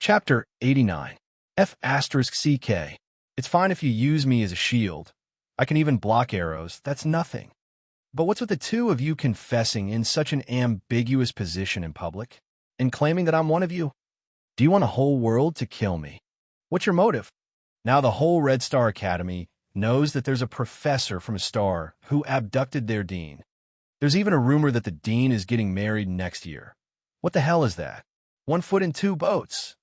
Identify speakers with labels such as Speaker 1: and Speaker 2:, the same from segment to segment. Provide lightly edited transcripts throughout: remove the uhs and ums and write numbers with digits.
Speaker 1: Chapter 89. F***CK. It's fine if you use me as a shield. I can even block arrows, that's nothing. But what's with the two of you confessing in such an ambiguous position in public? And claiming that I'm one of you? Do you want a whole world to kill me? What's your motive? Now the whole Red Star Academy knows that there's a professor from a star who abducted their dean. There's even a rumor that the dean is getting married next year. What the hell is that? 1 foot in 2 boats.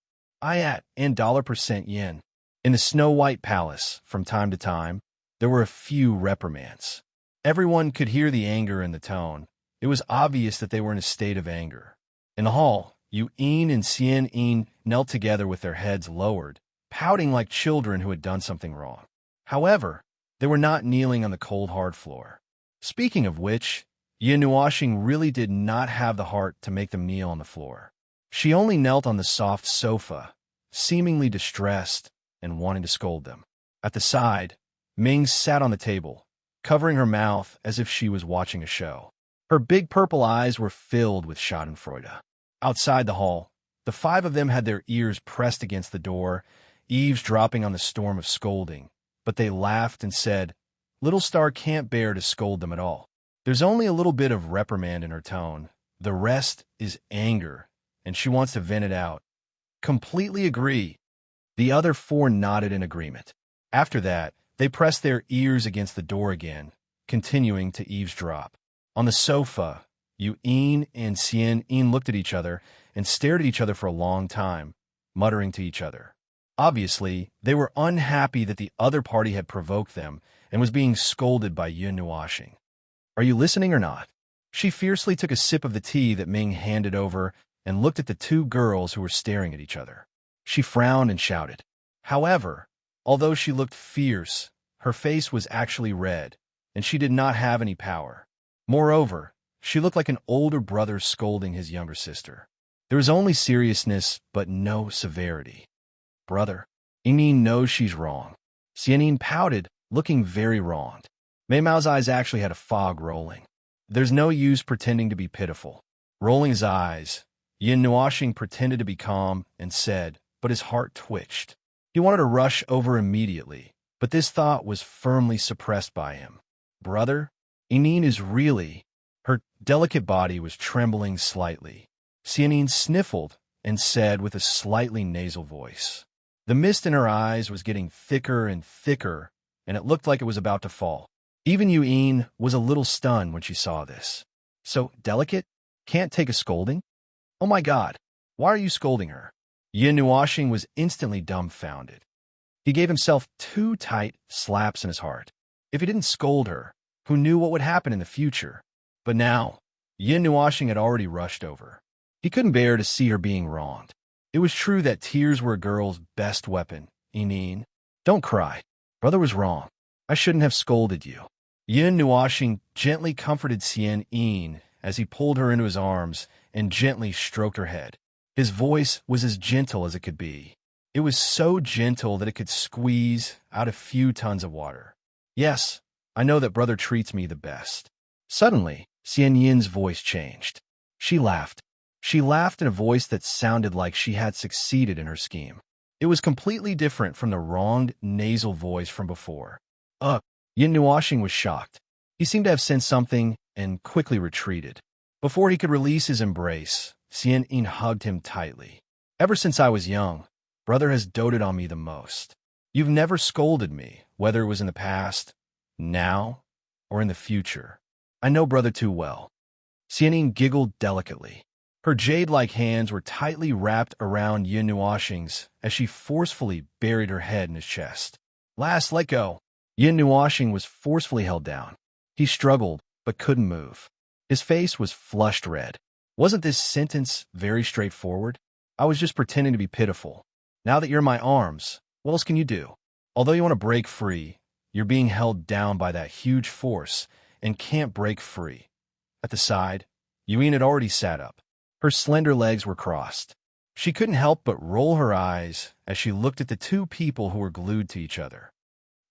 Speaker 1: And $% yen. In the Snow White Palace, from time to time, there were a few reprimands. Everyone could hear the anger in the tone. It was obvious that they were in a state of anger. In the hall, Yu-in and Sien-in knelt together with their heads lowered, pouting like children who had done something wrong. However, they were not kneeling on the cold, hard floor. Speaking of which, Yin-Nuashing really did not have the heart to make them kneel on the floor. She only knelt on the soft sofa, seemingly distressed and wanting to scold them. At the side, Ming sat on the table, covering her mouth as if she was watching a show. Her big purple eyes were filled with schadenfreude. Outside the hall, the 5 of them had their ears pressed against the door, eavesdropping on the storm of scolding, but they laughed and said, "Little Star can't bear to scold them at all." There's only a little bit of reprimand in her tone. The rest is anger, and she wants to vent it out. Completely agree. The other 4 nodded in agreement. After that, they pressed their ears against the door again, continuing to eavesdrop. On the sofa, Yu-in and Sien-in looked at each other and stared at each other for a long time, muttering to each other. Obviously, they were unhappy that the other party had provoked them and was being scolded by Yin-Nuashing. "Are you listening or not?" She fiercely took a sip of the tea that Ming handed over and looked at the 2 girls who were staring at each other. She frowned and shouted. However, although she looked fierce, her face was actually red, and she did not have any power. Moreover, she looked like an older brother scolding his younger sister. There was only seriousness, but no severity. "Brother, Inin knows she's wrong." Sien-in pouted, looking very wronged. Mei Mao's eyes actually had a fog rolling. There's no use pretending to be pitiful. Rolling his eyes, Yin-Nuashing pretended to be calm and said, but his heart twitched. He wanted to rush over immediately, but this thought was firmly suppressed by him. "Brother, Inin is really—" Her delicate body was trembling slightly. Sien-in sniffled and said with a slightly nasal voice. The mist in her eyes was getting thicker and thicker, and it looked like it was about to fall. Even Yu-in was a little stunned when she saw this. "So delicate? Can't take a scolding? Oh my God, why are you scolding her?" Yin-Nuashing was instantly dumbfounded. He gave himself 2 tight slaps in his heart. If he didn't scold her, who knew what would happen in the future? But now, Yin-Nuashing had already rushed over. He couldn't bear to see her being wronged. It was true that tears were a girl's best weapon. "Inin, don't cry. Brother was wrong. I shouldn't have scolded you." Yin-Nuashing gently comforted Sien-in as he pulled her into his arms and gently stroked her head. His voice was as gentle as it could be. It was so gentle that it could squeeze out a few tons of water. "Yes, I know that brother treats me the best." Suddenly, Sien-yin's voice changed. She laughed. She laughed in a voice that sounded like she had succeeded in her scheme. It was completely different from the wronged, nasal voice from before. Yin-Nuashing was shocked. He seemed to have sensed something and quickly retreated. Before he could release his embrace, Sien-in hugged him tightly. "Ever since I was young, brother has doted on me the most. You've never scolded me, whether it was in the past, now, or in the future. I know brother too well." Sien-in giggled delicately. Her jade-like hands were tightly wrapped around Yin-Nuashing's as she forcefully buried her head in his chest. "Let go." Yin-Nuashing was forcefully held down. He struggled, but couldn't move. His face was flushed red. Wasn't this sentence very straightforward? "I was just pretending to be pitiful. Now that you're in my arms, what else can you do? Although you want to break free, you're being held down by that huge force and can't break free." At the side, Yu-in had already sat up. Her slender legs were crossed. She couldn't help but roll her eyes as she looked at the 2 people who were glued to each other.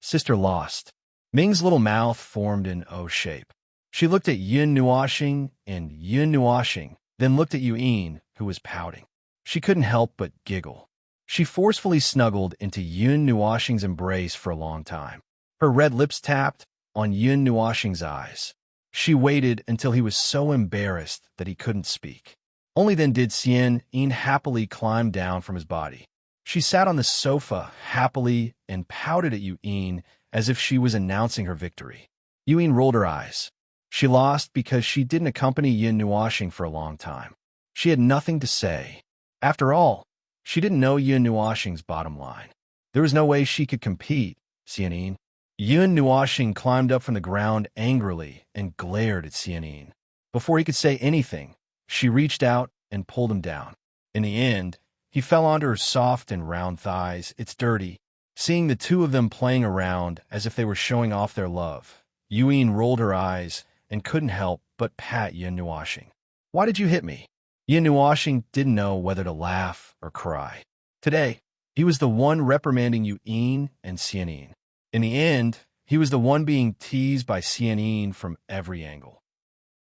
Speaker 1: "Sister lost." Ming's little mouth formed an O shape. She looked at Yin-Nuashing and Yin-Nuashing, then looked at Yu-in, who was pouting. She couldn't help but giggle. She forcefully snuggled into Yun Nuoxing's embrace for a long time. Her red lips tapped on Yun Nuoxing's eyes. She waited until he was so embarrassed that he couldn't speak. Only then did Xian Yin happily climb down from his body. She sat on the sofa happily and pouted at Yin as if she was announcing her victory. Yin rolled her eyes. She lost because she didn't accompany Yun Nuoxing for a long time. She had nothing to say. After all, she didn't know Yun Nuoxing's bottom line. There was no way she could compete, Xian Yin. Yun Nuoxing climbed up from the ground angrily and glared at Xian Yin. Before he could say anything, she reached out and pulled him down. In the end, he fell onto her soft and round thighs. It's dirty. Seeing the two of them playing around as if they were showing off their love, Yin rolled her eyes and couldn't help but pat Yun Nuoxing. Why did you hit me? Yun Nuoxing didn't know whether to laugh or cry. Today, he was the one reprimanding Yin and Xian Yin. In the end, he was the one being teased by Xian Yin from every angle.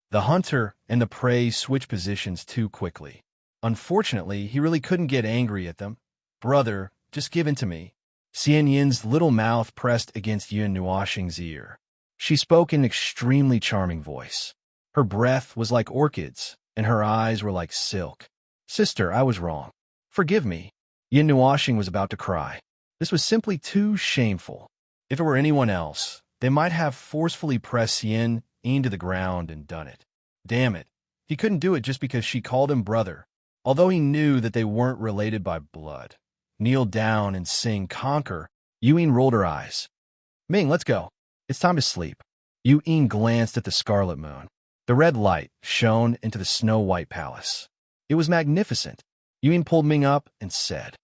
Speaker 1: The hunter and the prey switched positions too quickly. Unfortunately, he really couldn't get angry at them. Brother, just give in to me. Xian Yin's little mouth pressed against Yun Nuoxing's ear. She spoke in an extremely charming voice. Her breath was like orchids, and her eyes were like silk. Sister, I was wrong. Forgive me. Yun Nuoxing was about to cry. This was simply too shameful. If it were anyone else, they might have forcefully pressed Xian Yin to the ground and done it. Damn it. He couldn't do it just because she called him brother, although he knew that they weren't related by blood. Kneel down and sing Conquer. Yin rolled her eyes. Ming, let's go. It's time to sleep. Yin glanced at the scarlet moon. The red light shone into the snow-white palace. It was magnificent. Yin pulled Ming up and said,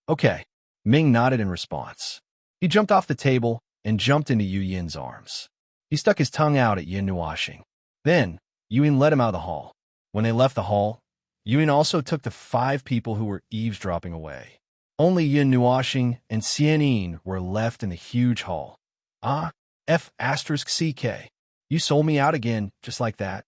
Speaker 1: Okay. Ming nodded in response. He jumped off the table and jumped into Yin's arms. He stuck his tongue out at Yun Nuoxing. Then, Yin led him out of the hall. When they left the hall, Yin also took the 5 people who were eavesdropping away. Only Yun Nuoxing and Xian Yin were left in the huge hall. F***CK. You sold me out again, just like that.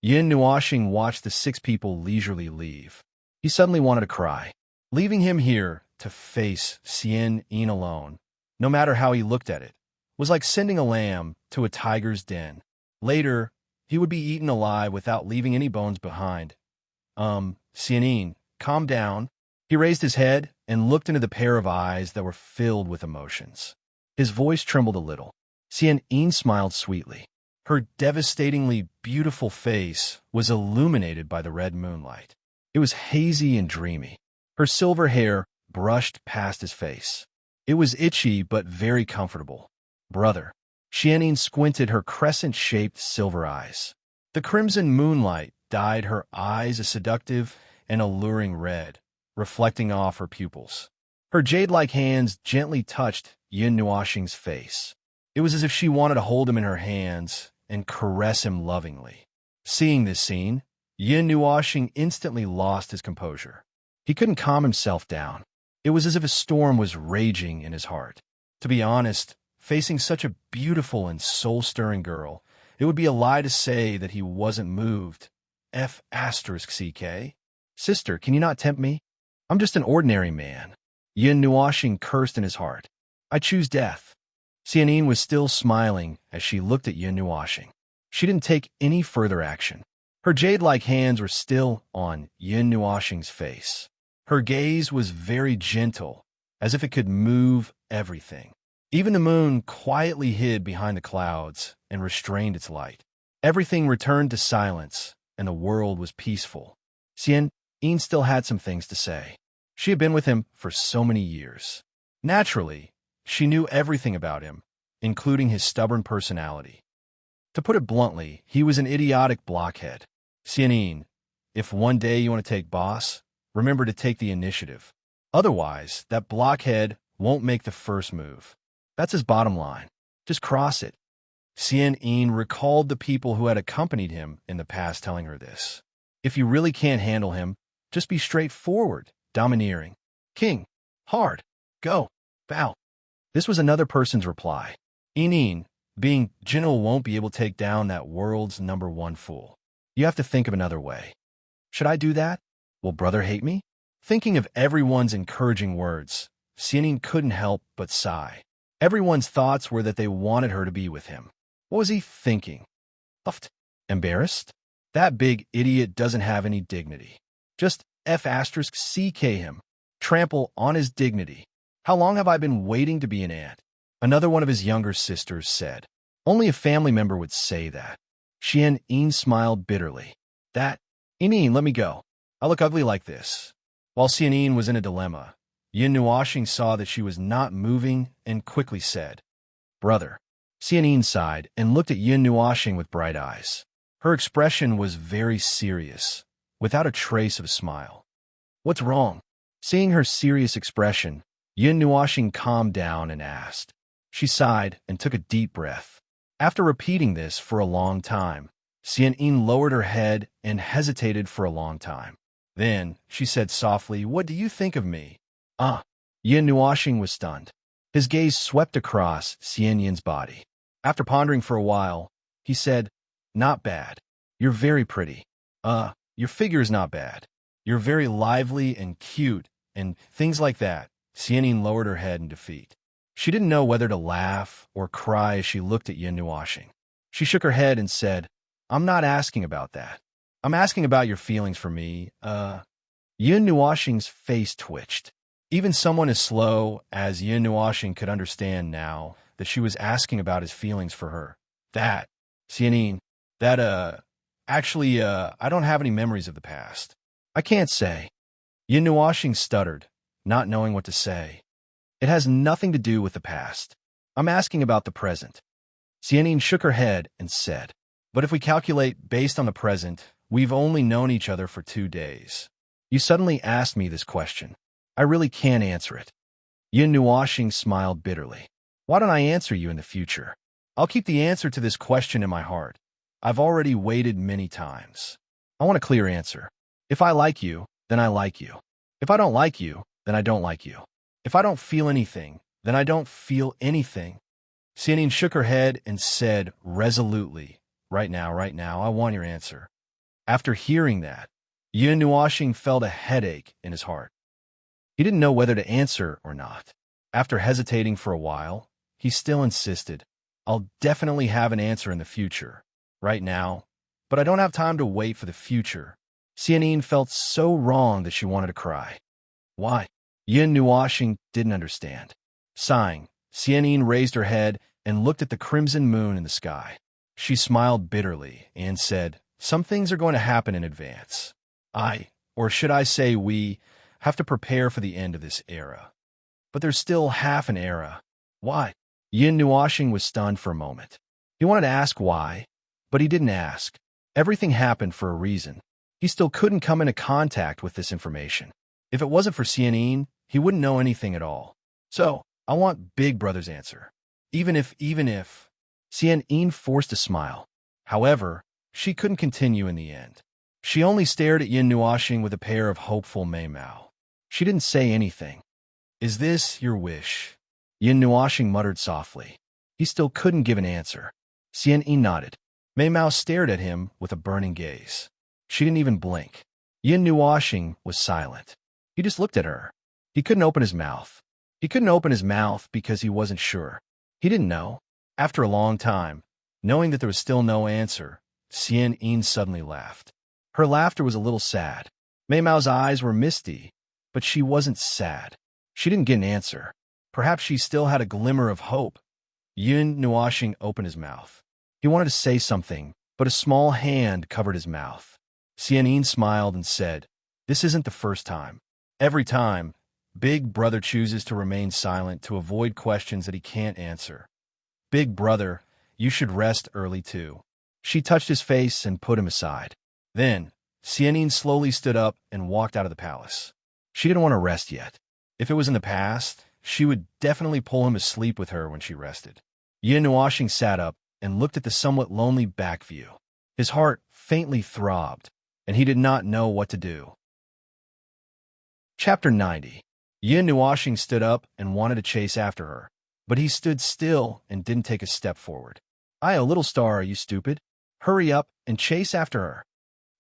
Speaker 1: Yun Nuoxing watched the 6 people leisurely leave. He suddenly wanted to cry. Leaving him here to face Xian Yin alone, no matter how he looked at it, was like sending a lamb to a tiger's den. Later, he would be eaten alive without leaving any bones behind. Xian Yin, calm down. He raised his head and looked into the pair of eyes that were filled with emotions. His voice trembled a little. Xian Yin smiled sweetly. Her devastatingly beautiful face was illuminated by the red moonlight. It was hazy and dreamy. Her silver hair brushed past his face. It was itchy but very comfortable. Brother. Xian Yin squinted her crescent-shaped silver eyes. The crimson moonlight dyed her eyes a seductive and alluring red, reflecting off her pupils. Her jade-like hands gently touched Yun Nuoxing's face. It was as if she wanted to hold him in her hands and caress him lovingly. Seeing this scene, Yun Nuoxing instantly lost his composure. He couldn't calm himself down. It was as if a storm was raging in his heart. To be honest, facing such a beautiful and soul-stirring girl, it would be a lie to say that he wasn't moved. F***CK. Sister, can you not tempt me? I'm just an ordinary man. Yun Nuoxing cursed in his heart. I choose death. Xian Yin was still smiling as she looked at Yun Nuoxing. She didn't take any further action. Her jade-like hands were still on Yun Nuoxing's face. Her gaze was very gentle, as if it could move everything. Even the moon quietly hid behind the clouds and restrained its light. Everything returned to silence, and the world was peaceful. Xian Yin still had some things to say. She had been with him for so many years. Naturally, she knew everything about him, including his stubborn personality. To put it bluntly, he was an idiotic blockhead. Xian Yin, if one day you want to take boss, remember to take the initiative. Otherwise, that blockhead won't make the first move. That's his bottom line. Just cross it. Xian Yin recalled the people who had accompanied him in the past telling her this. If you really can't handle him, just be straightforward, domineering. King, hard, go, bow. This was another person's reply. Yin, being gentle won't be able to take down that world's #1 fool. You have to think of another way. Should I do that? Will brother hate me? Thinking of everyone's encouraging words, Xianyin couldn't help but sigh. Everyone's thoughts were that they wanted her to be with him. What was he thinking? Puffed. Embarrassed? That big idiot doesn't have any dignity. Just F***ck him. Trample on his dignity. How long have I been waiting to be an aunt? Another one of his younger sisters said. Only a family member would say that. Xianyin smiled bitterly. That? Yin, let me go. I look ugly like this. While Xianyin was in a dilemma, Yin Nuoxing saw that she was not moving and quickly said, Brother. Xianyin sighed and looked at Yin Nuoxing with bright eyes. Her expression was very serious, without a trace of a smile. What's wrong? Seeing her serious expression, Yin Nuoxing calmed down and asked. She sighed and took a deep breath. After repeating this for a long time, Xianyin lowered her head and hesitated for a long time. Then, she said softly, What do you think of me? Yin Nuoxing was stunned. His gaze swept across Xianyin's body. After pondering for a while, he said, Not bad. You're very pretty. Your figure is not bad. You're very lively and cute, and things like that. Xianyin lowered her head in defeat. She didn't know whether to laugh or cry as she looked at Yin Nuoxing. She shook her head and said, I'm not asking about that. I'm asking about your feelings for me. Yin Nuoxing's face twitched. Even someone as slow as Yin Nuoxing could understand now that she was asking about his feelings for her. That, Xianyin, actually, I don't have any memories of the past. I can't say. Yin Nuoxing stuttered, not knowing what to say. It has nothing to do with the past. I'm asking about the present. Xianyin shook her head and said, But if we calculate based on the present, we've only known each other for 2 days. You suddenly asked me this question. I really can't answer it. Yin Nuoxing smiled bitterly. Why don't I answer you in the future? I'll keep the answer to this question in my heart. I've already waited many times. I want a clear answer. If I like you, then I like you. If I don't like you, then I don't like you. If I don't feel anything, then I don't feel anything. Xianyin shook her head and said resolutely, Right now, I want your answer. After hearing that, Yin Nuoxing felt a headache in his heart. He didn't know whether to answer or not. After hesitating for a while, he still insisted, I'll definitely have an answer in the future. Right now, but I don't have time to wait for the future. Xianyin felt so wrong that she wanted to cry. Why? Yin Nuoxing didn't understand. Sighing, Xianyin raised her head and looked at the crimson moon in the sky. She smiled bitterly and said, Some things are going to happen in advance. Or should I say we, have to prepare for the end of this era. But there's still half an era. Why? Yin Nuoxing was stunned for a moment. He wanted to ask why, but he didn't ask. Everything happened for a reason. He still couldn't come into contact with this information. If it wasn't for Xianyin, he wouldn't know anything at all. So, I want Big Brother's answer. Even if... Xianyin forced a smile. However, she couldn't continue in the end. She only stared at Yin Nuoxing with a pair of hopeful Meimao. She didn't say anything. Is this your wish? Yin Nuoxing muttered softly. He still couldn't give an answer. Xianyin nodded. Meimao stared at him with a burning gaze. She didn't even blink. Yin Nuoxing was silent. He just looked at her. He couldn't open his mouth. He couldn't open his mouth because he wasn't sure. He didn't know. After a long time, knowing that there was still no answer, Xianyin suddenly laughed. Her laughter was a little sad. Meimao's eyes were misty, but she wasn't sad. She didn't get an answer. Perhaps she still had a glimmer of hope. Yin Nuoxing opened his mouth. He wanted to say something, but a small hand covered his mouth. Xianyin smiled and said, This isn't the first time. Every time, Big Brother chooses to remain silent to avoid questions that he can't answer. Big Brother, you should rest early too. She touched his face and put him aside. Then, Xianyin slowly stood up and walked out of the palace. She didn't want to rest yet. If it was in the past, she would definitely pull him to sleep with her when she rested. Yin Nuoxing sat up and looked at the somewhat lonely back view. His heart faintly throbbed, and he did not know what to do. Chapter 90. Yin Nuoxing stood up and wanted to chase after her, but he stood still and didn't take a step forward. A little star, are you stupid? Hurry up and chase after her.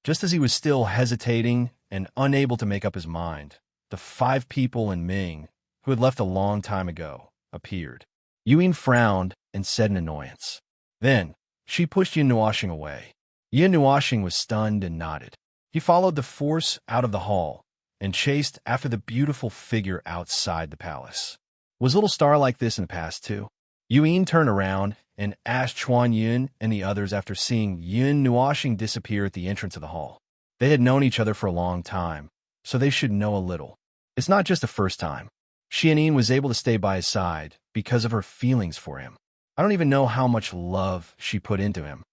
Speaker 1: Just as he was still hesitating and unable to make up his mind, the 5 people in Ming, who had left a long time ago, appeared. Yuan frowned and said in annoyance. Then, she pushed Yin Nuoxing away. Yin Nuoxing was stunned and nodded. He followed the force out of the hall and chased after the beautiful figure outside the palace. Was Little Star like this in the past, too? Yuan turned around and asked Chuan Yun and the others after seeing Yin Nuoxing disappear at the entrance of the hall. They had known each other for a long time, so they should know a little. It's not just the first time. Xianyin was able to stay by his side because of her feelings for him. I don't even know how much love she put into him.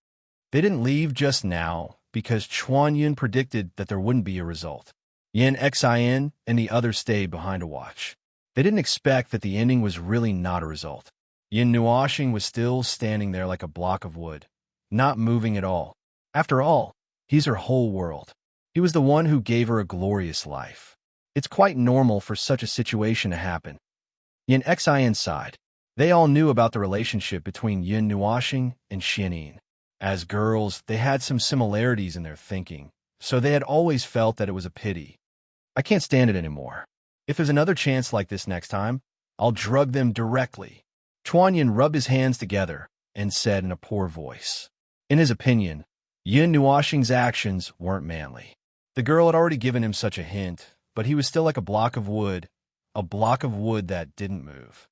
Speaker 1: They didn't leave just now because Chuan Yun predicted that there wouldn't be a result. Yin Xin and the others stayed behind to watch. They didn't expect that the ending was really not a result. Yin Nuoxing was still standing there like a block of wood, not moving at all. After all, he's her whole world. He was the one who gave her a glorious life. It's quite normal for such a situation to happen. Yin Xin sighed. They all knew about the relationship between Yin Nuoxing and Xianyin. As girls, they had some similarities in their thinking, so they had always felt that it was a pity. I can't stand it anymore. If there's another chance like this next time, I'll drug them directly. Chuan Yin rubbed his hands together and said in a poor voice. In his opinion, Yin Nuoxing's actions weren't manly. The girl had already given him such a hint, but he was still like a block of wood that didn't move.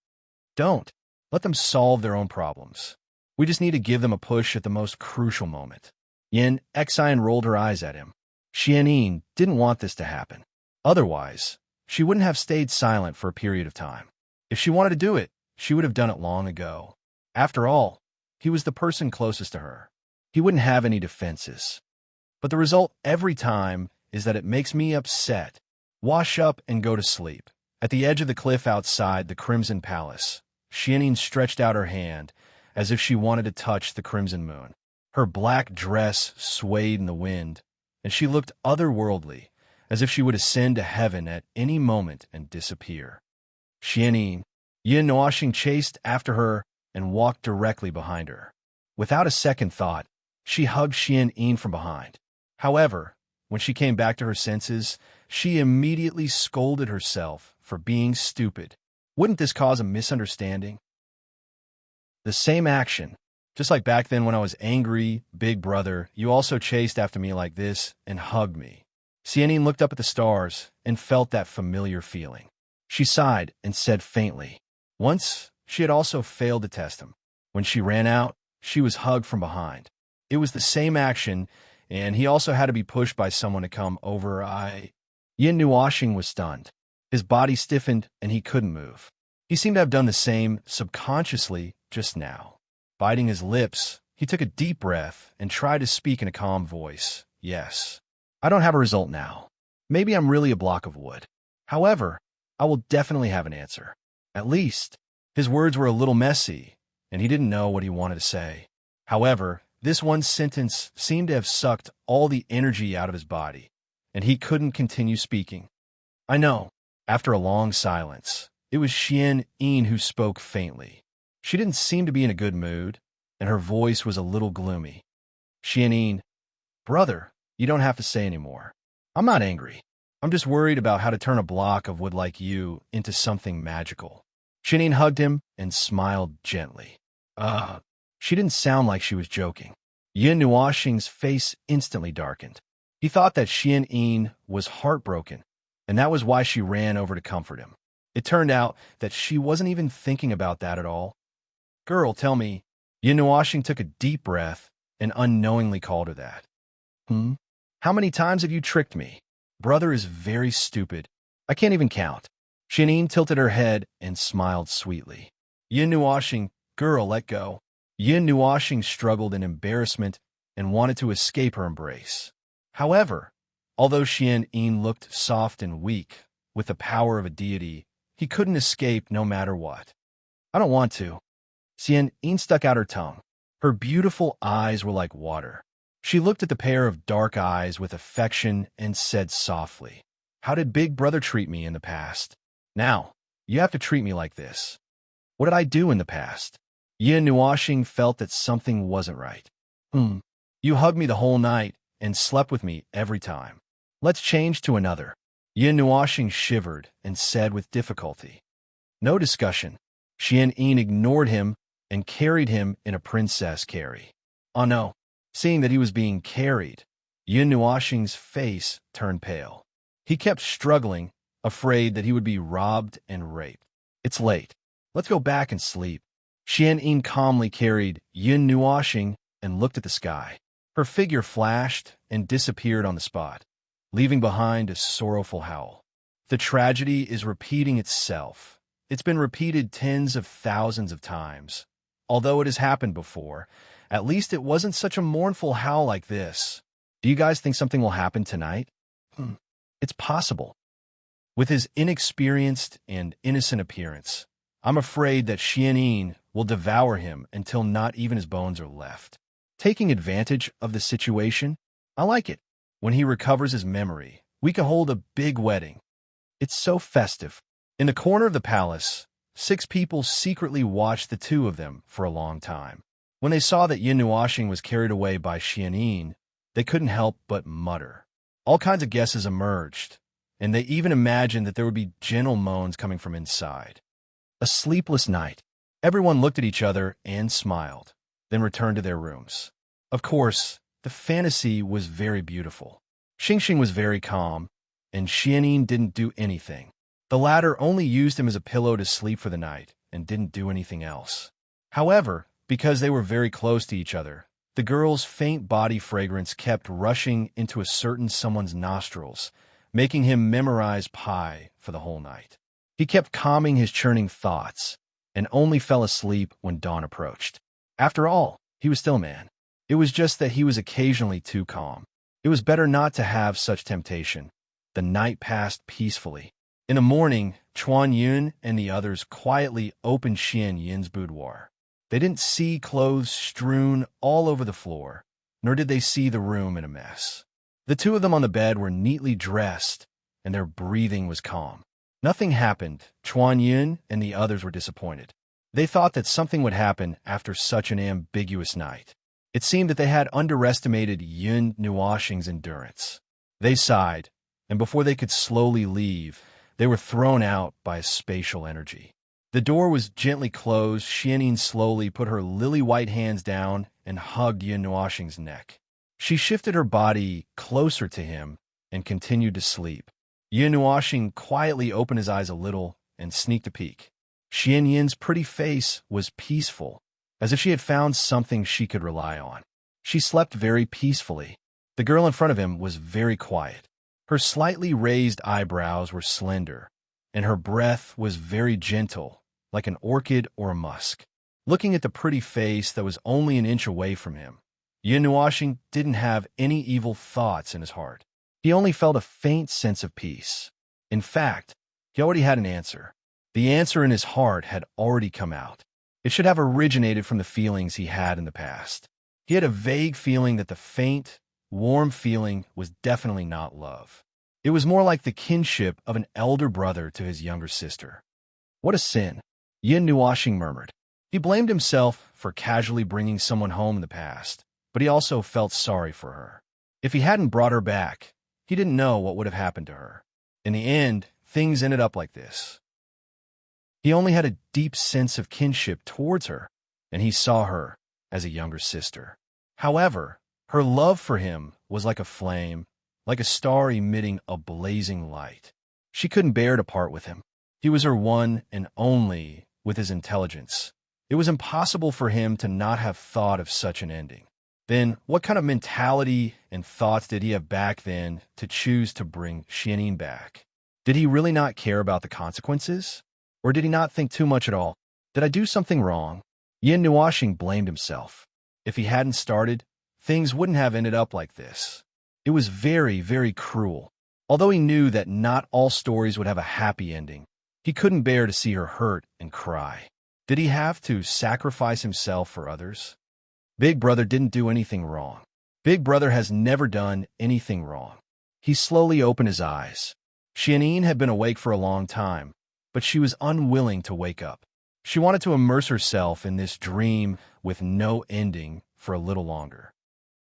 Speaker 1: Don't. Let them solve their own problems. We just need to give them a push at the most crucial moment. Yin Xin rolled her eyes at him. Xianyin didn't want this to happen. Otherwise, she wouldn't have stayed silent for a period of time. If she wanted to do it, she would have done it long ago. After all, he was the person closest to her. He wouldn't have any defenses. But the result every time is that it makes me upset. Wash up and go to sleep. At the edge of the cliff outside the Crimson Palace, Xianyin stretched out her hand as if she wanted to touch the crimson moon. Her black dress swayed in the wind, and she looked otherworldly, as if she would ascend to heaven at any moment and disappear. Xianyin, Yin Nuoxing chased after her and walked directly behind her. Without a second thought, she hugged Xianyin from behind. However, when she came back to her senses, she immediately scolded herself for being stupid. Wouldn't this cause a misunderstanding? The same action. Just like back then when I was angry, big brother, you also chased after me like this and hugged me. Xianyin looked up at the stars and felt that familiar feeling. She sighed and said faintly. Once, she had also failed to test him. When she ran out, she was hugged from behind. It was the same action, and he also had to be pushed by someone to come over. Yin Nuoxing was stunned. His body stiffened and he couldn't move. He seemed to have done the same subconsciously just now. Biting his lips, he took a deep breath and tried to speak in a calm voice. Yes, I don't have a result now. Maybe I'm really a block of wood. However, I will definitely have an answer. At least, his words were a little messy, and he didn't know what he wanted to say. However, this one sentence seemed to have sucked all the energy out of his body, and he couldn't continue speaking. I know. After a long silence, it was Xianyin who spoke faintly. She didn't seem to be in a good mood, and her voice was a little gloomy. Xianyin, brother, you don't have to say anymore. I'm not angry. I'm just worried about how to turn a block of wood like you into something magical. Xianyin hugged him and smiled gently. She didn't sound like she was joking. Yin Nuoxing's face instantly darkened. He thought that Xianyin was heartbroken, and that was why she ran over to comfort him. It turned out that she wasn't even thinking about that at all. Girl, tell me. Yin Nuoxing took a deep breath and unknowingly called her that. How many times have you tricked me? Brother is very stupid. I can't even count. Xianyin tilted her head and smiled sweetly. Yin Nuoxing, girl, let go. Yin Nuoxing struggled in embarrassment and wanted to escape her embrace. However, although Xianyin looked soft and weak, with the power of a deity, he couldn't escape no matter what. I don't want to. Xianyin stuck out her tongue. Her beautiful eyes were like water. She looked at the pair of dark eyes with affection and said softly, How did Big Brother treat me in the past? Now, you have to treat me like this. What did I do in the past? Yin Nuoxing felt that something wasn't right. You hugged me the whole night and slept with me every time. Let's change to another. Yin Nuoxing shivered and said with difficulty, "No discussion." Xian Yin ignored him and carried him in a princess carry. Oh no. Seeing that he was being carried, Yin Nuoxing's face turned pale. He kept struggling, afraid that he would be robbed and raped. "It's late. Let's go back and sleep." Xian Yin calmly carried Yin Nuoxing and looked at the sky. Her figure flashed and disappeared on the spot, leaving behind a sorrowful howl. The tragedy is repeating itself. It's been repeated tens of thousands of times. Although it has happened before, at least it wasn't such a mournful howl like this. Do you guys think something will happen tonight? It's possible. With his inexperienced and innocent appearance, I'm afraid that Xian Yin will devour him until not even his bones are left. Taking advantage of the situation, I like it. When he recovers his memory, we can hold a big wedding. It's so festive. In the corner of the palace, 6 people secretly watched the two of them for a long time. When they saw that Yin Nuoxing was carried away by Xian Yin, they couldn't help but mutter. All kinds of guesses emerged, and they even imagined that there would be gentle moans coming from inside. A sleepless night. Everyone looked at each other and smiled, then returned to their rooms. Of course, the fantasy was very beautiful. Xingxing was very calm, and Xian Yin didn't do anything. The latter only used him as a pillow to sleep for the night and didn't do anything else. However, because they were very close to each other, the girl's faint body fragrance kept rushing into a certain someone's nostrils, making him memorize pie for the whole night. He kept calming his churning thoughts and only fell asleep when dawn approached. After all, he was still a man. It was just that he was occasionally too calm. It was better not to have such temptation. The night passed peacefully. In the morning, Chuan Yun and the others quietly opened Xian Yin's boudoir. They didn't see clothes strewn all over the floor, nor did they see the room in a mess. The two of them on the bed were neatly dressed, and their breathing was calm. Nothing happened. Chuan Yun and the others were disappointed. They thought that something would happen after such an ambiguous night. It seemed that they had underestimated Yin Nuoxing's endurance. They sighed, and before they could slowly leave, they were thrown out by a spatial energy. The door was gently closed. Xian Yin slowly put her lily-white hands down and hugged Yin Nuoxing's neck. She shifted her body closer to him and continued to sleep. Yin Nuoxing quietly opened his eyes a little and sneaked a peek. Xian Yin's pretty face was peaceful, as if she had found something she could rely on. She slept very peacefully. The girl in front of him was very quiet. Her slightly raised eyebrows were slender, and her breath was very gentle, like an orchid or a musk. Looking at the pretty face that was only an inch away from him, Yin Nuoxing didn't have any evil thoughts in his heart. He only felt a faint sense of peace. In fact, he already had an answer. The answer in his heart had already come out. It should have originated from the feelings he had in the past. He had a vague feeling that the faint, warm feeling was definitely not love. It was more like the kinship of an elder brother to his younger sister. What a sin, Yin Nuoxing murmured. He blamed himself for casually bringing someone home in the past, but he also felt sorry for her. If he hadn't brought her back, he didn't know what would have happened to her. In the end, things ended up like this. He only had a deep sense of kinship towards her, and he saw her as a younger sister. However, her love for him was like a flame, like a star emitting a blazing light. She couldn't bear to part with him. He was her one and only with his intelligence. It was impossible for him to not have thought of such an ending. Then, what kind of mentality and thoughts did he have back then to choose to bring Xian Yin back? Did he really not care about the consequences? Or did he not think too much at all? Did I do something wrong? Yin Nuoxing blamed himself. If he hadn't started, things wouldn't have ended up like this. It was very, very cruel. Although he knew that not all stories would have a happy ending, he couldn't bear to see her hurt and cry. Did he have to sacrifice himself for others? Big Brother didn't do anything wrong. Big Brother has never done anything wrong. He slowly opened his eyes. Xian Yin had been awake for a long time, but she was unwilling to wake up. She wanted to immerse herself in this dream with no ending for a little longer.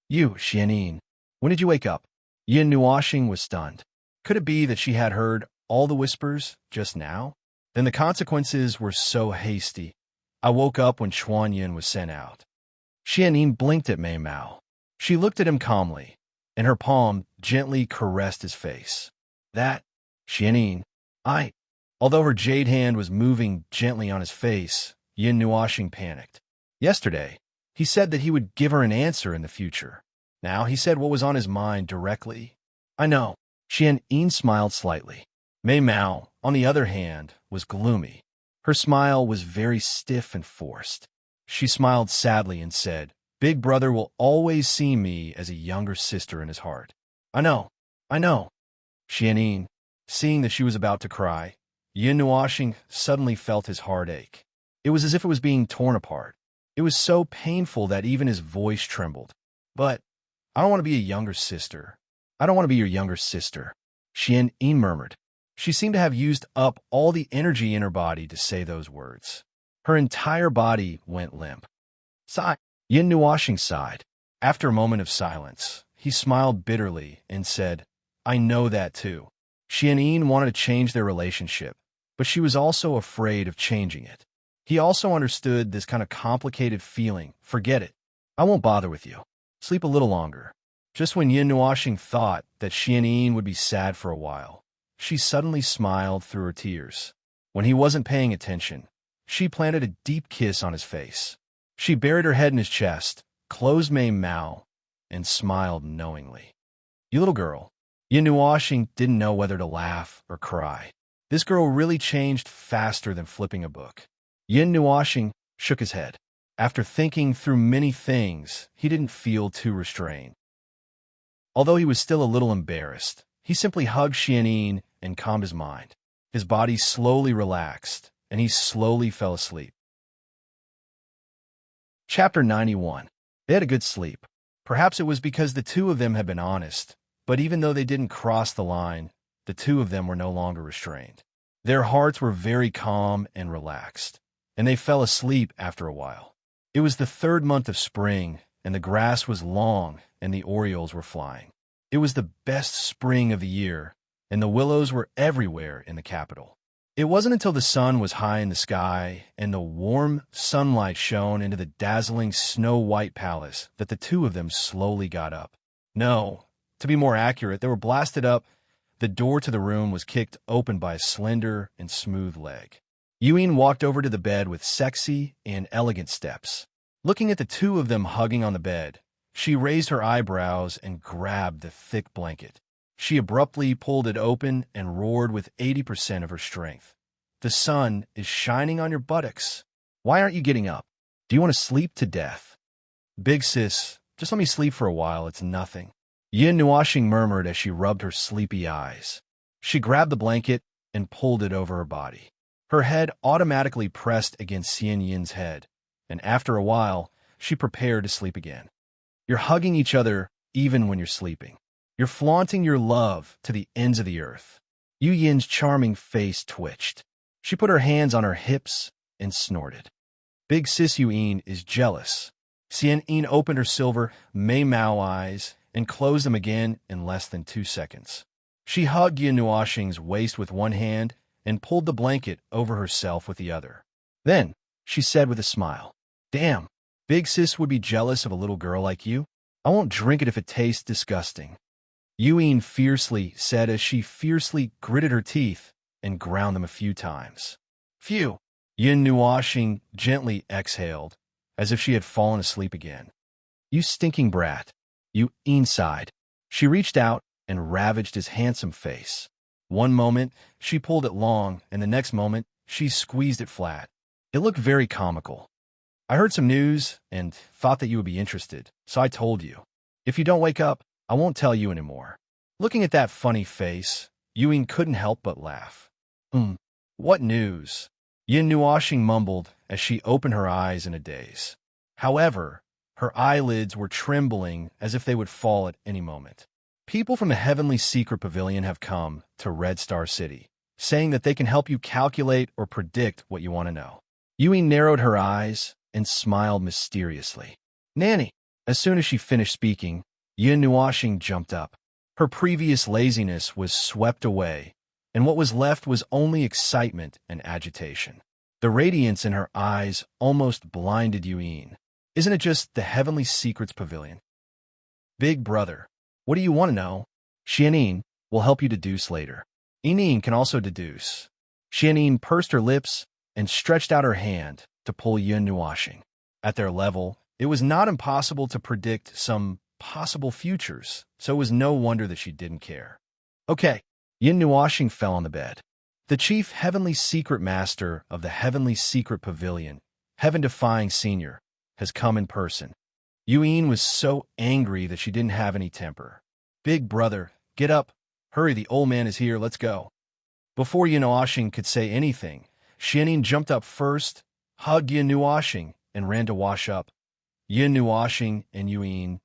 Speaker 1: You, Xian Yin, when did you wake up? Yin Nuoxing was stunned. Could it be that she had heard all the whispers just now? Then the consequences were so hasty. I woke up when Chuan Yin was sent out. Xianyin blinked at Mei Mao. She looked at him calmly, and her palm gently caressed his face. That, Xianyin, Although her jade hand was moving gently on his face, Yin Nuoxing panicked. Yesterday, he said that he would give her an answer in the future. Now he said what was on his mind directly. I know. Xianyin smiled slightly. Mei Mao, on the other hand, was gloomy. Her smile was very stiff and forced. She smiled sadly and said, Big brother will always see me as a younger sister in his heart. I know. Xianyin, seeing that she was about to cry, Yin Nuoxing suddenly felt his heart ache. It was as if it was being torn apart. It was so painful that even his voice trembled. But I don't want to be a younger sister. I don't want to be your younger sister, Xianyin murmured. She seemed to have used up all the energy in her body to say those words. Her entire body went limp. Sigh. Yin Nuoxing sighed. After a moment of silence, he smiled bitterly and said, I know that too. Xianyin wanted to change their relationship, but she was also afraid of changing it. He also understood this kind of complicated feeling. Forget it. I won't bother with you. Sleep a little longer. Just when Yin Nuoxing thought that Xianyin would be sad for a while, she suddenly smiled through her tears. When he wasn't paying attention, she planted a deep kiss on his face. She buried her head in his chest, closed Mei Mao, and smiled knowingly. You little girl. Yin Nuoxing didn't know whether to laugh or cry. This girl really changed faster than flipping a book. Yin Nuoxing shook his head. After thinking through many things, he didn't feel too restrained. Although he was still a little embarrassed, he simply hugged Xianyin and calmed his mind. His body slowly relaxed, and he slowly fell asleep. Chapter 91. They had a good sleep. Perhaps it was because the two of them had been honest, but even though they didn't cross the line, the two of them were no longer restrained. Their hearts were very calm and relaxed, and they fell asleep after a while. It was the 3rd month of spring, and the grass was long, and the orioles were flying. It was the best spring of the year, and the willows were everywhere in the capital. It wasn't until the sun was high in the sky and the warm sunlight shone into the dazzling snow-white palace that the two of them slowly got up. No, to be more accurate, they were blasted up. The door to the room was kicked open by a slender and smooth leg. Yuyin walked over to the bed with sexy and elegant steps. Looking at the two of them hugging on the bed, she raised her eyebrows and grabbed the thick blanket. She abruptly pulled it open and roared with 80% of her strength. The sun is shining on your buttocks. Why aren't you getting up? Do you want to sleep to death? Big sis, just let me sleep for a while, it's nothing. Yin Nuoxing murmured as she rubbed her sleepy eyes. She grabbed the blanket and pulled it over her body. Her head automatically pressed against Xianyin's head, and after a while, she prepared to sleep again. You're hugging each other even when you're sleeping. You're flaunting your love to the ends of the earth. Yu Yin's charming face twitched. She put her hands on her hips and snorted. Big sis Yuyin is jealous. Xianyin opened her silver Mei Mao eyes and closed them again in less than 2 seconds. She hugged Yin Nuoxing's waist with one hand and pulled the blanket over herself with the other. Then, she said with a smile, Damn, Big sis would be jealous of a little girl like you. I won't drink it if it tastes disgusting. Yuyin fiercely said as she fiercely gritted her teeth and ground them a few times. Phew! Yin Nuoxing gently exhaled, as if she had fallen asleep again. You stinking brat. Yuyin sighed. She reached out and ravaged his handsome face. One moment, she pulled it long, and the next moment, she squeezed it flat. It looked very comical. I heard some news and thought that you would be interested, so I told you. If you don't wake up, I won't tell you anymore. Looking at that funny face, Yuyin couldn't help but laugh. What news? Yin Nuoxing mumbled as she opened her eyes in a daze. However, her eyelids were trembling as if they would fall at any moment. People from the Heavenly Secret Pavilion have come to Red Star City, saying that they can help you calculate or predict what you want to know. Yuyin narrowed her eyes and smiled mysteriously. Nanny! As soon as she finished speaking, Yin Nuoxing jumped up. Her previous laziness was swept away, and what was left was only excitement and agitation. The radiance in her eyes almost blinded Yuan. Isn't it just the Heavenly Secrets Pavilion? Big brother, what do you want to know? Xianin will help you deduce later. Yining can also deduce. Xianin pursed her lips and stretched out her hand to pull Yun Nuoxing. At their level, it was not impossible to predict some possible futures, so it was no wonder that she didn't care. Okay, Yun Nuoxing fell on the bed. The chief Heavenly Secret Master of the Heavenly Secret Pavilion, Heaven-Defying Senior, has come in person. Yuan was so angry that she didn't have any temper. Big brother, get up. Hurry, the old man is here, let's go. Before Yun Nuoxing could say anything, Xianin jumped up first, hugged Yun Nuoxing, and ran to wash up. Yun Nuoxing and Yuan,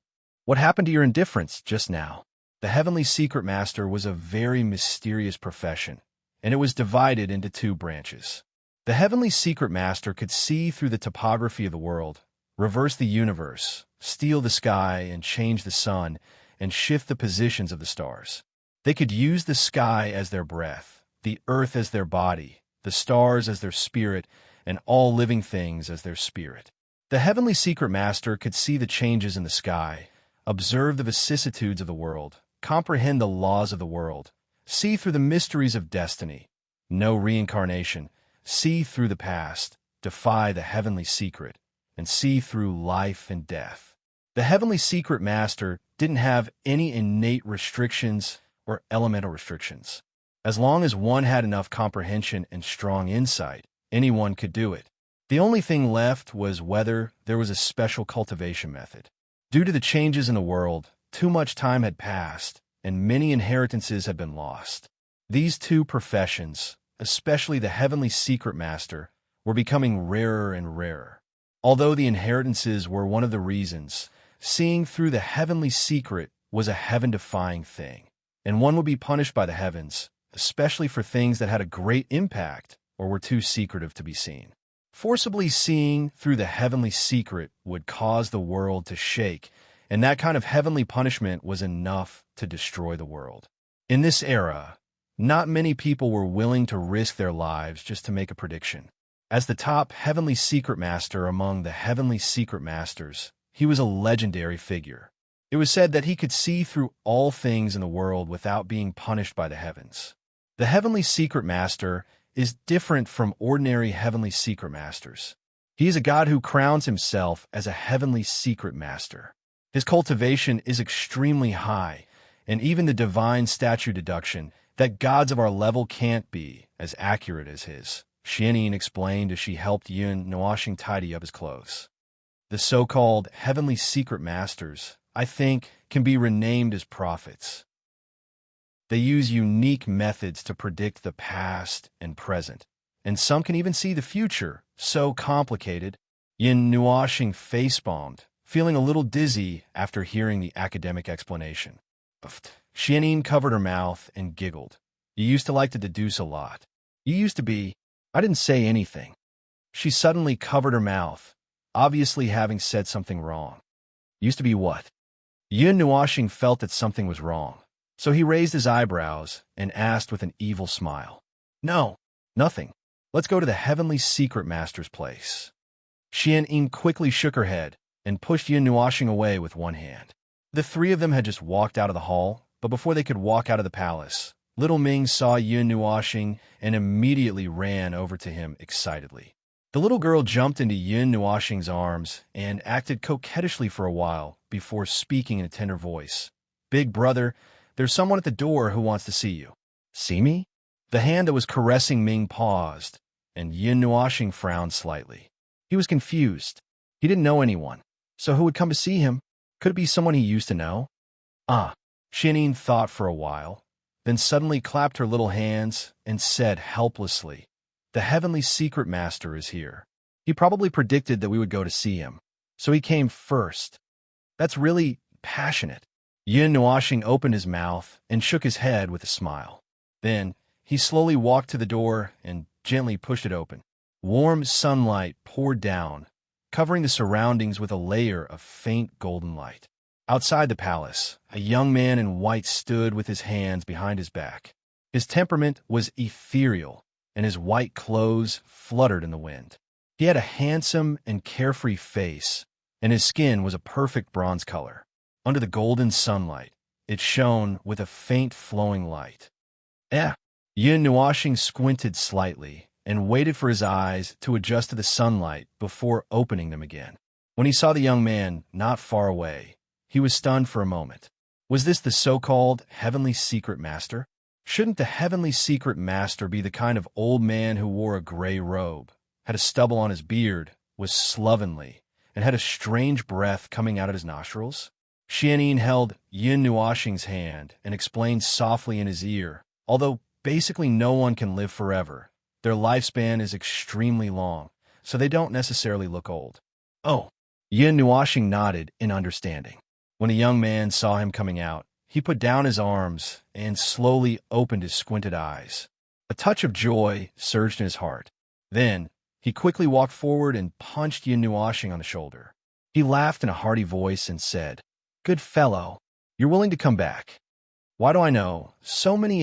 Speaker 1: what happened to your indifference just now? The Heavenly Secret Master was a very mysterious profession, and it was divided into two branches. The Heavenly Secret Master could see through the topography of the world, reverse the universe, steal the sky and change the sun, and shift the positions of the stars. They could use the sky as their breath, the earth as their body, the stars as their spirit, and all living things as their spirit. The Heavenly Secret Master could see the changes in the sky, observe the vicissitudes of the world, comprehend the laws of the world, see through the mysteries of destiny, know reincarnation, see through the past, defy the Heavenly Secret, and see through life and death. The Heavenly Secret Master didn't have any innate restrictions or elemental restrictions. As long as one had enough comprehension and strong insight, anyone could do it. The only thing left was whether there was a special cultivation method. Due to the changes in the world, too much time had passed, and many inheritances had been lost. These two professions, especially the Heavenly Secret Master, were becoming rarer and rarer. Although the inheritances were one of the reasons, seeing through the Heavenly Secret was a heaven-defying thing, and one would be punished by the heavens, especially for things that had a great impact or were too secretive to be seen. Forcibly seeing through the Heavenly Secret would cause the world to shake, and that kind of heavenly punishment was enough to destroy the world. In this era, not many people were willing to risk their lives just to make a prediction. As the top Heavenly Secret Master among the Heavenly Secret Masters, he was a legendary figure. It was said that he could see through all things in the world without being punished by the heavens. The Heavenly Secret Master is different from ordinary Heavenly Secret Masters. He is a god who crowns himself as a Heavenly Secret Master. His cultivation is extremely high, and even the divine statue deduction that gods of our level can't be as accurate as his, Xianin explained as she helped Yun Nuoxing tidy up his clothes. The so-called Heavenly Secret Masters, I think, can be renamed as prophets. They use unique methods to predict the past and present, and some can even see the future, so complicated. Yun Nuoxing facepalmed, feeling a little dizzy after hearing the academic explanation. Xianin covered her mouth and giggled. You used to like to deduce a lot. You used to be... I didn't say anything. She suddenly covered her mouth, obviously having said something wrong. Used to be what? Yun Nuoxing felt that something was wrong, so he raised his eyebrows and asked with an evil smile. No, nothing. Let's go to the Heavenly Secret Master's place. Xianin quickly shook her head and pushed Yun Nuoxing away with one hand. The three of them had just walked out of the hall, but before they could walk out of the palace, Little Ming saw Yun Nuoxing and immediately ran over to him excitedly. The little girl jumped into Yun Nuoxing's arms and acted coquettishly for a while before speaking in a tender voice. Big brother, there's someone at the door who wants to see you. See me? The hand that was caressing Ming paused, and Yun Nuoxing frowned slightly. He was confused. He didn't know anyone, so who would come to see him? Could it be someone he used to know? Xianin thought for a while, then suddenly clapped her little hands and said helplessly, The Heavenly Secret Master is here. He probably predicted that we would go to see him, so he came first. That's really passionate. Yun Nuoxing opened his mouth and shook his head with a smile. Then he slowly walked to the door and gently pushed it open. Warm sunlight poured down, covering the surroundings with a layer of faint golden light. Outside the palace, a young man in white stood with his hands behind his back. His temperament was ethereal, and his white clothes fluttered in the wind. He had a handsome and carefree face, and his skin was a perfect bronze color. Under the golden sunlight, it shone with a faint flowing light. Yin Nuoxing squinted slightly and waited for his eyes to adjust to the sunlight before opening them again. When he saw the young man not far away, he was stunned for a moment. Was this the so-called Heavenly Secret Master? Shouldn't the Heavenly Secret Master be the kind of old man who wore a gray robe, had a stubble on his beard, was slovenly, and had a strange breath coming out of his nostrils? Xianyin held Yin Nuoxing's hand and explained softly in his ear, although basically no one can live forever, their lifespan is extremely long, so they don't necessarily look old. Oh, Yin Nuoxing nodded in understanding. When a young man saw him coming out, he put down his arms and slowly opened his squinted eyes. A touch of joy surged in his heart. Then, he quickly walked forward and punched Yin Nuoxing on the shoulder. He laughed in a hearty voice and said, "Good fellow, you're willing to come back. Why do I know so many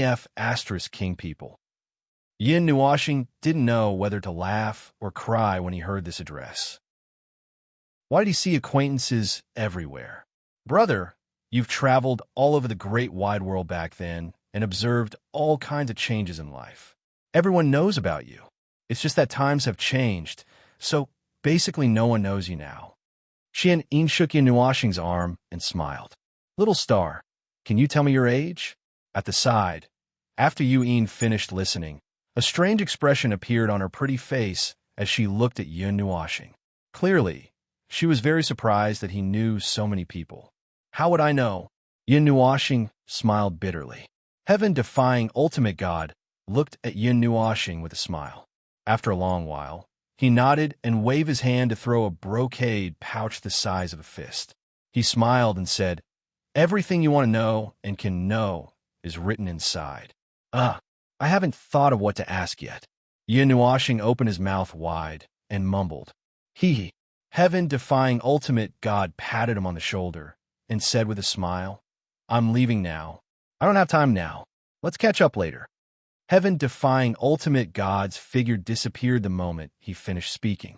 Speaker 1: King people?" Yin Nuoxing didn't know whether to laugh or cry when he heard this address. Why did he see acquaintances everywhere? Brother, you've traveled all over the great wide world back then and observed all kinds of changes in life. Everyone knows about you. It's just that times have changed, so basically no one knows you now. Xianyin shook Yin Nuoxing's arm and smiled. Little star, can you tell me your age? At the side, after Yin finished listening, a strange expression appeared on her pretty face as she looked at Yin Nuoxing. Clearly, she was very surprised that he knew so many people. How would I know? Yin Nuoxing smiled bitterly. Heaven-defying ultimate god looked at Yin Nuoxing with a smile. After a long while, he nodded and waved his hand to throw a brocade pouch the size of a fist. He smiled and said, "Everything you want to know and can know is written inside." I haven't thought of what to ask yet. Yin Nuoxing opened his mouth wide and mumbled. Heaven-defying ultimate god patted him on the shoulder and said with a smile, "I'm leaving now. I don't have time now. Let's catch up later." Heaven-defying ultimate god's figure disappeared the moment he finished speaking.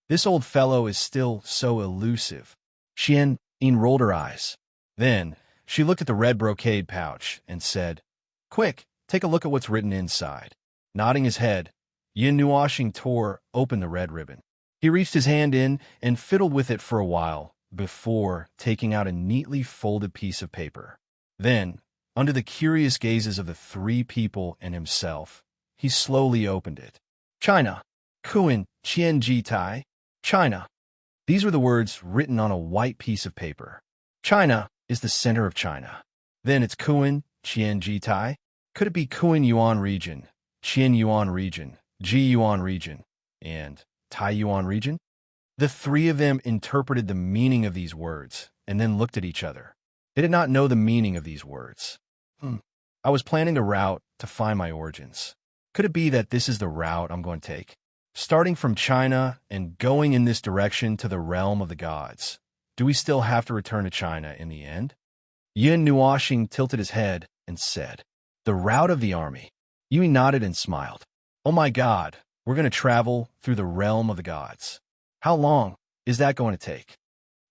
Speaker 1: This old fellow is still so elusive. Xianyin rolled her eyes. Then, she looked at the red brocade pouch and said, "Quick, take a look at what's written inside." Nodding his head, Yin Nuoxing tore open the red ribbon. He reached his hand in and fiddled with it for a while before taking out a neatly folded piece of paper. Then, under the curious gazes of the three people and himself, he slowly opened it. China. Kuan Qianji Tai. China. These were the words written on a white piece of paper. China is the center of China. Then it's Kuan Qianji Tai. Could it be Kuan Yuan region, Qian Yuan region, Ji Yuan region, and Tai Yuan region? The three of them interpreted the meaning of these words and then looked at each other. They did not know the meaning of these words. I was planning a route to find my origins. Could it be that this is the route I'm going to take? Starting from China and going in this direction to the realm of the gods. Do we still have to return to China in the end? Yin Nuoxing tilted his head and said, "The route of the army." Yui nodded and smiled. "Oh my god, we're going to travel through the realm of the gods. How long is that going to take?"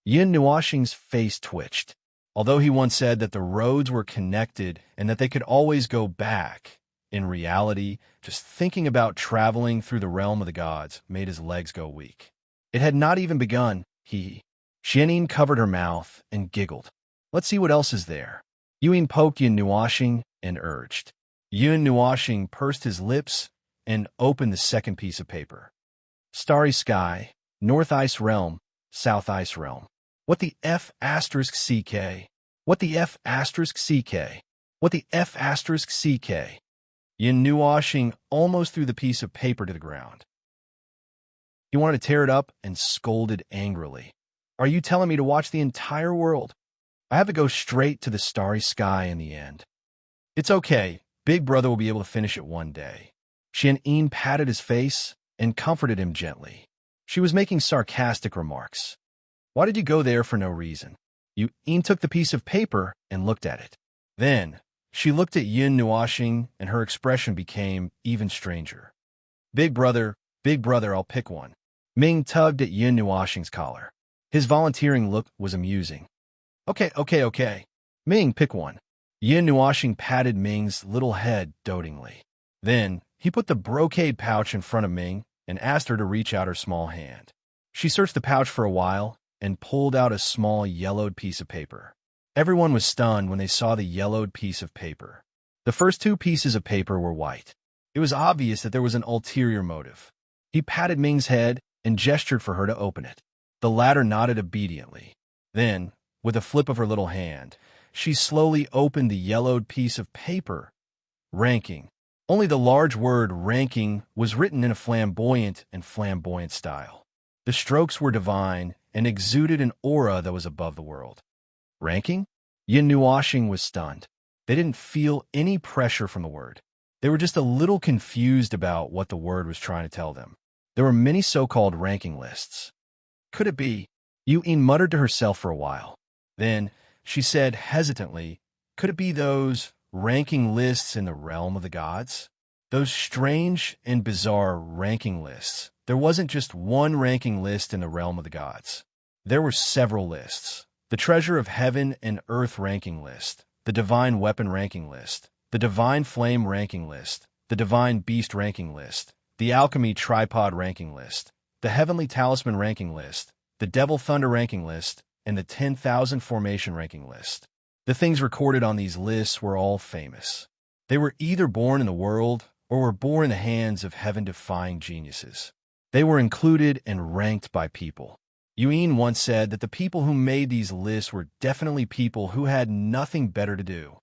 Speaker 1: Yin Nuoxing's face twitched. Although he once said that the roads were connected and that they could always go back, in reality, just thinking about traveling through the realm of the gods made his legs go weak. It had not even begun, Xianyin covered her mouth and giggled. "Let's see what else is there." Yui poked Yin Nuoxing and urged. Yin Nuoxing pursed his lips and opened the second piece of paper. Starry sky, North Ice Realm, South Ice Realm. What the F***CK? What the F***CK? What the F***CK? Yin Nuoxing almost threw the piece of paper to the ground. He wanted to tear it up and scolded angrily. "Are you telling me to watch the entire world? I have to go straight to the starry sky in the end." "It's okay. Big brother will be able to finish it one day." Xianyin patted his face and comforted him gently. She was making sarcastic remarks. "Why did you go there for no reason? Yin took the piece of paper and looked at it. Then, she looked at Yin Nuoxing, and her expression became even stranger. Big brother, I'll pick one. Ming tugged at Yin Nuoxing's collar. His volunteering look was amusing. Okay. Ming, pick one. Yin Nuoxing patted Ming's little head dotingly. Then, he put the brocade pouch in front of Ming and asked her to reach out her small hand. She searched the pouch for a while and pulled out a small yellowed piece of paper. Everyone was stunned when they saw the yellowed piece of paper. The first two pieces of paper were white. It was obvious that there was an ulterior motive. He patted Ming's head and gestured for her to open it. The latter nodded obediently. Then, with a flip of her little hand, she slowly opened the yellowed piece of paper. Ranking. Only the large word ranking was written in a flamboyant style. The strokes were divine and exuded an aura that was above the world. Ranking? Yin Nuoxing was stunned. They didn't feel any pressure from the word. They were just a little confused about what the word was trying to tell them. There were many so-called ranking lists. Could it be? Yin muttered to herself for a while. Then, she said hesitantly, could it be those ranking lists in the realm of the gods? Those strange and bizarre ranking lists. There wasn't just one ranking list in the realm of the gods. There were several lists. The Treasure of Heaven and Earth ranking list, the Divine Weapon ranking list, the Divine Flame ranking list, the Divine Beast ranking list, the Alchemy Tripod ranking list, the Heavenly Talisman ranking list, the Devil Thunder ranking list, and the 10,000 Formation ranking list. The things recorded on these lists were all famous. They were either born in the world or were born in the hands of heaven-defying geniuses. They were included and ranked by people. Yin once said that the people who made these lists were definitely people who had nothing better to do.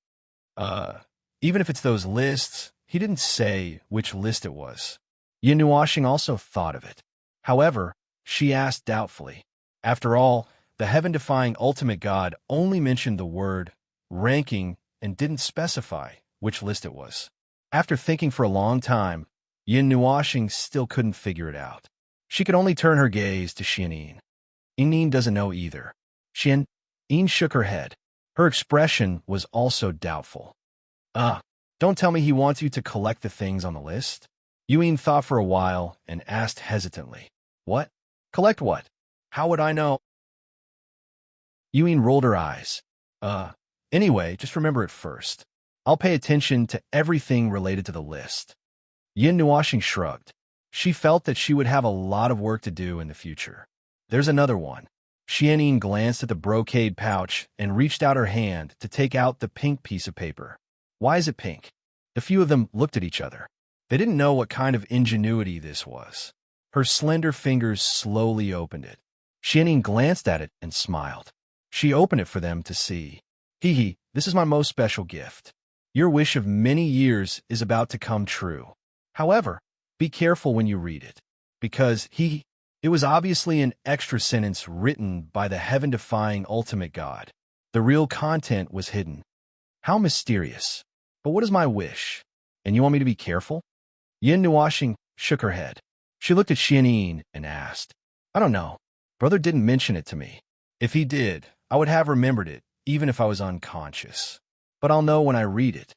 Speaker 1: Even if it's those lists, he didn't say which list it was. Yin Nuoxing also thought of it. However, she asked doubtfully. After all, the heaven-defying ultimate god only mentioned the word ranking and didn't specify which list it was. After thinking for a long time, Yin Nuoxing still couldn't figure it out. She could only turn her gaze to Xianyin. Yin doesn't know either. Yin shook her head. Her expression was also doubtful. Don't tell me he wants you to collect the things on the list? Yin thought for a while and asked hesitantly. What? Collect what? How would I know? Yin rolled her eyes. Anyway, just remember it first. I'll pay attention to everything related to the list. Yin Nuoxing shrugged. She felt that she would have a lot of work to do in the future. There's another one. Xianyin glanced at the brocade pouch and reached out her hand to take out the pink piece of paper. Why is it pink? The few of them looked at each other. They didn't know what kind of ingenuity this was. Her slender fingers slowly opened it. Xianyin glanced at it and smiled. She opened it for them to see. Hee, this is my most special gift. Your wish of many years is about to come true. However, be careful when you read it, because it was obviously an extra sentence written by the heaven-defying ultimate god. The real content was hidden. How mysterious. But what is my wish? And you want me to be careful? Yin Nuoxing shook her head. She looked at Xianyin and asked, I don't know. Brother didn't mention it to me. If he did, I would have remembered it, even if I was unconscious. But I'll know when I read it.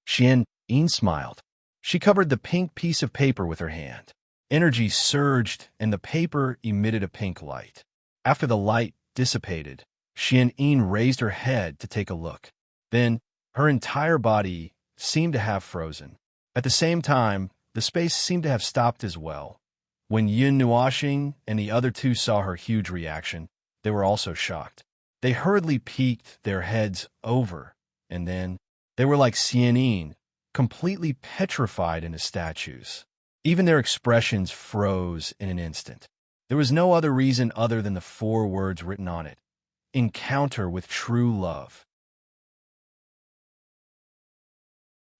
Speaker 1: Xianyin smiled. She covered the pink piece of paper with her hand. Energy surged, and the paper emitted a pink light. After the light dissipated, Xianyin raised her head to take a look. Then, her entire body seemed to have frozen. At the same time, the space seemed to have stopped as well. When Yin Nuoxing and the other two saw her huge reaction, they were also shocked. They hurriedly peeked their heads over, and then they were like Xianyin, completely petrified into statues. Even their expressions froze in an instant. There was no other reason other than the 4 words written on it. Encounter with true love.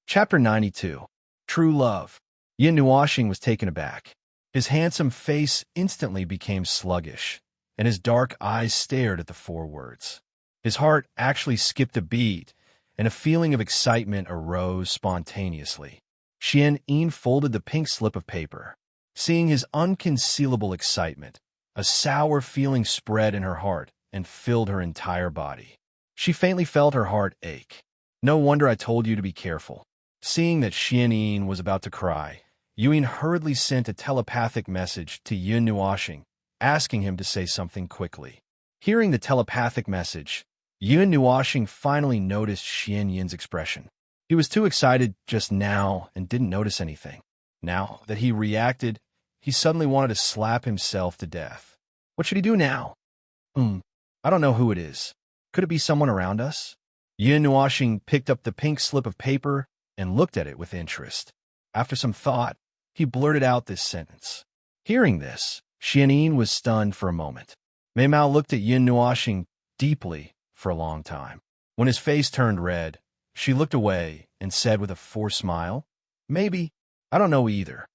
Speaker 1: Chapter 92. True Love. Yin Nuoxing was taken aback. His handsome face instantly became sluggish, and his dark eyes stared at the 4 words. His heart actually skipped a beat, and a feeling of excitement arose spontaneously. Xianyin folded the pink slip of paper. Seeing his unconcealable excitement, a sour feeling spread in her heart, and filled her entire body. She faintly felt her heart ache. No wonder I told you to be careful. Seeing that Xianyin was about to cry, Yuan hurriedly sent a telepathic message to Yun Nuoxing, asking him to say something quickly. Hearing the telepathic message, Yun Nuoxing finally noticed Xianyin's expression. He was too excited just now and didn't notice anything. Now that he reacted, he suddenly wanted to slap himself to death. What should he do now? I don't know who it is. Could it be someone around us? Yun Nuoxing picked up the pink slip of paper and looked at it with interest. After some thought, he blurted out this sentence. Hearing this, Xianyin was stunned for a moment. Mei Mao looked at Yun Nuoxing deeply for a long time. When his face turned red, she looked away and said with a forced smile, Maybe. I don't know either.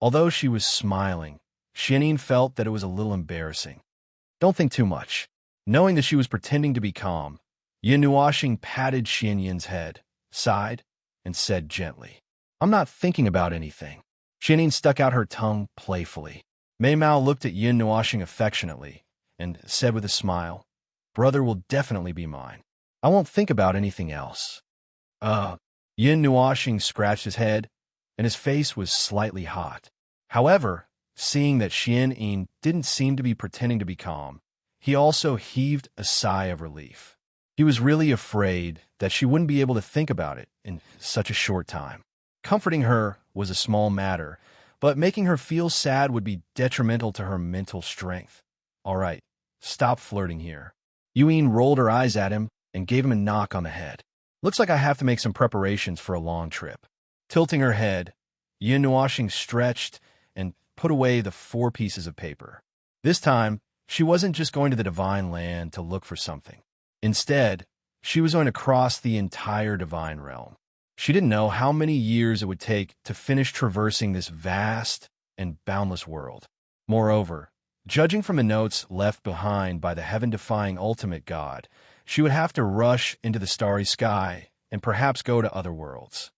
Speaker 1: Although she was smiling, Xianyin felt that it was a little embarrassing. Don't think too much. Knowing that she was pretending to be calm, Yun Nuoxing patted Xianyin's head, sighed, and said gently, I'm not thinking about anything. Xianyin stuck out her tongue playfully. Mei Mao looked at Yun Nuoxing affectionately and said with a smile, Brother will definitely be mine. I won't think about anything else. Yun Nuoxing scratched his head, and his face was slightly hot. However, seeing that Xianyin didn't seem to be pretending to be calm, he also heaved a sigh of relief. He was really afraid that she wouldn't be able to think about it in such a short time. Comforting her was a small matter, but making her feel sad would be detrimental to her mental strength. All right, stop flirting here. Yuan rolled her eyes at him and gave him a knock on the head. Looks like I have to make some preparations for a long trip. Tilting her head, Yun Nuoxing stretched and put away the 4 pieces of paper. This time, she wasn't just going to the divine land to look for something. Instead, she was going to cross the entire divine realm. She didn't know how many years it would take to finish traversing this vast and boundless world. Moreover, judging from the notes left behind by the heaven-defying ultimate god, she would have to rush into the starry sky and perhaps go to other worlds.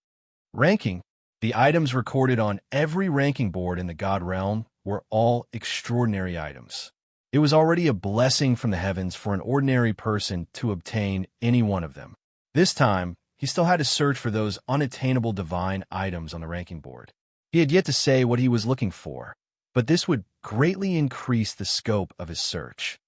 Speaker 1: Ranking. The items recorded on every ranking board in the god realm were all extraordinary items. It was already a blessing from the heavens for an ordinary person to obtain any one of them. This time, he still had to search for those unattainable divine items on the ranking board. He had yet to say what he was looking for, but this would greatly increase the scope of his search.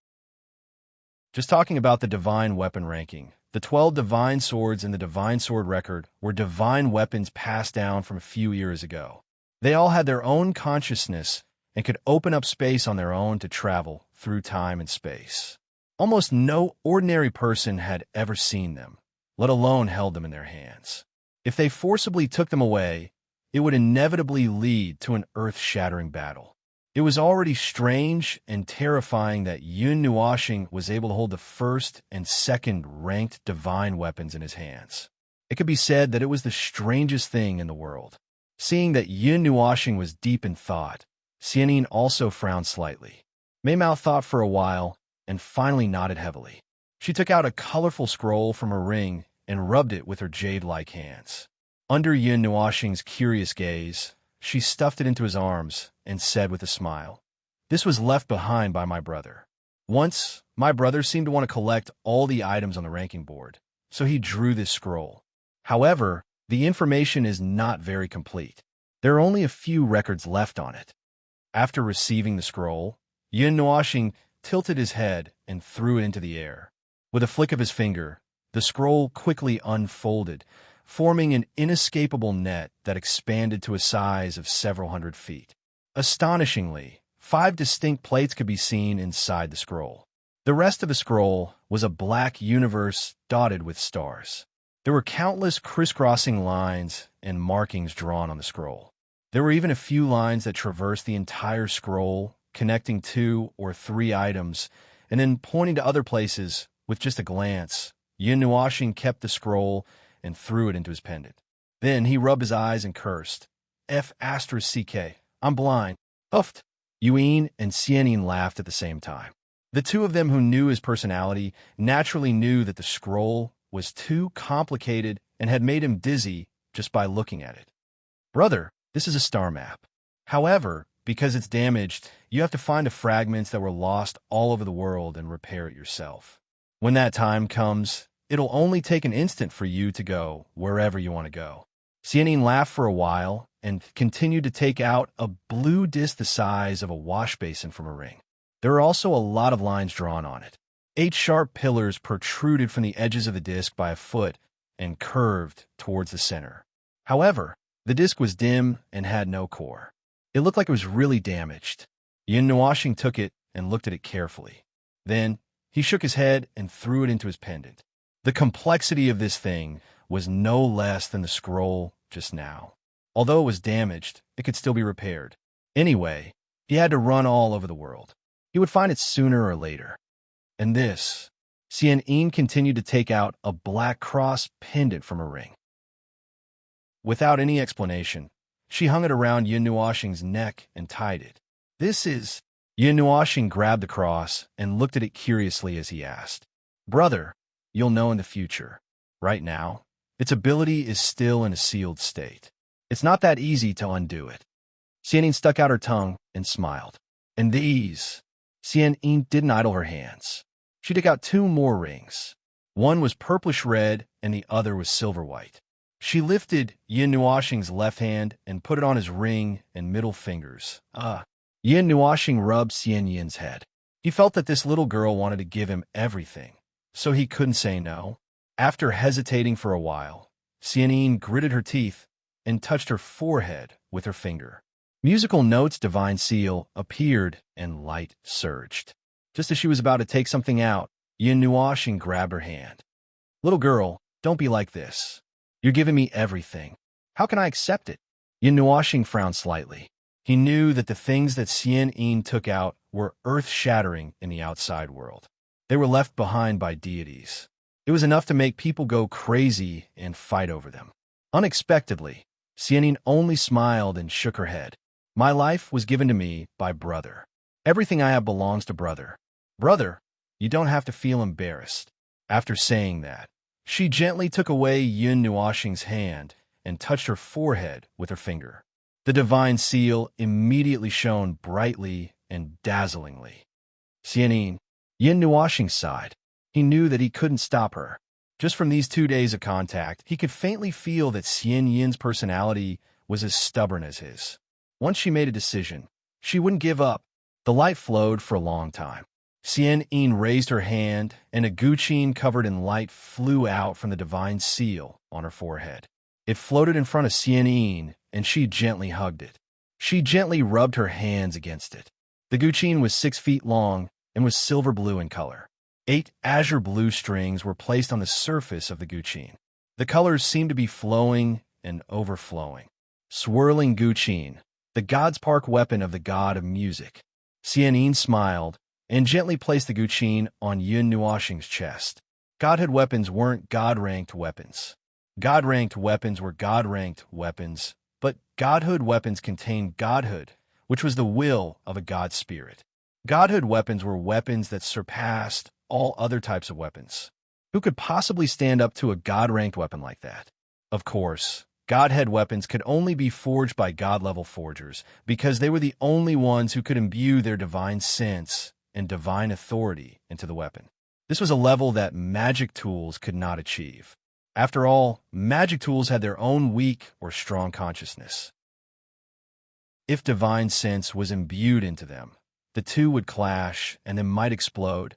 Speaker 1: Just talking about the divine weapon ranking, the 12 divine swords in the divine sword record were divine weapons passed down from a few years ago. They all had their own consciousness and could open up space on their own to travel through time and space. Almost no ordinary person had ever seen them, let alone held them in their hands. If they forcibly took them away, it would inevitably lead to an earth-shattering battle. It was already strange and terrifying that Yun Nuoxing was able to hold the first and second ranked divine weapons in his hands. It could be said that it was the strangest thing in the world. Seeing that Yun Nuoxing was deep in thought, Xianyin also frowned slightly. Mei Mao thought for a while and finally nodded heavily. She took out a colorful scroll from her ring and rubbed it with her jade-like hands. Under Yun Nuoxing's curious gaze, she stuffed it into his arms and said with a smile, This was left behind by my brother. Once, my brother seemed to want to collect all the items on the ranking board, so he drew this scroll. However, the information is not very complete. There are only a few records left on it. After receiving the scroll, Yun Nuoxing tilted his head and threw it into the air. With a flick of his finger, the scroll quickly unfolded, forming an inescapable net that expanded to a size of several hundred feet. Astonishingly, 5 distinct plates could be seen inside the scroll. The rest of the scroll was a black universe dotted with stars. There were countless crisscrossing lines and markings drawn on the scroll. There were even a few lines that traversed the entire scroll, connecting 2 or 3 items, and then pointing to other places with just a glance. Yun Nuoxing kept the scroll and threw it into his pendant. Then he rubbed his eyes and cursed. F***, I'm blind. Uffed. Yuan and Xianyin laughed at the same time. The two of them who knew his personality naturally knew that the scroll was too complicated and had made him dizzy just by looking at it. Brother, this is a star map. However, because it's damaged, you have to find the fragments that were lost all over the world and repair it yourself. When that time comes, it'll only take an instant for you to go wherever you want to go. Serene laughed for a while and continued to take out a blue disc the size of a wash basin from a ring. There are also a lot of lines drawn on it. 8 sharp pillars protruded from the edges of the disc by a foot and curved towards the center. However, the disc was dim and had no core. It looked like it was really damaged. Yin Nuashing took it and looked at it carefully. Then, he shook his head and threw it into his pendant. The complexity of this thing was no less than the scroll just now. Although it was damaged, it could still be repaired. Anyway, he had to run all over the world. He would find it sooner or later. And this, Serene continued to take out a black cross pendant from a ring. Without any explanation, she hung it around Yin Nuashing's neck and tied it. This is... Yin Nuashing grabbed the cross and looked at it curiously as he asked, "Brother, you'll know in the future. Right now, its ability is still in a sealed state. It's not that easy to undo it." Serene stuck out her tongue and smiled. And these... Serene didn't idle her hands. She took out 2 more rings. One was purplish-red and the other was silver-white. She lifted Yin Nuashing's left hand and put it on his ring and middle fingers. Yin Nuashing rubbed Xian Yin's head. He felt that this little girl wanted to give him everything, so he couldn't say no. After hesitating for a while, Xian Yin gritted her teeth and touched her forehead with her finger. Musical notes divine seal appeared and light surged. Just as she was about to take something out, Yin Nuashing grabbed her hand. "Little girl, don't be like this. You're giving me everything. How can I accept it?" Yin Nuashing frowned slightly. He knew that the things that Xian Yin took out were earth-shattering in the outside world. They were left behind by deities. It was enough to make people go crazy and fight over them. Unexpectedly, Xian Yin only smiled and shook her head. "My life was given to me by Brother. Everything I have belongs to Brother. Brother, you don't have to feel embarrassed." After saying that, she gently took away Yin Nuashing's hand and touched her forehead with her finger. The divine seal immediately shone brightly and dazzlingly. Xian Yin Nuashing sighed. He knew that he couldn't stop her. Just from these 2 days of contact, he could faintly feel that Xian Yin's personality was as stubborn as his. Once she made a decision, she wouldn't give up. The light flowed for a long time. Xian Yin raised her hand, and a guqin covered in light flew out from the divine seal on her forehead. It floated in front of Xian Yin, and she gently hugged it. She gently rubbed her hands against it. The guqin was 6 feet long and was silver blue in color. 8 azure blue strings were placed on the surface of the guqin. The colors seemed to be flowing and overflowing. Swirling guqin, the God's Park weapon of the god of music. Xian Yin smiled and gently placed the guqin on Yin Nuashing's chest. Godhood weapons weren't God-ranked weapons. God-ranked weapons were God-ranked weapons, but Godhood weapons contained Godhood, which was the will of a God spirit. Godhood weapons were weapons that surpassed all other types of weapons. Who could possibly stand up to a God-ranked weapon like that? Of course, Godhead weapons could only be forged by God-level forgers, because they were the only ones who could imbue their divine sense and divine authority into the weapon. This was a level that magic tools could not achieve. After all, magic tools had their own weak or strong consciousness. If divine sense was imbued into them, the two would clash and then might explode.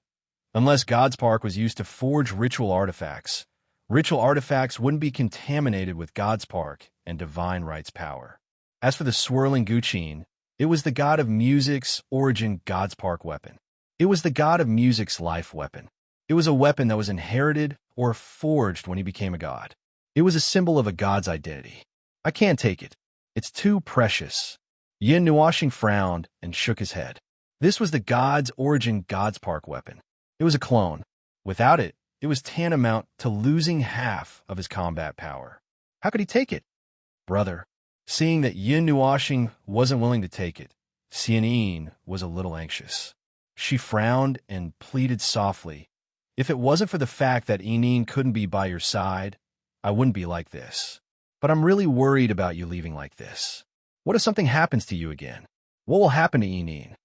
Speaker 1: Unless God's Park was used to forge ritual artifacts wouldn't be contaminated with God's Park and divine right's power. As for the swirling guqin, it was the god of music's origin God's Park weapon. It was the god of music's life weapon. It was a weapon that was inherited or forged when he became a god. It was a symbol of a god's identity. "I can't take it. It's too precious." Yin Nuashing frowned and shook his head. This was the god's origin God's Park weapon. It was a clone. Without it, it was tantamount to losing half of his combat power. How could he take it? Brother, seeing that Yin Nuashing wasn't willing to take it, Xian Yin was a little anxious. She frowned and pleaded softly, "If it wasn't for the fact that Yin couldn't be by your side, I wouldn't be like this. But I'm really worried about you leaving like this. What if something happens to you again? What will happen to Yin?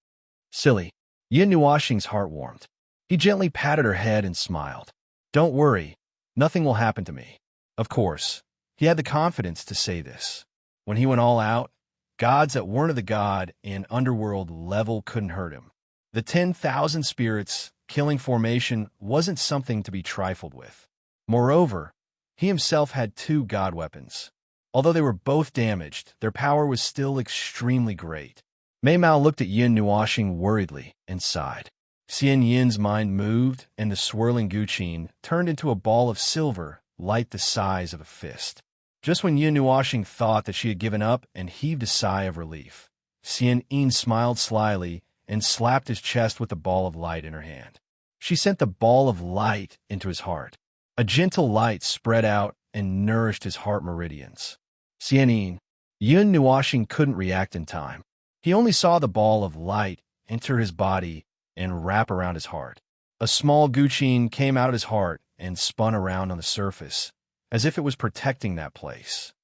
Speaker 1: Silly. Yin Nuoxing's heart warmed. He gently patted her head and smiled. Don't worry, nothing will happen to me. Of course, he had the confidence to say this. When he went all out, gods that weren't of the god and underworld level couldn't hurt him. The 10,000 spirits killing formation wasn't something to be trifled with. Moreover, he himself had 2 god weapons. Although they were both damaged, their power was still extremely great. Mei Mao looked at Yin Nuoxing worriedly and sighed. Xian Yin's mind moved, and the swirling guqin turned into a ball of silver, light the size of a fist. Just when Yin Nuoxing thought that she had given up and heaved a sigh of relief, Xian Yin smiled slyly and slapped his chest with the ball of light in her hand. She sent the ball of light into his heart. A gentle light spread out and nourished his heart meridians. Xian Yin Nuoxing couldn't react in time. He only saw the ball of light enter his body and wrap around his heart. A small guqin came out of his heart and spun around on the surface, as if it was protecting that place.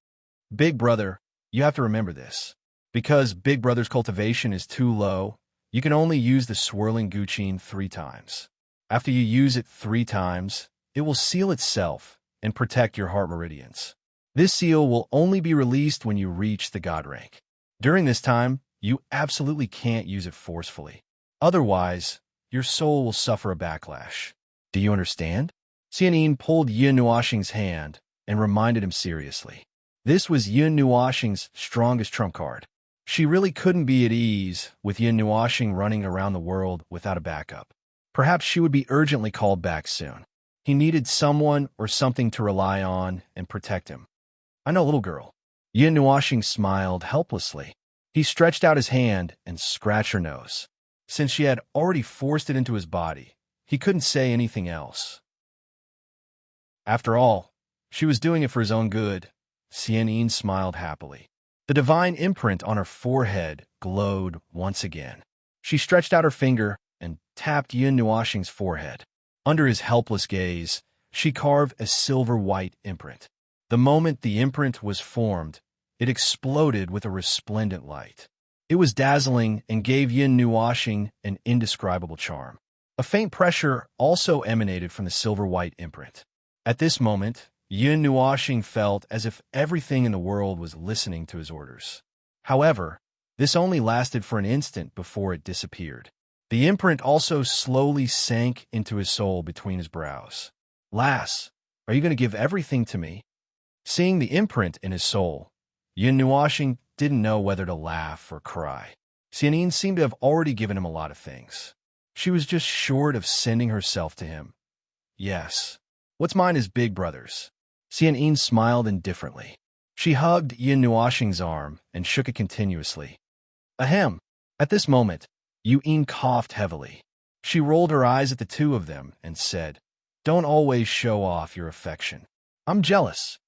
Speaker 1: Big brother, you have to remember this. Because Big Brother's cultivation is too low, you can only use the swirling guqin 3 times. After you use it 3 times, it will seal itself and protect your heart meridians. This seal will only be released when you reach the god rank. During this time, you absolutely can't use it forcefully. Otherwise, your soul will suffer a backlash. Do you understand? Xian Yin pulled Yin Nuoxing's hand and reminded him seriously. This was Yin Nuoxing's strongest trump card. She really couldn't be at ease with Yin Nuoxing running around the world without a backup. Perhaps she would be urgently called back soon. He needed someone or something to rely on and protect him. I know, little girl. Yin Nuoxing smiled helplessly. He stretched out his hand and scratched her nose. Since she had already forced it into his body, he couldn't say anything else. After all, she was doing it for his own good. Xian Yin smiled happily. The divine imprint on her forehead glowed once again. She stretched out her finger and tapped Yin Nuoxing's forehead. Under his helpless gaze, she carved a silver-white imprint. The moment the imprint was formed, it exploded with a resplendent light. It was dazzling and gave Yin Nuoxing an indescribable charm. A faint pressure also emanated from the silver-white imprint. At this moment, Yin Nuoxing felt as if everything in the world was listening to his orders. However, this only lasted for an instant before it disappeared. The imprint also slowly sank into his soul between his brows. Lass, are you going to give everything to me? Seeing the imprint in his soul, Yin Nuoxing didn't know whether to laugh or cry. Xian Yin seemed to have already given him a lot of things. She was just short of sending herself to him. Yes. What's mine is Big Brother's. Xian Yin smiled indifferently. She hugged Yin Nuoxing's arm and shook it continuously. Ahem. At this moment, Yin coughed heavily. She rolled her eyes at the 2 of them and said, Don't always show off your affection. I'm jealous.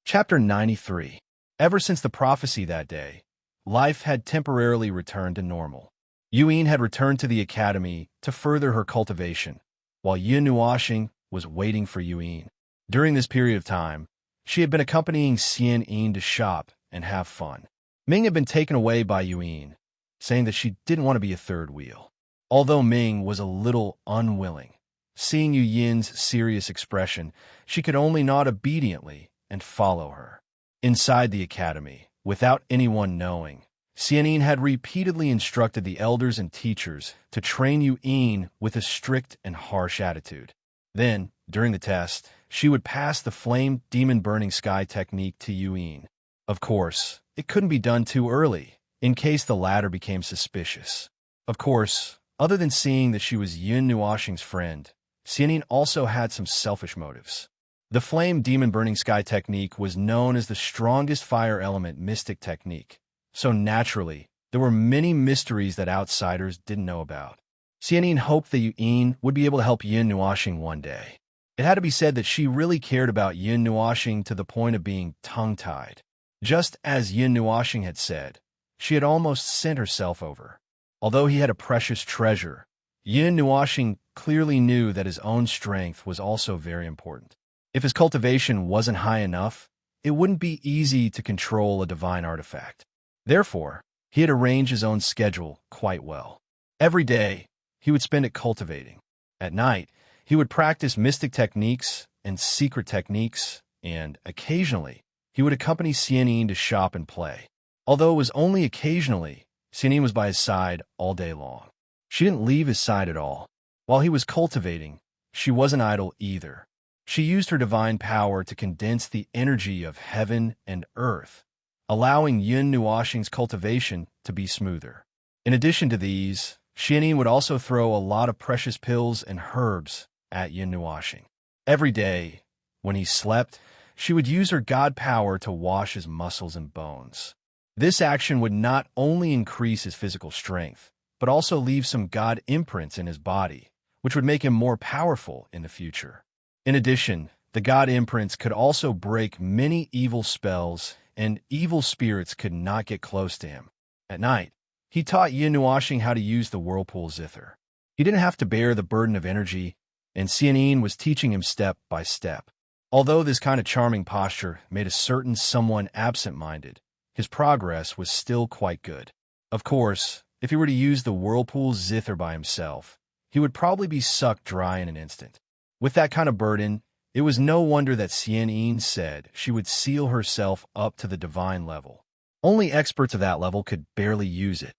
Speaker 1: Chapter 93. Ever since the prophecy that day, life had temporarily returned to normal. Yin had returned to the academy to further her cultivation, while Yin Nuoxing was waiting for Yin. During this period of time, she had been accompanying Xian Yin to shop and have fun. Ming had been taken away by Yin, saying that she didn't want to be a third wheel. Although Ming was a little unwilling, seeing Yin's serious expression, she could only nod obediently and follow her. Inside the academy, without anyone knowing, Xian Yin had repeatedly instructed the elders and teachers to train Yin with a strict and harsh attitude. Then, during the test, she would pass the flame demon burning sky technique to Yin. Of course, it couldn't be done too early, in case the latter became suspicious. Of course, other than seeing that she was Yin Nuoxing's friend, Xian Yin also had some selfish motives. The flame demon burning sky technique was known as the strongest fire element mystic technique, so naturally, there were many mysteries that outsiders didn't know about. Xian Yin hoped that Yin would be able to help Yin Nuoxing one day. It had to be said that she really cared about Yin Nuoxing to the point of being tongue-tied. Just as Yin Nuoxing had said, she had almost sent herself over. Although he had a precious treasure, Yin Nuoxing clearly knew that his own strength was also very important. If his cultivation wasn't high enough, it wouldn't be easy to control a divine artifact. Therefore, he had arranged his own schedule quite well. Every day, he would spend it cultivating. At night, he would practice mystic techniques and secret techniques, and occasionally, he would accompany Serene to shop and play. Although it was only occasionally, Serene was by his side all day long. She didn't leave his side at all. While he was cultivating, she wasn't idle either. She used her divine power to condense the energy of heaven and earth, allowing Yun Nuoxing's cultivation to be smoother. In addition to these, Xianyin would also throw a lot of precious pills and herbs at Yun Nuoxing. Every day, when he slept, she would use her god power to wash his muscles and bones. This action would not only increase his physical strength, but also leave some god imprints in his body, which would make him more powerful in the future. In addition, the god imprints could also break many evil spells, and evil spirits could not get close to him. At night, he taught Yun Nuoxing how to use the whirlpool zither. He didn't have to bear the burden of energy, and Xianyin was teaching him step by step. Although this kind of charming posture made a certain someone absent-minded, his progress was still quite good. Of course, if he were to use the whirlpool zither by himself, he would probably be sucked dry in an instant. With that kind of burden, it was no wonder that Xianyin said she would seal herself up to the divine level. Only experts of that level could barely use it.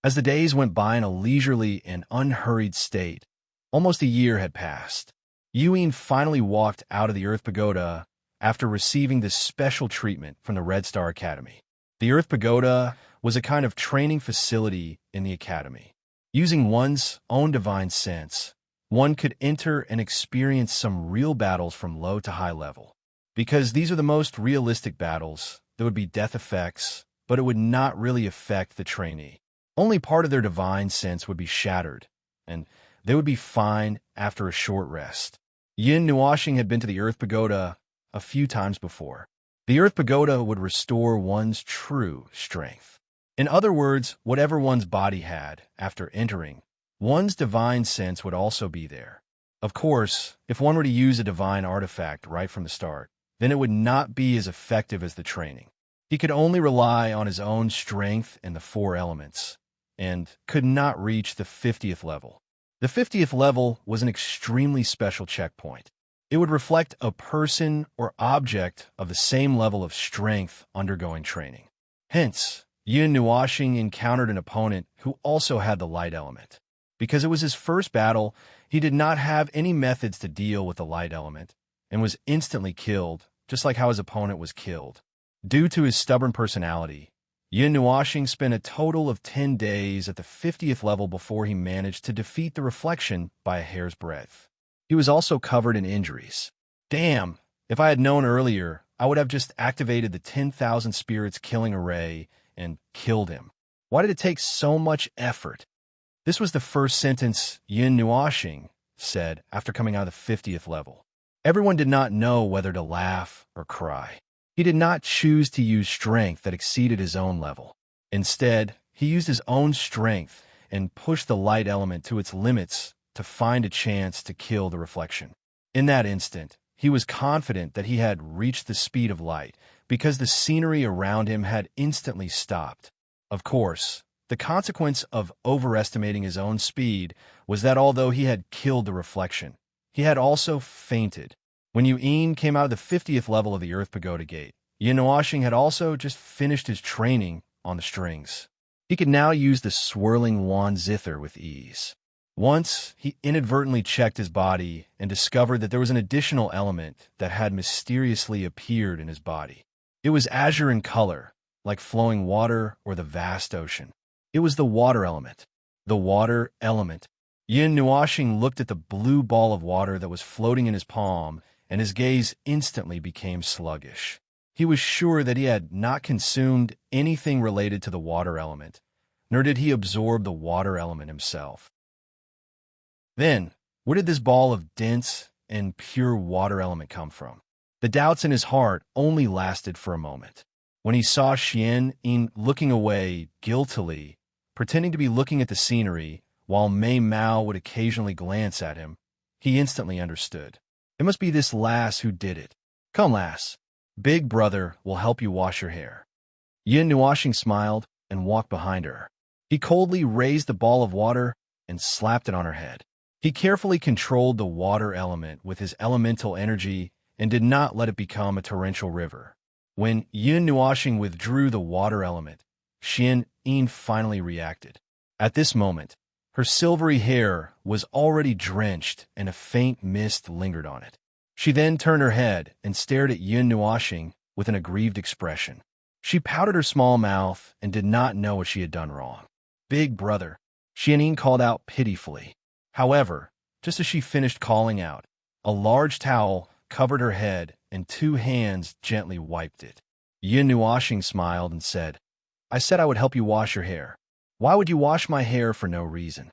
Speaker 1: As the days went by in a leisurely and unhurried state, almost a year had passed. Yuyin finally walked out of the Earth Pagoda after receiving this special treatment from the Red Star Academy. The Earth Pagoda was a kind of training facility in the academy. Using one's own divine sense, one could enter and experience some real battles from low to high level. Because these are the most realistic battles, there would be death effects, but it would not really affect the trainee. Only part of their divine sense would be shattered, and they would be fine after a short rest. Yun Nuoxing had been to the Earth Pagoda a few times before. The Earth Pagoda would restore one's true strength. In other words, whatever one's body had after entering, one's divine sense would also be there. Of course, if one were to use a divine artifact right from the start, then it would not be as effective as the training. He could only rely on his own strength and the 4 elements, and could not reach the 50th level. The 50th level was an extremely special checkpoint. It would reflect a person or object of the same level of strength undergoing training. Hence, Yun Nuoxing encountered an opponent who also had the light element. Because it was his first battle, he did not have any methods to deal with the light element, and was instantly killed, just like how his opponent was killed. Due to his stubborn personality, Yun Nuoxing spent a total of 10 days at the 50th level before he managed to defeat the reflection by a hair's breadth. He was also covered in injuries. Damn, if I had known earlier, I would have just activated the 10,000 spirits killing array and killed him. Why did it take so much effort? This was the first sentence Yun Nuoxing said after coming out of the 50th level. Everyone did not know whether to laugh or cry. He did not choose to use strength that exceeded his own level. Instead, he used his own strength and pushed the light element to its limits to find a chance to kill the reflection. In that instant, he was confident that he had reached the speed of light because the scenery around him had instantly stopped. Of course, the consequence of overestimating his own speed was that although he had killed the reflection, he had also fainted. When Yuyin came out of the 50th level of the Earth Pagoda Gate, Yun Nuoxing had also just finished his training on the strings. He could now use the swirling wand zither with ease. Once, he inadvertently checked his body and discovered that there was an additional element that had mysteriously appeared in his body. It was azure in color, like flowing water or the vast ocean. It was the water element. The water element. Yun Nuoxing looked at the blue ball of water that was floating in his palm, and his gaze instantly became sluggish. He was sure that he had not consumed anything related to the water element, nor did he absorb the water element himself. Then, where did this ball of dense and pure water element come from? The doubts in his heart only lasted for a moment. When he saw Xianyin looking away guiltily, pretending to be looking at the scenery, while Mei Mao would occasionally glance at him, he instantly understood. It must be this lass who did it. Come, lass. Big brother will help you wash your hair. Yin Nuashing smiled and walked behind her. He coldly raised the ball of water and slapped it on her head. He carefully controlled the water element with his elemental energy and did not let it become a torrential river. When Yin Nuashing withdrew the water element, Xian Yin finally reacted. At this moment, her silvery hair was already drenched and a faint mist lingered on it. She then turned her head and stared at Yin Nuashing with an aggrieved expression. She pouted her small mouth and did not know what she had done wrong. Big brother, Xian Yin called out pitifully. However, just as she finished calling out, a large towel covered her head and 2 hands gently wiped it. Yin Nuashing smiled and said, I said I would help you wash your hair. Why would you wash my hair for no reason?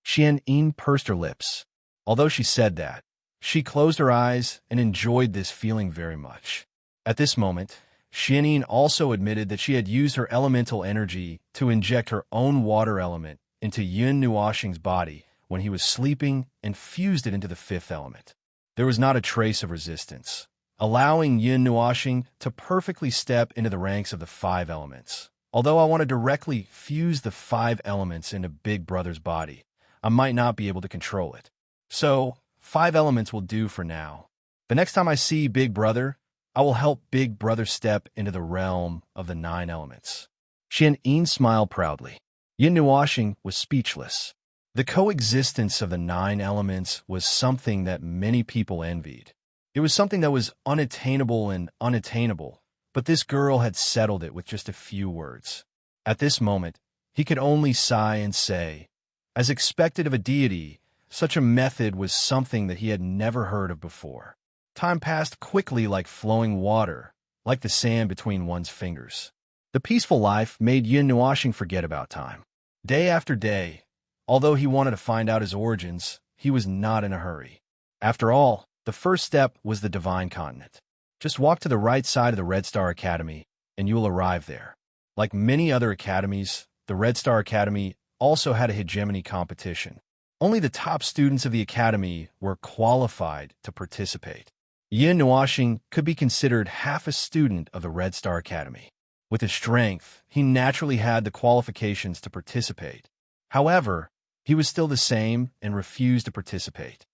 Speaker 1: Xian Yin pursed her lips. Although she said that, she closed her eyes and enjoyed this feeling very much. At this moment, Xian Yin also admitted that she had used her elemental energy to inject her own water element into Yin Nuashing's body when he was sleeping and fused it into the 5th element. There was not a trace of resistance, allowing Yin Nuashing to perfectly step into the ranks of the 5 elements. Although I want to directly fuse the 5 elements into Big Brother's body, I might not be able to control it. So, 5 elements will do for now. The next time I see Big Brother, I will help Big Brother step into the realm of the 9 elements. Xian Yin smiled proudly. Yin Nuashing was speechless. The coexistence of the 9 elements was something that many people envied. It was something that was unattainable and unattainable, but this girl had settled it with just a few words. At this moment, he could only sigh and say, as expected of a deity, such a method was something that he had never heard of before. Time passed quickly like flowing water, like the sand between one's fingers. The peaceful life made Yin Nuashing forget about time. Day after day, although he wanted to find out his origins, he was not in a hurry. After all, the first step was the Divine Continent. Just walk to the right side of the Red Star Academy, and you will arrive there. Like many other academies, the Red Star Academy also had a hegemony competition. Only the top students of the academy were qualified to participate. Yin Nuashing could be considered half a student of the Red Star Academy. With his strength, he naturally had the qualifications to participate. However, he was still the same and refused to participate.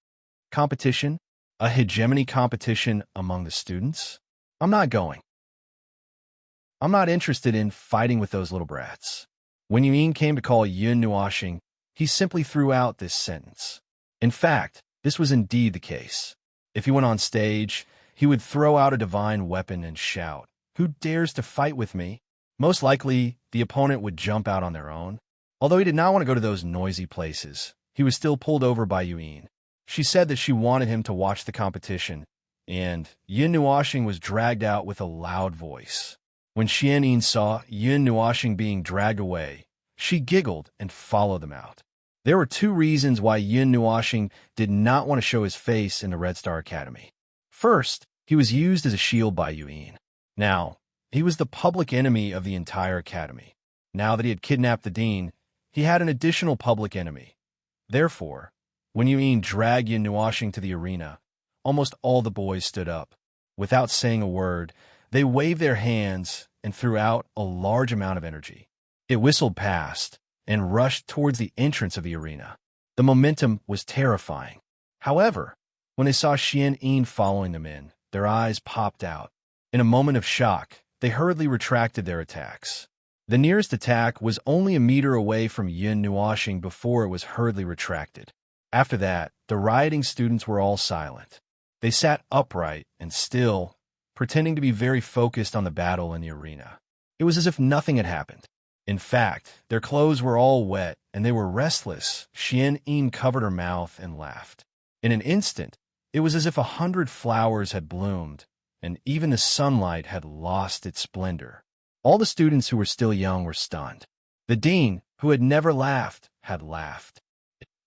Speaker 1: Competition? A hegemony competition among the students? I'm not going. I'm not interested in fighting with those little brats. When Yuan came to call Yin Nuashing, he simply threw out this sentence. In fact, this was indeed the case. If he went on stage, he would throw out a divine weapon and shout, "Who dares to fight with me?" Most likely, the opponent would jump out on their own. Although he did not want to go to those noisy places, he was still pulled over by Yuan. She said that she wanted him to watch the competition, and Yin Nuashing was dragged out with a loud voice. When Xianyin saw Yin Nuashing being dragged away, she giggled and followed them out. There were 2 reasons why Yin Nuashing did not want to show his face in the Red Star Academy. First, he was used as a shield by Yuan. Now, he was the public enemy of the entire academy. Now that he had kidnapped the dean, he had an additional public enemy. Therefore, when Yuan dragged Yin Nuashing to the arena, almost all the boys stood up. Without saying a word, they waved their hands and threw out a large amount of energy. It whistled past and rushed towards the entrance of the arena. The momentum was terrifying. However, when they saw Xianyin following them in, their eyes popped out. In a moment of shock, they hurriedly retracted their attacks. The nearest attack was only a meter away from Yin Nuashing before it was hurriedly retracted. After that, the rioting students were all silent. They sat upright and still, pretending to be very focused on the battle in the arena. It was as if nothing had happened. In fact, their clothes were all wet and they were restless. Xianyin covered her mouth and laughed. In an instant, it was as if 100 flowers had bloomed, and even the sunlight had lost its splendor. All the students who were still young were stunned. The dean, who had never laughed, had laughed.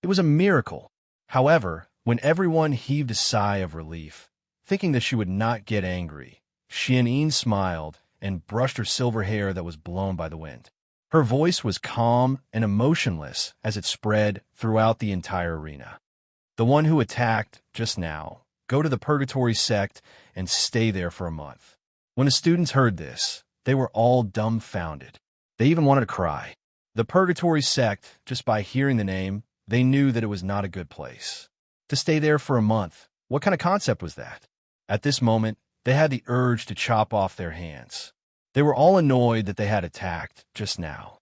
Speaker 1: It was a miracle. However, when everyone heaved a sigh of relief, thinking that she would not get angry, Xianyin smiled and brushed her silver hair that was blown by the wind. Her voice was calm and emotionless as it spread throughout the entire arena. The one who attacked just now go to the purgatory sect, and stay there for a month. When the students heard this, they were all dumbfounded. They even wanted to cry. The purgatory sect, just by hearing the name, they knew that it was not a good place. To stay there for a month, what kind of concept was that? At this moment, they had the urge to chop off their hands. They were all annoyed that they had attacked just now.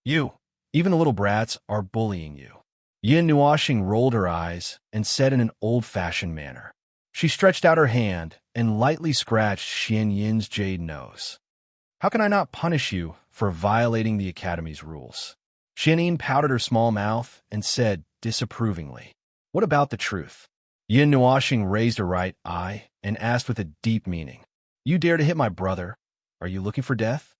Speaker 1: You, even the little brats, are bullying you. Yin Nuoxing rolled her eyes and said in an old-fashioned manner. She stretched out her hand and lightly scratched Xian Yin's jade nose. How can I not punish you for violating the Academy's rules? Xian Yin pouted her small mouth and said disapprovingly, What about the truth? Yin Nuoxing raised her right eye and asked with a deep meaning, You dare to hit my brother? Are you looking for death?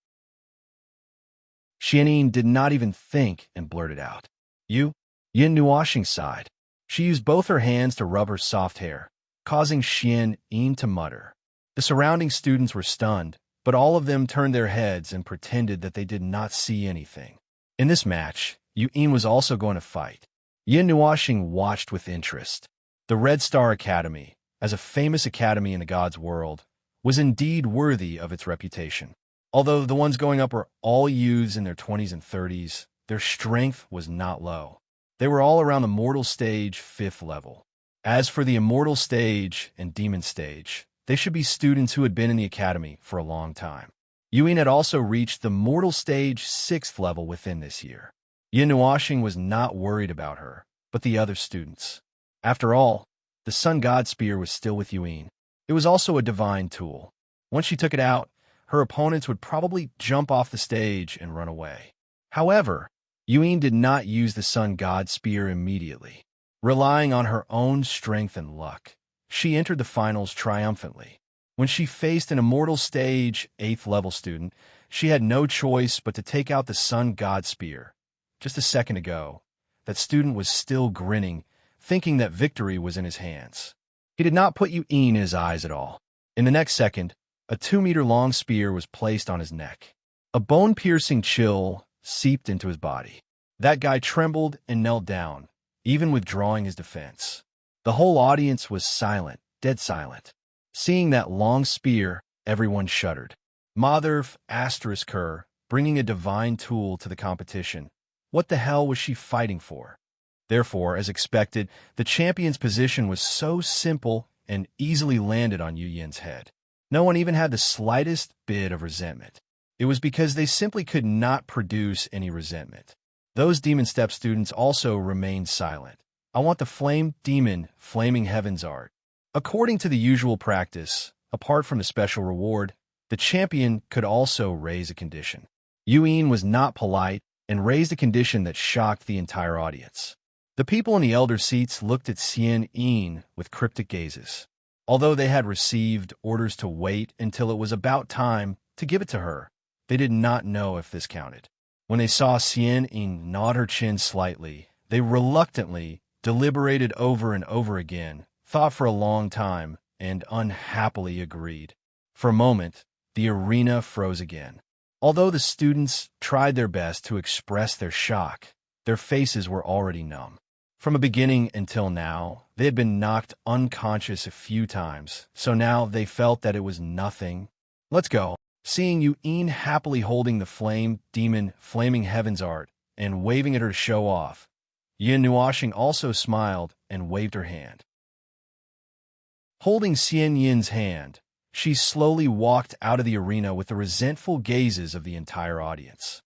Speaker 1: Xian Yin did not even think and blurted out, You? Yin Nuoxing sighed. She used both her hands to rub her soft hair, causing Xian Yin to mutter. The surrounding students were stunned, but all of them turned their heads and pretended that they did not see anything. In this match, Yu Yin was also going to fight. Yin Nuoxing watched with interest. The Red Star Academy, as a famous academy in the gods' world, was indeed worthy of its reputation. Although the ones going up were all youths in their 20s and 30s, their strength was not low. They were all around the mortal stage 5th level. As for the immortal stage and demon stage, they should be students who had been in the academy for a long time. Yu Yin had also reached the mortal stage 6th level within this year. Yin Nuoxing was not worried about her, but the other students. After all, the Sun God Spear was still with Yu Yin. It was also a divine tool. Once she took it out, her opponents would probably jump off the stage and run away. However, Yu Yin did not use the Sun God Spear immediately. Relying on her own strength and luck, she entered the finals triumphantly. When she faced an immortal stage 8th level student, she had no choice but to take out the Sun God Spear. Just a second ago, that student was still grinning, thinking that victory was in his hands. He did not put Yu Yin in his eyes at all. In the next second, a 2-meter-long spear was placed on his neck. A bone-piercing chill seeped into his body. That guy trembled and knelt down, even withdrawing his defense. The whole audience was silent, dead silent. Seeing that long spear, everyone shuddered. Mother asterisk her, bringing a divine tool to the competition. What the hell was she fighting for? Therefore, as expected, the champion's position was so simple and easily landed on Yu Yin's head. No one even had the slightest bit of resentment. It was because they simply could not produce any resentment. Those Demon Step students also remained silent. I want the Flame Demon Flaming Heavens art. According to the usual practice, apart from the special reward, the champion could also raise a condition. Yu Yin was not polite and raised a condition that shocked the entire audience. The people in the elder seats looked at Xian Yin with cryptic gazes. Although they had received orders to wait until it was about time to give it to her, they did not know if this counted. When they saw Xian Yin nod her chin slightly, they reluctantly deliberated over and over again, thought for a long time, and unhappily agreed. For a moment, the arena froze again. Although the students tried their best to express their shock, their faces were already numb. From the beginning until now, they had been knocked unconscious a few times, so now they felt that it was nothing. Let's go. Seeing Yu Yin happily holding the Flame Demon Flaming Heavens art and waving at her to show off, Yin Nuoxing also smiled and waved her hand. Holding Xian Yin's hand, she slowly walked out of the arena with the resentful gazes of the entire audience.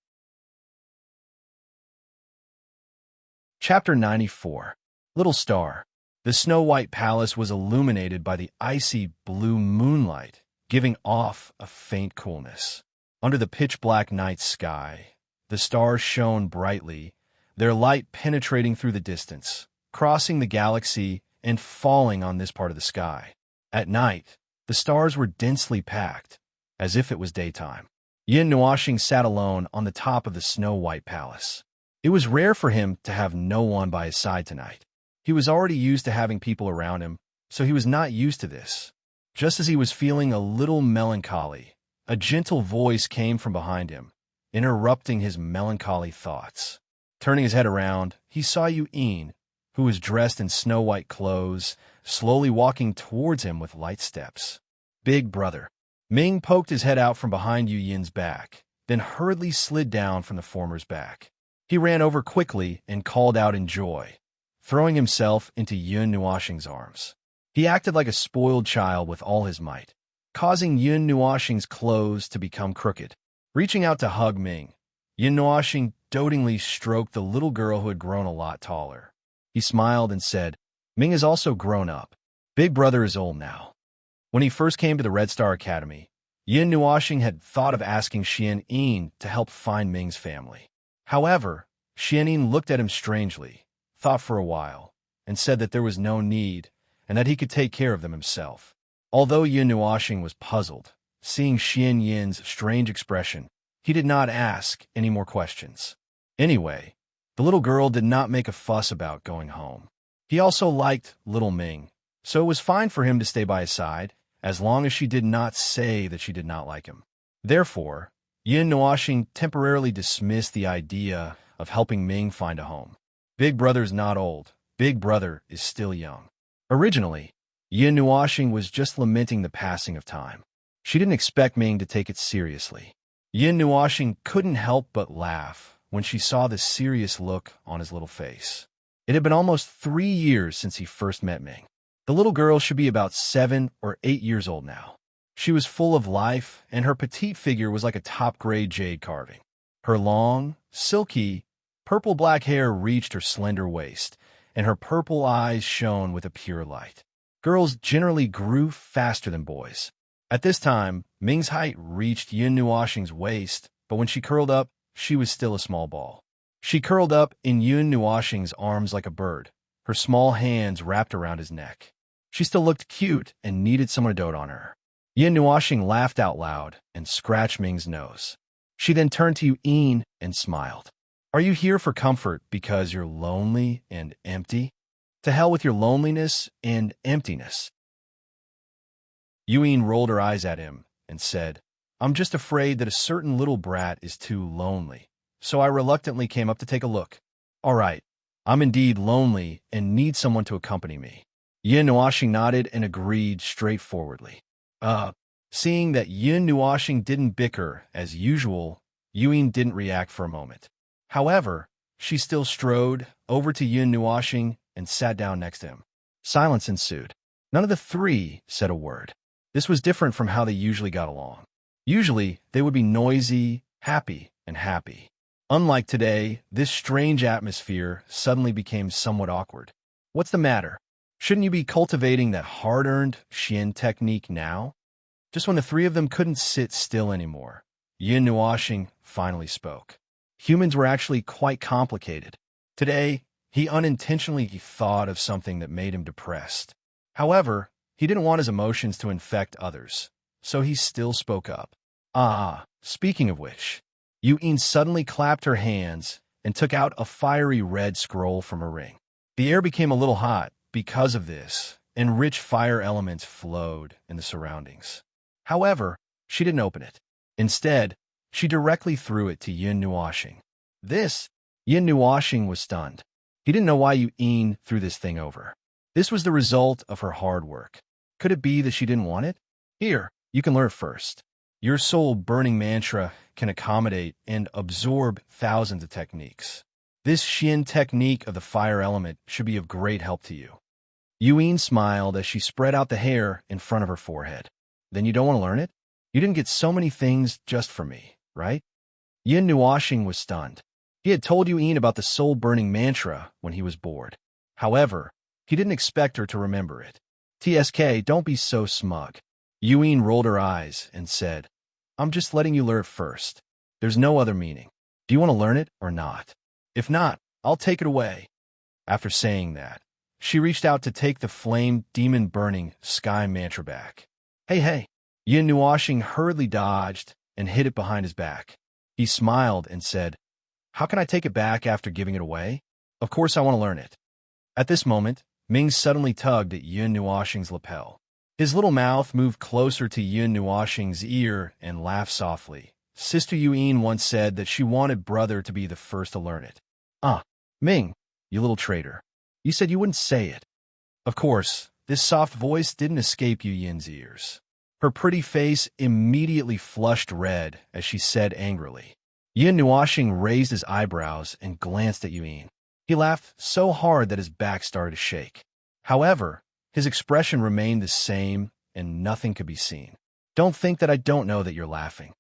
Speaker 1: Chapter 94. Little Star. The snow-white palace was illuminated by the icy blue moonlight, giving off a faint coolness. Under the pitch-black night sky, the stars shone brightly, their light penetrating through the distance, crossing the galaxy and falling on this part of the sky. At night, the stars were densely packed, as if it was daytime. Yin Nuoxing sat alone on the top of the snow-white palace. It was rare for him to have no one by his side tonight. He was already used to having people around him, so he was not used to this. Just as he was feeling a little melancholy, a gentle voice came from behind him, interrupting his melancholy thoughts. Turning his head around, he saw Yu Yin, who was dressed in snow-white clothes, slowly walking towards him with light steps. Big brother. Ming poked his head out from behind Yu Yin's back, then hurriedly slid down from the former's back. He ran over quickly and called out in joy, throwing himself into Yun Nuoxing's arms. He acted like a spoiled child with all his might, causing Yun Nuoxing's clothes to become crooked. Reaching out to hug Ming, Yun Nuoxing dotingly stroked the little girl who had grown a lot taller. He smiled and said, Ming is also grown up. Big brother is old now. When he first came to the Red Star Academy, Yun Nuoxing had thought of asking Xian Yin to help find Ming's family. However, Xian Yin looked at him strangely, thought for a while, and said that there was no need and that he could take care of them himself. Although Yun Nuoxing was puzzled, seeing Xian Yin's strange expression, he did not ask any more questions. Anyway, the little girl did not make a fuss about going home. He also liked little Ming, so it was fine for him to stay by his side, as long as she did not say that she did not like him. Therefore, Yun Nuoxing temporarily dismissed the idea of helping Ming find a home. Big brother's not old. Big brother is still young. Originally, Yun Nuoxing was just lamenting the passing of time. She didn't expect Ming to take it seriously. Yun Nuoxing couldn't help but laugh when she saw the serious look on his little face. It had been almost 3 years since he first met Ming. The little girl should be about 7 or 8 years old now. She was full of life, and her petite figure was like a top-grade jade carving. Her long, silky, purple-black hair reached her slender waist, and her purple eyes shone with a pure light. Girls generally grew faster than boys. At this time, Ming's height reached Yun Nuoxing's waist, but when she curled up, she was still a small ball. She curled up in Yun Nuoxing's arms like a bird, her small hands wrapped around his neck. She still looked cute and needed someone to dote on her. Yun Nuoxing laughed out loud and scratched Ming's nose. She then turned to Yu Yin and smiled. Are you here for comfort because you're lonely and empty? To hell with your loneliness and emptiness. Yu Yin rolled her eyes at him and said, I'm just afraid that a certain little brat is too lonely, so I reluctantly came up to take a look. All right, I'm indeed lonely and need someone to accompany me. Yun Nuoxing nodded and agreed straightforwardly. Seeing that Yun Nuoxing didn't bicker as usual, Yu Yin didn't react for a moment. However, she still strode over to Yun Nuoxing and sat down next to him. Silence ensued. None of the three said a word. This was different from how they usually got along. Usually, they would be noisy, happy, and happy. Unlike today, this strange atmosphere suddenly became somewhat awkward. What's the matter? Shouldn't you be cultivating that hard-earned Xian technique now? Just when the three of them couldn't sit still anymore, Yun Nuoxing finally spoke. Humans were actually quite complicated. Today, he unintentionally thought of something that made him depressed. However, he didn't want his emotions to infect others, so he still spoke up. Speaking of which, Yu Yin suddenly clapped her hands and took out a fiery red scroll from her ring. The air became a little hot because of this, and rich fire elements flowed in the surroundings. However, she didn't open it. Instead, she directly threw it to Yun Nuoxing. Yun Nuoxing was stunned. He didn't know why Yu Yin threw this thing over. This was the result of her hard work. Could it be that she didn't want it? Here, you can learn it first. Your soul-burning mantra can accommodate and absorb thousands of techniques. This Xian technique of the fire element should be of great help to you. Yu Yin smiled as she spread out the hair in front of her forehead. Then you don't want to learn it? You didn't get so many things just for me, right? Yun Nuoxing was stunned. He had told Yu Yin about the soul-burning mantra when he was bored. However, he didn't expect her to remember it. TSK, don't be so smug. Yu Yin rolled her eyes and said, I'm just letting you learn it first. There's no other meaning. Do you want to learn it or not? If not, I'll take it away. After saying that, she reached out to take the flame demon-burning sky mantra back. Hey. Yun Nuoxing hurriedly dodged and hid it behind his back. He smiled and said, How can I take it back after giving it away? Of course I want to learn it. At this moment, Ming suddenly tugged at Yun Nuoxing's lapel. His little mouth moved closer to Yun Nuoxing's ear and laughed softly. Sister Yu Yin once said that she wanted brother to be the first to learn it. Ming, you little traitor. You said you wouldn't say it. Of course, this soft voice didn't escape Yu Yin's ears. Her pretty face immediately flushed red as she said angrily. Yin Nuoxing raised his eyebrows and glanced at Yu Yin. He laughed so hard that his back started to shake. However, his expression remained the same and nothing could be seen. Don't think that I don't know that you're laughing.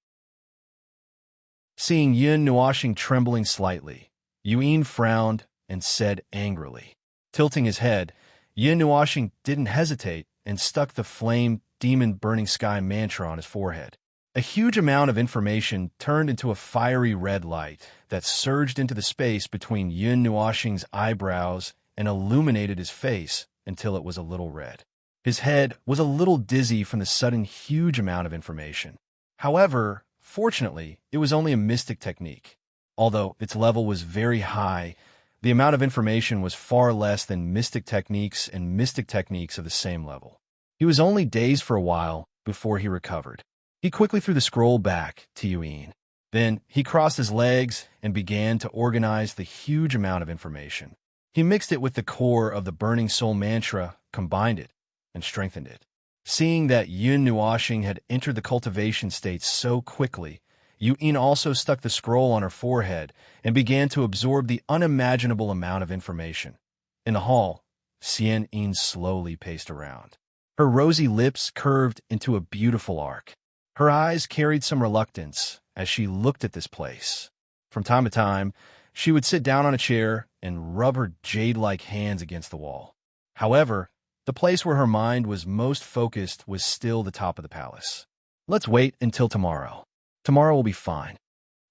Speaker 1: Seeing Yin Nuoxing trembling slightly, Yu Yin frowned and said angrily. Tilting his head, Yin Nuoxing didn't hesitate and stuck the flame demon burning sky mantra on his forehead. A huge amount of information turned into a fiery red light that surged into the space between Yin Nuoxing's eyebrows and illuminated his face until it was a little red. His head was a little dizzy from the sudden huge amount of information. However, fortunately, it was only a mystic technique. Although its level was very high, the amount of information was far less than mystic techniques and mystic techniques of the same level. He was only dazed for a while before he recovered. He quickly threw the scroll back to Yu Yin. Then he crossed his legs and began to organize the huge amount of information. He mixed it with the core of the Burning Soul mantra, combined it, and strengthened it. Seeing that Yin Nuoxing had entered the cultivation state so quickly, Yu Yin also stuck the scroll on her forehead and began to absorb the unimaginable amount of information. In the hall, Xian Yin slowly paced around. Her rosy lips curved into a beautiful arc. Her eyes carried some reluctance as she looked at this place. From time to time, she would sit down on a chair and rub her jade-like hands against the wall. However, the place where her mind was most focused was still the top of the palace. Let's wait until tomorrow. Tomorrow will be fine.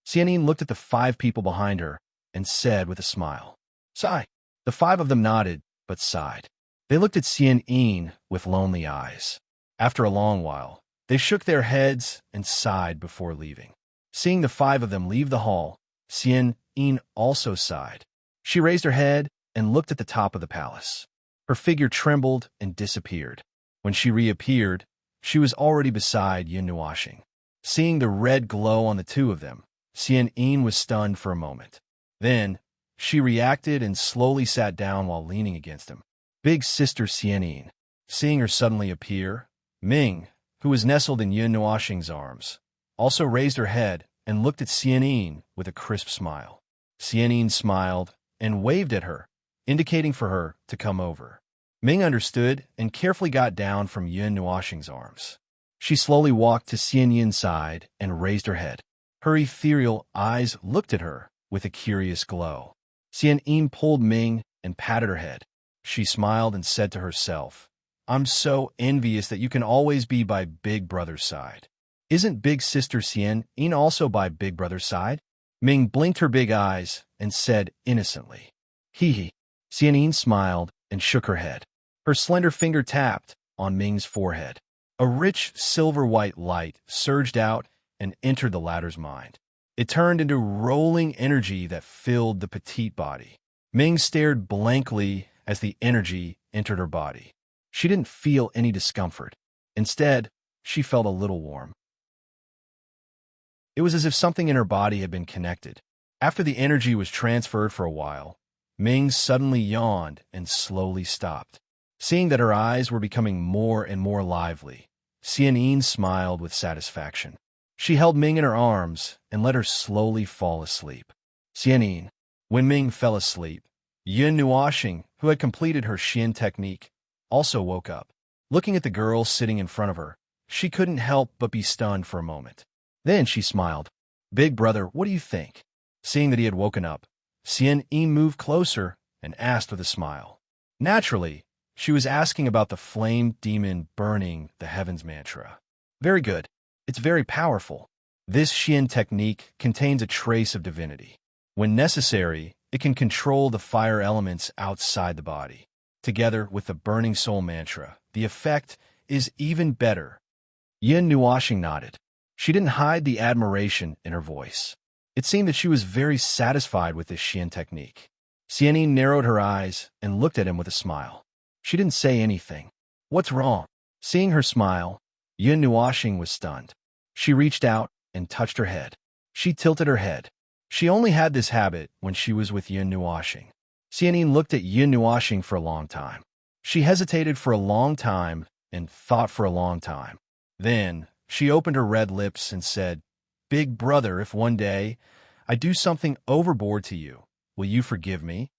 Speaker 1: Xianyin looked at the 5 people behind her and said with a smile, "Sigh." The 5 of them nodded, but sighed. They looked at Xianyin with lonely eyes. After a long while, they shook their heads and sighed before leaving. Seeing the 5 of them leave the hall, Xianyin also sighed. She raised her head and looked at the top of the palace. Her figure trembled and disappeared. When she reappeared, she was already beside Yin Nuoxing. Seeing the red glow on the 2 of them, Xianyin was stunned for a moment. Then, she reacted and slowly sat down while leaning against him. Big sister Xianyin. Seeing her suddenly appear, Ming, who was nestled in Yin Nuoxing's arms, also raised her head and looked at Xianyin with a crisp smile. Xianyin smiled and waved at her, indicating for her to come over. Ming understood and carefully got down from Yin Nuoxing's arms. She slowly walked to Xianyin's side and raised her head. Her ethereal eyes looked at her with a curious glow. Xianyin pulled Ming and patted her head. She smiled and said to herself, "I'm so envious that you can always be by Big Brother's side. Isn't Big Sister Xianyin also by Big Brother's side?" Ming blinked her big eyes and said innocently, "Hee hee." Xianyin smiled and shook her head. Her slender finger tapped on Ming's forehead. A rich silver-white light surged out and entered the latter's mind. It turned into rolling energy that filled the petite body. Ming stared blankly as the energy entered her body. She didn't feel any discomfort. Instead, she felt a little warm. It was as if something in her body had been connected. After the energy was transferred for a while, Ming suddenly yawned and slowly stopped. Seeing that her eyes were becoming more and more lively, Xianyin smiled with satisfaction. She held Ming in her arms and let her slowly fall asleep. Xianyin. When Ming fell asleep, Yin Nuoxing, who had completed her Xian technique, also woke up. Looking at the girl sitting in front of her, she couldn't help but be stunned for a moment. Then she smiled. "Big brother, what do you think?" Seeing that he had woken up, Xianyin moved closer and asked with a smile. Naturally, she was asking about the flame demon burning the heavens mantra. "Very good. It's very powerful. This Xian technique contains a trace of divinity. When necessary, it can control the fire elements outside the body. Together with the burning soul mantra, the effect is even better." Yin Nuoxing nodded. She didn't hide the admiration in her voice. It seemed that she was very satisfied with this Xian technique. Xianyin narrowed her eyes and looked at him with a smile. She didn't say anything. "What's wrong?" Seeing her smile, Yin Nuoxing was stunned. She reached out and touched her head. She tilted her head. She only had this habit when she was with Yin Nuoxing. Xianyin looked at Yin Nuoxing for a long time. She hesitated for a long time and thought for a long time. Then she opened her red lips and said, "Big brother, if one day I do something overboard to you, will you forgive me?"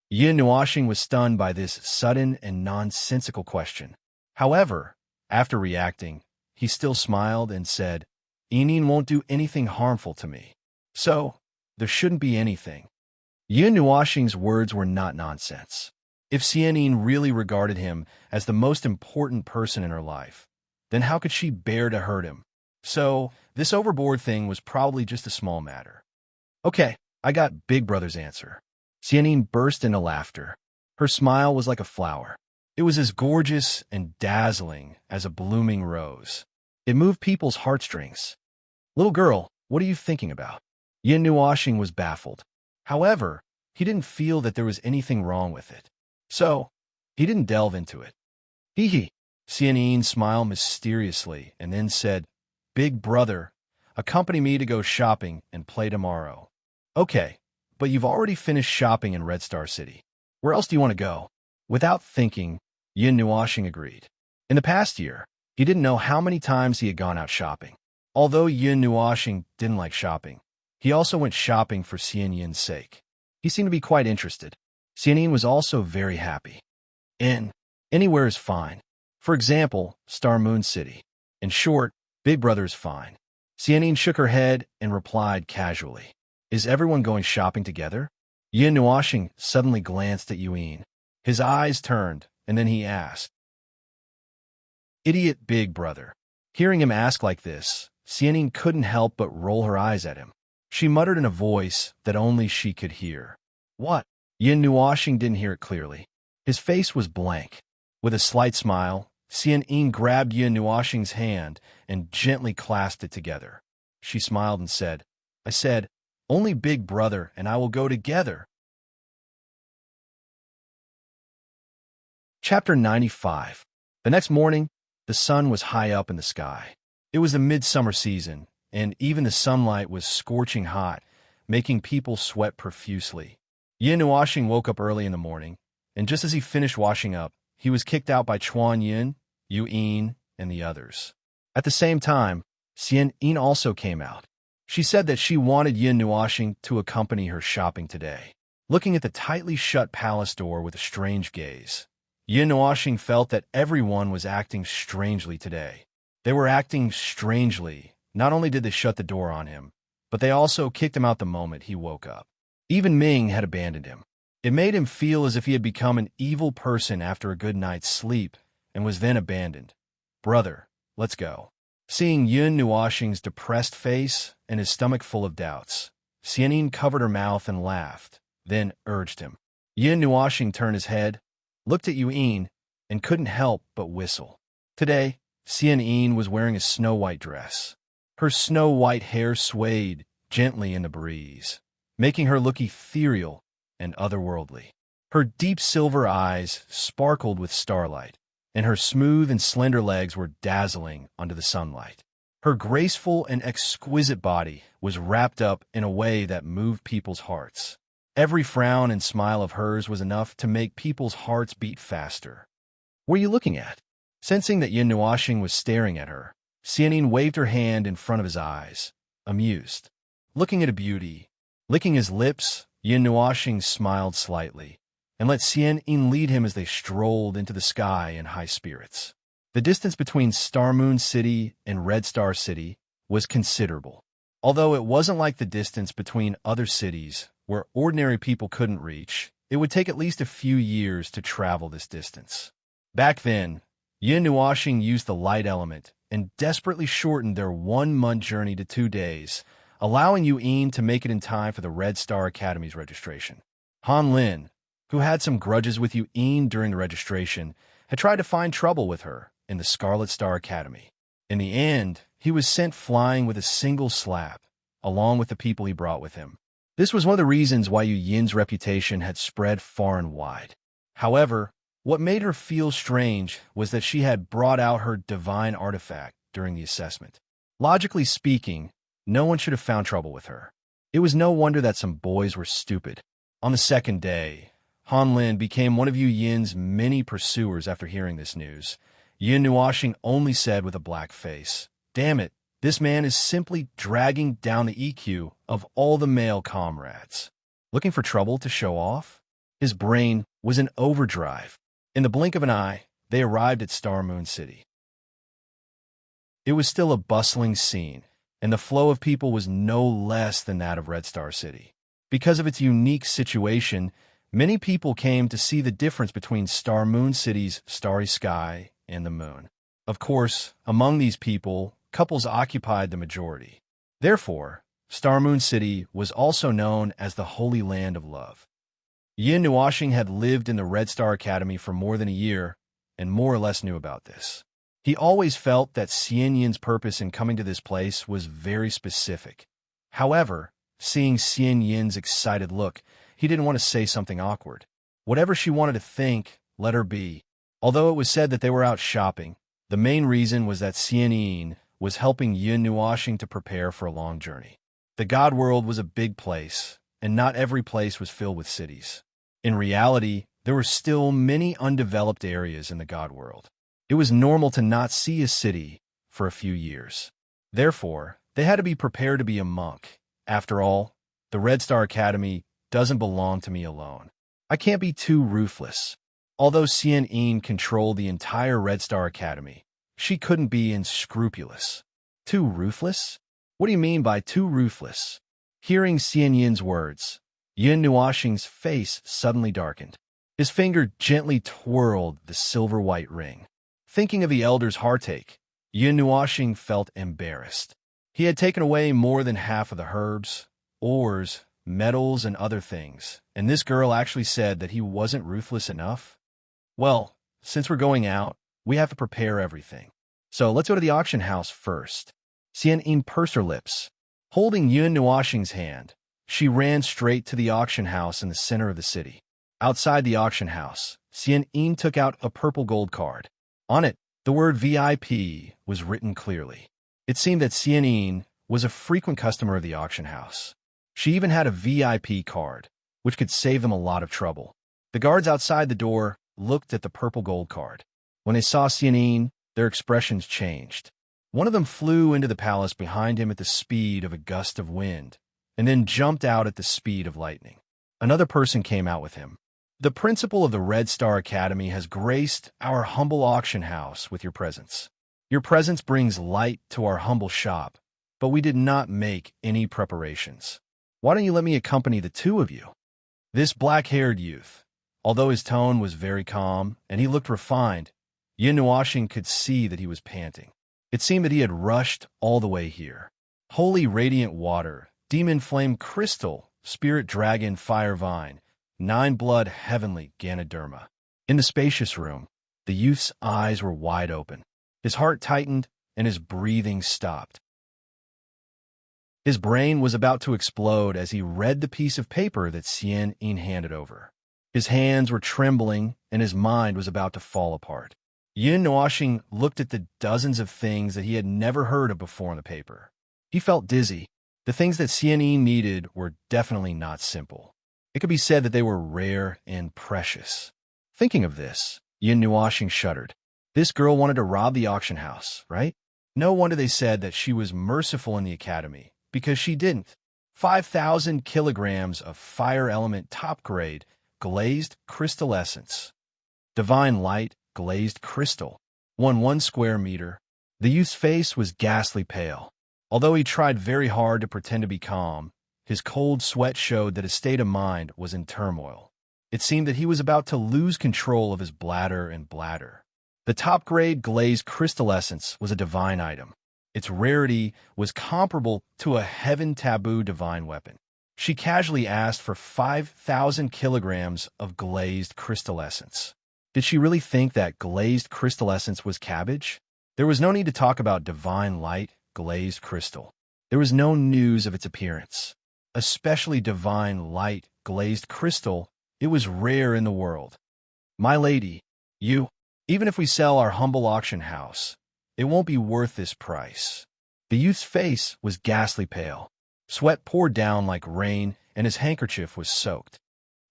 Speaker 1: Yin Nuoxing was stunned by this sudden and nonsensical question. However, after reacting, he still smiled and said, "Inin won't do anything harmful to me, so there shouldn't be anything." Yin Nuoxing's words were not nonsense. If Xianyin really regarded him as the most important person in her life, then how could she bear to hurt him? So, this overboard thing was probably just a small matter. "Okay, I got Big Brother's answer." Xianyin burst into laughter. Her smile was like a flower. It was as gorgeous and dazzling as a blooming rose. It moved people's heartstrings. "Little girl, what are you thinking about?" Yin Nuoxing was baffled. However, he didn't feel that there was anything wrong with it. So, he didn't delve into it. "Hee hee." Xianyin smiled mysteriously and then said, "Big brother, accompany me to go shopping and play tomorrow." "Okay, but you've already finished shopping in Red Star City. Where else do you want to go?" Without thinking, Yin Nuoxing agreed. In the past year, he didn't know how many times he had gone out shopping. Although Yin Nuoxing didn't like shopping, he also went shopping for Xianyin's sake. He seemed to be quite interested. Xianyin was also very happy. Anywhere is fine. For example, Star Moon City. In short, Big Brother is fine. Xianyin shook her head and replied casually, "Is everyone going shopping together?" Yin Nuoxing suddenly glanced at Yuyin. His eyes turned, and then he asked, "Idiot Big Brother." Hearing him ask like this, Xianyin couldn't help but roll her eyes at him. She muttered in a voice that only she could hear, "What?" Yin Nuoxing didn't hear it clearly. His face was blank. With a slight smile, Xianyin grabbed Yin Nuoxing's hand and gently clasped it together. She smiled and said, "I said, only Big Brother and I will go together." Chapter 95. The next morning, the sun was high up in the sky. It was the midsummer season, and even the sunlight was scorching hot, making people sweat profusely. Yin Nuoxing woke up early in the morning, and just as he finished washing up, he was kicked out by Chuan Yin, Yu Yin, and the others. At the same time, Xian Yin also came out. She said that she wanted Yin Nuoxing to accompany her shopping today. Looking at the tightly shut palace door with a strange gaze, Yin Nuoxing felt that everyone was acting strangely today. They were acting strangely. Not only did they shut the door on him, but they also kicked him out the moment he woke up. Even Ming had abandoned him. It made him feel as if he had become an evil person after a good night's sleep and was then abandoned. "Brother, let's go." Seeing Yin Nuoxing's depressed face and his stomach full of doubts, Xianyin covered her mouth and laughed, then urged him. Yin Nuoxing turned his head, looked at Yuyin, and couldn't help but whistle. Today, Xianyin was wearing a snow-white dress. Her snow-white hair swayed gently in the breeze, making her look ethereal and otherworldly. Her deep silver eyes sparkled with starlight, and her smooth and slender legs were dazzling under the sunlight. Her graceful and exquisite body was wrapped up in a way that moved people's hearts. Every frown and smile of hers was enough to make people's hearts beat faster. "What are you looking at?" Sensing that Yin Nuoxing was staring at her, Xianyin waved her hand in front of his eyes, amused. Looking at a beauty, licking his lips, Yin Nuoxing smiled slightly, and let Xianyin lead him as they strolled into the sky in high spirits. The distance between Star Moon City and Red Star City was considerable. Although it wasn't like the distance between other cities where ordinary people couldn't reach, it would take at least a few years to travel this distance. Back then, Yin Nuoxing used the light element and desperately shortened their 1-month journey to 2 days, allowing Yuyin to make it in time for the Red Star Academy's registration. Han Lin, who had some grudges with Yuyin during the registration, had tried to find trouble with her in the Scarlet Star Academy. In the end, he was sent flying with a single slap, along with the people he brought with him. This was one of the reasons why Yuyin's reputation had spread far and wide. However, what made her feel strange was that she had brought out her divine artifact during the assessment. Logically speaking, no one should have found trouble with her. It was no wonder that some boys were stupid. On the second day, Han Lin became one of Yu Yin's many pursuers after hearing this news. Yin Nuoxing only said with a black face, "Damn it, this man is simply dragging down the EQ of all the male comrades." Looking for trouble to show off? His brain was in overdrive. In the blink of an eye, they arrived at Star Moon City. It was still a bustling scene, and the flow of people was no less than that of Red Star City. Because of its unique situation, many people came to see the difference between Star Moon City's starry sky and the moon. Of course, among these people, couples occupied the majority. Therefore, Star Moon City was also known as the Holy Land of Love. Yin Nuoxing had lived in the Red Star Academy for more than a year and more or less knew about this. He always felt that Xian Yin's purpose in coming to this place was very specific. However, seeing Xian Yin's excited look, he didn't want to say something awkward. Whatever she wanted to think, let her be. Although it was said that they were out shopping, the main reason was that Xian Yin was helping Yin Nuoxing to prepare for a long journey. The God world was a big place, and not every place was filled with cities. In reality, there were still many undeveloped areas in the God world. It was normal to not see a city for a few years. Therefore, they had to be prepared to be a monk. After all, the Red Star Academy doesn't belong to me alone. I can't be too ruthless. Although Xian Yin controlled the entire Red Star Academy, she couldn't be unscrupulous. Too ruthless? What do you mean by too ruthless? Hearing Xian Yin's words, Yin Nuoxing's face suddenly darkened. His finger gently twirled the silver-white ring. Thinking of the elder's heartache, Yin Nuoxing felt embarrassed. He had taken away more than half of the herbs, ores, metals, and other things, and this girl actually said that he wasn't ruthless enough? Well, since we're going out, we have to prepare everything. So let's go to the auction house first. Xian Yin pursed her lips. Holding Yin Nuoxing's hand, she ran straight to the auction house in the center of the city. Outside the auction house, Xian Yin took out a purple gold card. On it, the word VIP was written clearly. It seemed that Xian Yin was a frequent customer of the auction house. She even had a VIP card, which could save them a lot of trouble. The guards outside the door looked at the purple gold card. When they saw Xian Yin, their expressions changed. One of them flew into the palace behind him at the speed of a gust of wind, and then jumped out at the speed of lightning. Another person came out with him. The principal of the Red Star Academy has graced our humble auction house with your presence. Your presence brings light to our humble shop, but we did not make any preparations. Why don't you let me accompany the two of you? This black-haired youth, although his tone was very calm and he looked refined, Yin Nuoxing could see that he was panting. It seemed that he had rushed all the way here. Holy radiant water, demon flame crystal, spirit dragon fire vine, nine blood heavenly Ganoderma. In the spacious room, the youth's eyes were wide open. His heart tightened and his breathing stopped. His brain was about to explode as he read the piece of paper that Xian Yin handed over. His hands were trembling and his mind was about to fall apart. Yin Nuoxing looked at the dozens of things that he had never heard of before in the paper. He felt dizzy. The things that Xian Yin needed were definitely not simple. It could be said that they were rare and precious. Thinking of this, Yin Nuoxing shuddered. This girl wanted to rob the auction house, right? No wonder they said that she was merciful in the academy, because she didn't. 5,000 kilograms of fire element top grade glazed crystal essence. Divine light glazed crystal. 1 square meter. The youth's face was ghastly pale. Although he tried very hard to pretend to be calm, his cold sweat showed that his state of mind was in turmoil. It seemed that he was about to lose control of his bladder and bladder. The top-grade glazed crystal essence was a divine item. Its rarity was comparable to a heaven-taboo divine weapon. She casually asked for 5,000 kilograms of glazed crystal essence. Did she really think that glazed crystal essence was cabbage? There was no need to talk about divine light glazed crystal. There was no news of its appearance. Especially divine light glazed crystal, it was rare in the world. My lady, even if we sell our humble auction house, it won't be worth this price. The youth's face was ghastly pale. Sweat poured down like rain, and his handkerchief was soaked.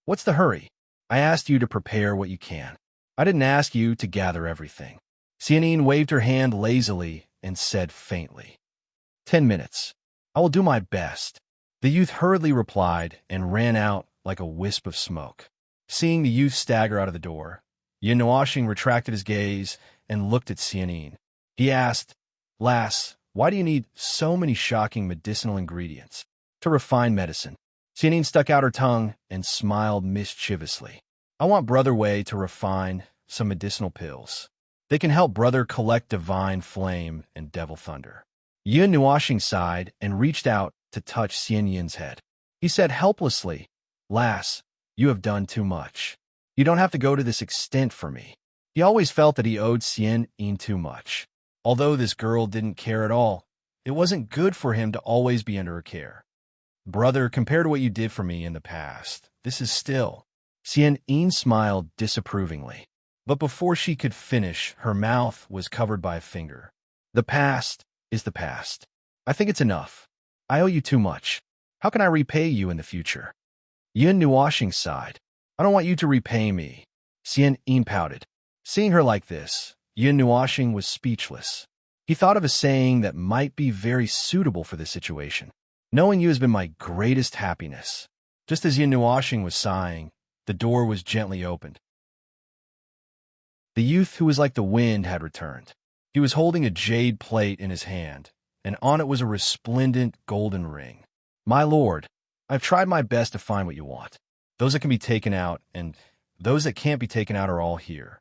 Speaker 1: What's the hurry? I asked you to prepare what you can. I didn't ask you to gather everything. Serene waved her hand lazily and said faintly, 10 minutes. I will do my best. The youth hurriedly replied and ran out like a wisp of smoke. Seeing the youth stagger out of the door, Yin Nuashing retracted his gaze and looked at Xianyin. He asked, Lass, why do you need so many shocking medicinal ingredients to refine medicine? Xianyin stuck out her tongue and smiled mischievously. I want Brother Wei to refine some medicinal pills. They can help Brother collect divine flame and devil thunder. Yin Nuashing sighed and reached out to touch Xianyin's head. He said helplessly, Lass, you have done too much. You don't have to go to this extent for me. He always felt that he owed Xianyin too much. Although this girl didn't care at all, it wasn't good for him to always be under her care. Brother, compared to what you did for me in the past, this is still. Xianyin smiled disapprovingly. But before she could finish, her mouth was covered by a finger. The past is the past. I think it's enough. I owe you too much. How can I repay you in the future? Yin Nuashing sighed. I don't want you to repay me. Xianyin pouted. Seeing her like this, Yin Nuashing was speechless. He thought of a saying that might be very suitable for this situation. Knowing you has been my greatest happiness. Just as Yin Nuashing was sighing, the door was gently opened. The youth who was like the wind had returned. He was holding a jade plate in his hand, and on it was a resplendent golden ring. My lord, I've tried my best to find what you want. Those that can be taken out, and those that can't be taken out are all here.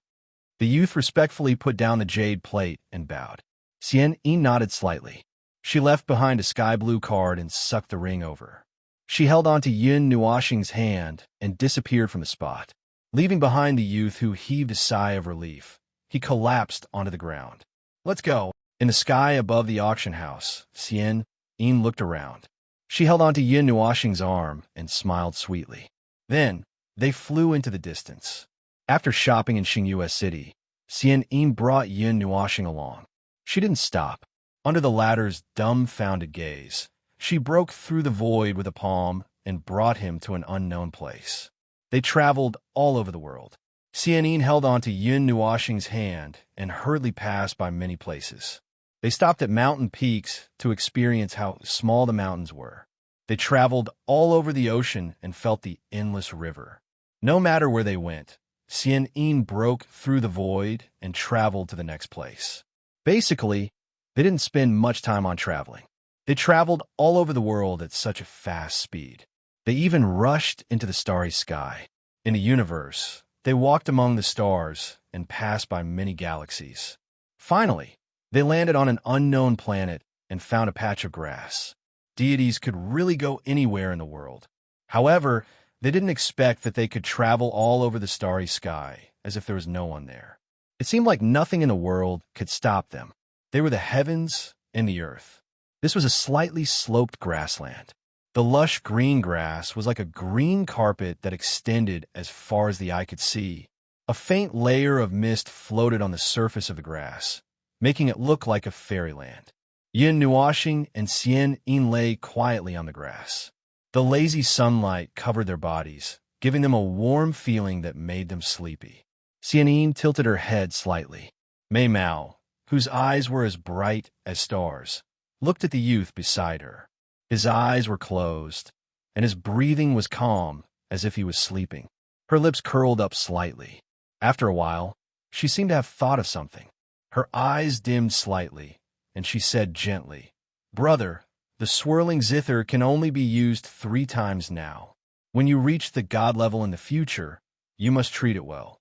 Speaker 1: The youth respectfully put down the jade plate and bowed. Xianyin nodded slightly. She left behind a sky-blue card and sucked the ring over. She held onto Yin Nuashing's hand and disappeared from the spot, leaving behind the youth who heaved a sigh of relief. He collapsed onto the ground. Let's go. In the sky above the auction house, Xianyin looked around. She held onto Yin Nuashing's arm and smiled sweetly. Then, they flew into the distance. After shopping in Xingyue City, Xianyin brought Yin Nuashing along. She didn't stop. Under the latter's dumbfounded gaze, she broke through the void with a palm and brought him to an unknown place. They traveled all over the world. Xianyin held onto Yin Nuashing's hand and hurriedly passed by many places. They stopped at mountain peaks to experience how small the mountains were. They traveled all over the ocean and felt the endless river. No matter where they went, Xianyin broke through the void and traveled to the next place. Basically, they didn't spend much time on traveling. They traveled all over the world at such a fast speed. They even rushed into the starry sky. In the universe, they walked among the stars and passed by many galaxies. Finally, they landed on an unknown planet and found a patch of grass. Deities could really go anywhere in the world. However, they didn't expect that they could travel all over the starry sky as if there was no one there. It seemed like nothing in the world could stop them. They were the heavens and the earth. This was a slightly sloped grassland. The lush green grass was like a green carpet that extended as far as the eye could see. A faint layer of mist floated on the surface of the grass, making it look like a fairyland. Yin Nuashing and Xianyin lay quietly on the grass. The lazy sunlight covered their bodies, giving them a warm feeling that made them sleepy. Xianyin tilted her head slightly. Mei Mao, whose eyes were as bright as stars, looked at the youth beside her. His eyes were closed, and his breathing was calm, as if he was sleeping. Her lips curled up slightly. After a while, she seemed to have thought of something. Her eyes dimmed slightly, and she said gently, Brother, the swirling zither can only be used 3 times now. When you reach the god level in the future, you must treat it well.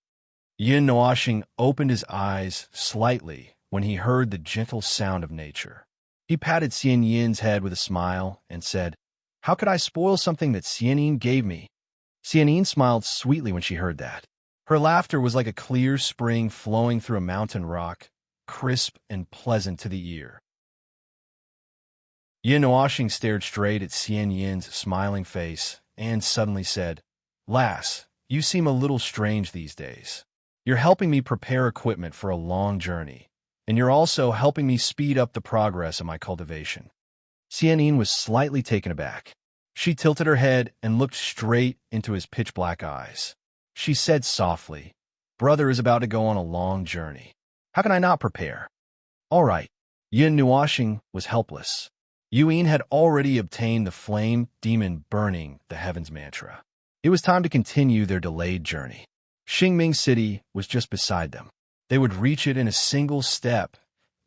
Speaker 1: Yin Nuashing opened his eyes slightly when he heard the gentle sound of nature. He patted Xianyin's head with a smile and said, How could I spoil something that Xianyin gave me? Xianyin smiled sweetly when she heard that. Her laughter was like a clear spring flowing through a mountain rock, crisp and pleasant to the ear. Yin Nuashing stared straight at Xianyin's smiling face and suddenly said, Lass, you seem a little strange these days. You're helping me prepare equipment for a long journey, and you're also helping me speed up the progress of my cultivation. Xianyin was slightly taken aback. She tilted her head and looked straight into his pitch-black eyes. She said softly, "Brother is about to go on a long journey. How can I not prepare?" All right. Yin Nuashing was helpless. Yuan had already obtained the flame demon burning the heavens mantra. It was time to continue their delayed journey. Xingming City was just beside them. They would reach it in a single step.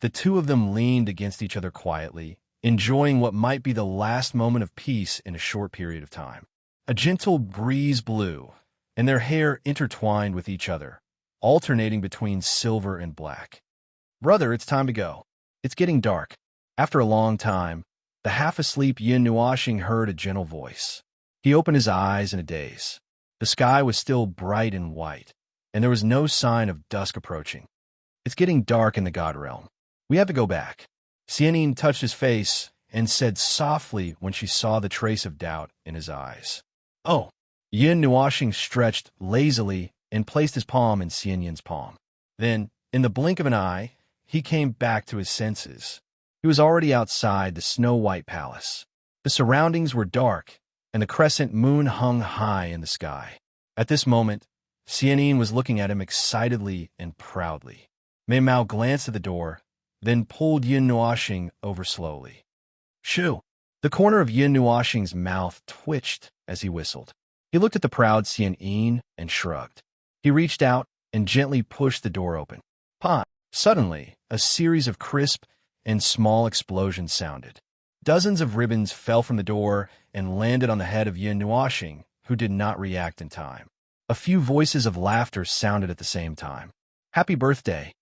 Speaker 1: The two of them leaned against each other quietly, enjoying what might be the last moment of peace in a short period of time. A gentle breeze blew, and their hair intertwined with each other, alternating between silver and black. "Brother, it's time to go. It's getting dark." After a long time, the half-asleep Yin Nuashing heard a gentle voice. He opened his eyes in a daze. The sky was still bright and white, and there was no sign of dusk approaching. "It's getting dark in the God Realm. We have to go back." Xianyin touched his face and said softly when she saw the trace of doubt in his eyes. "Oh." Yin Nuashing stretched lazily and placed his palm in Xianyin's palm. Then, in the blink of an eye, he came back to his senses. He was already outside the snow-white palace. The surroundings were dark, and the crescent moon hung high in the sky. At this moment, Xianyin was looking at him excitedly and proudly. Mei Mao glanced at the door, then pulled Yin Nuashing over slowly. "Shoo!" The corner of Yin Nuashing's mouth twitched as he whistled. He looked at the proud Xianyin and shrugged. He reached out and gently pushed the door open. "Pa!" Suddenly, a series of crisp and small explosions sounded. Dozens of ribbons fell from the door and landed on the head of Yin Nuashing, who did not react in time. A few voices of laughter sounded at the same time. "Happy birthday!"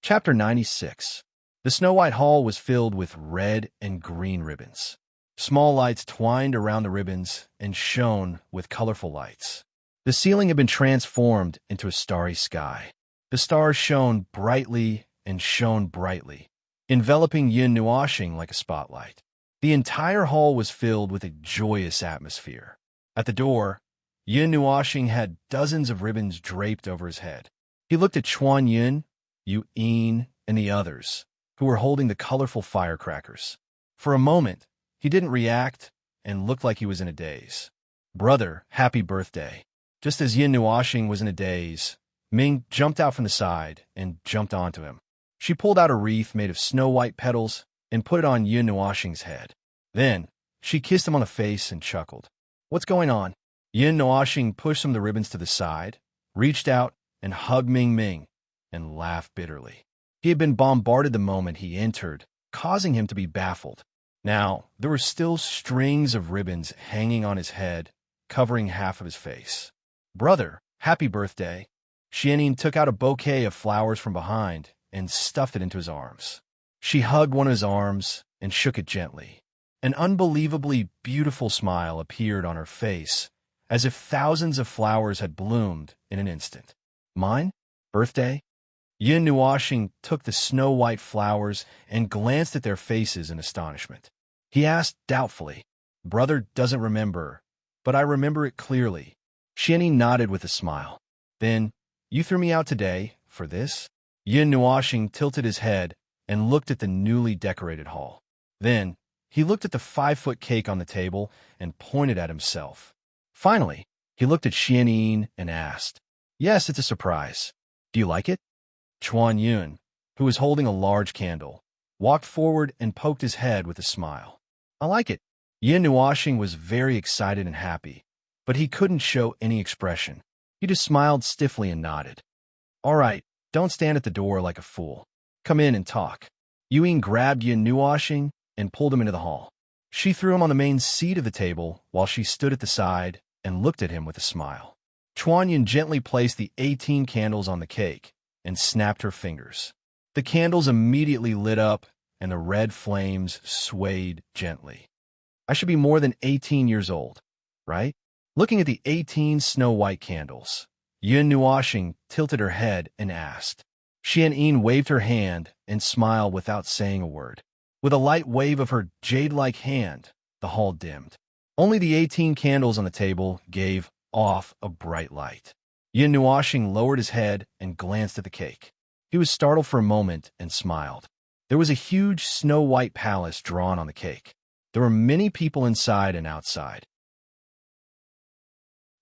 Speaker 1: Chapter 96. The snow-white hall was filled with red and green ribbons. Small lights twined around the ribbons and shone with colorful lights. The ceiling had been transformed into a starry sky. The stars shone brightly and shone brightly, enveloping Yin Nuashing like a spotlight. The entire hall was filled with a joyous atmosphere. At the door, Yin Nuashing had dozens of ribbons draped over his head. He looked at Chuan Yun, Yuan, and the others, who were holding the colorful firecrackers. For a moment, he didn't react and looked like he was in a daze. "Brother, happy birthday." Just as Yin Nuashing was in a daze, Ming jumped out from the side and jumped onto him. She pulled out a wreath made of snow-white petals and put it on Yin Nuashing's head. Then, she kissed him on the face and chuckled. "What's going on?" Yin Nuashing pushed some of the ribbons to the side, reached out and hugged Ming, and laughed bitterly. He had been bombarded the moment he entered, causing him to be baffled. Now, there were still strings of ribbons hanging on his head, covering half of his face. "Brother, happy birthday." Xianyin took out a bouquet of flowers from behind and stuffed it into his arms. She hugged one of his arms and shook it gently. An unbelievably beautiful smile appeared on her face, as if thousands of flowers had bloomed in an instant. "Mine? Birthday?" Yin Nuashing took the snow-white flowers and glanced at their faces in astonishment. He asked doubtfully, "Brother doesn't remember, but I remember it clearly." Xianyin nodded with a smile. "Then, you threw me out today for this?" Yin Nuashing tilted his head and looked at the newly decorated hall. Then, he looked at the 5-foot cake on the table and pointed at himself. Finally, he looked at Xianyin and asked, "Yes, it's a surprise. Do you like it?" Chuan Yun, who was holding a large candle, walked forward and poked his head with a smile. "I like it." Yin Nuashing was very excited and happy, but he couldn't show any expression. He just smiled stiffly and nodded. "All right, don't stand at the door like a fool. Come in and talk." Yuan grabbed Yin Nuashing and pulled him into the hall. She threw him on the main seat of the table while she stood at the side and looked at him with a smile. Chuan Yin gently placed the 18 candles on the cake and snapped her fingers. The candles immediately lit up and the red flames swayed gently. "I should be more than 18 years old, right?" Looking at the 18 snow-white candles, Yin Nuashing tilted her head and asked. Xianyin waved her hand and smiled without saying a word. With a light wave of her jade-like hand, the hall dimmed. Only the 18 candles on the table gave off a bright light. Yin Nuashing lowered his head and glanced at the cake. He was startled for a moment and smiled. There was a huge snow-white palace drawn on the cake. There were many people inside and outside.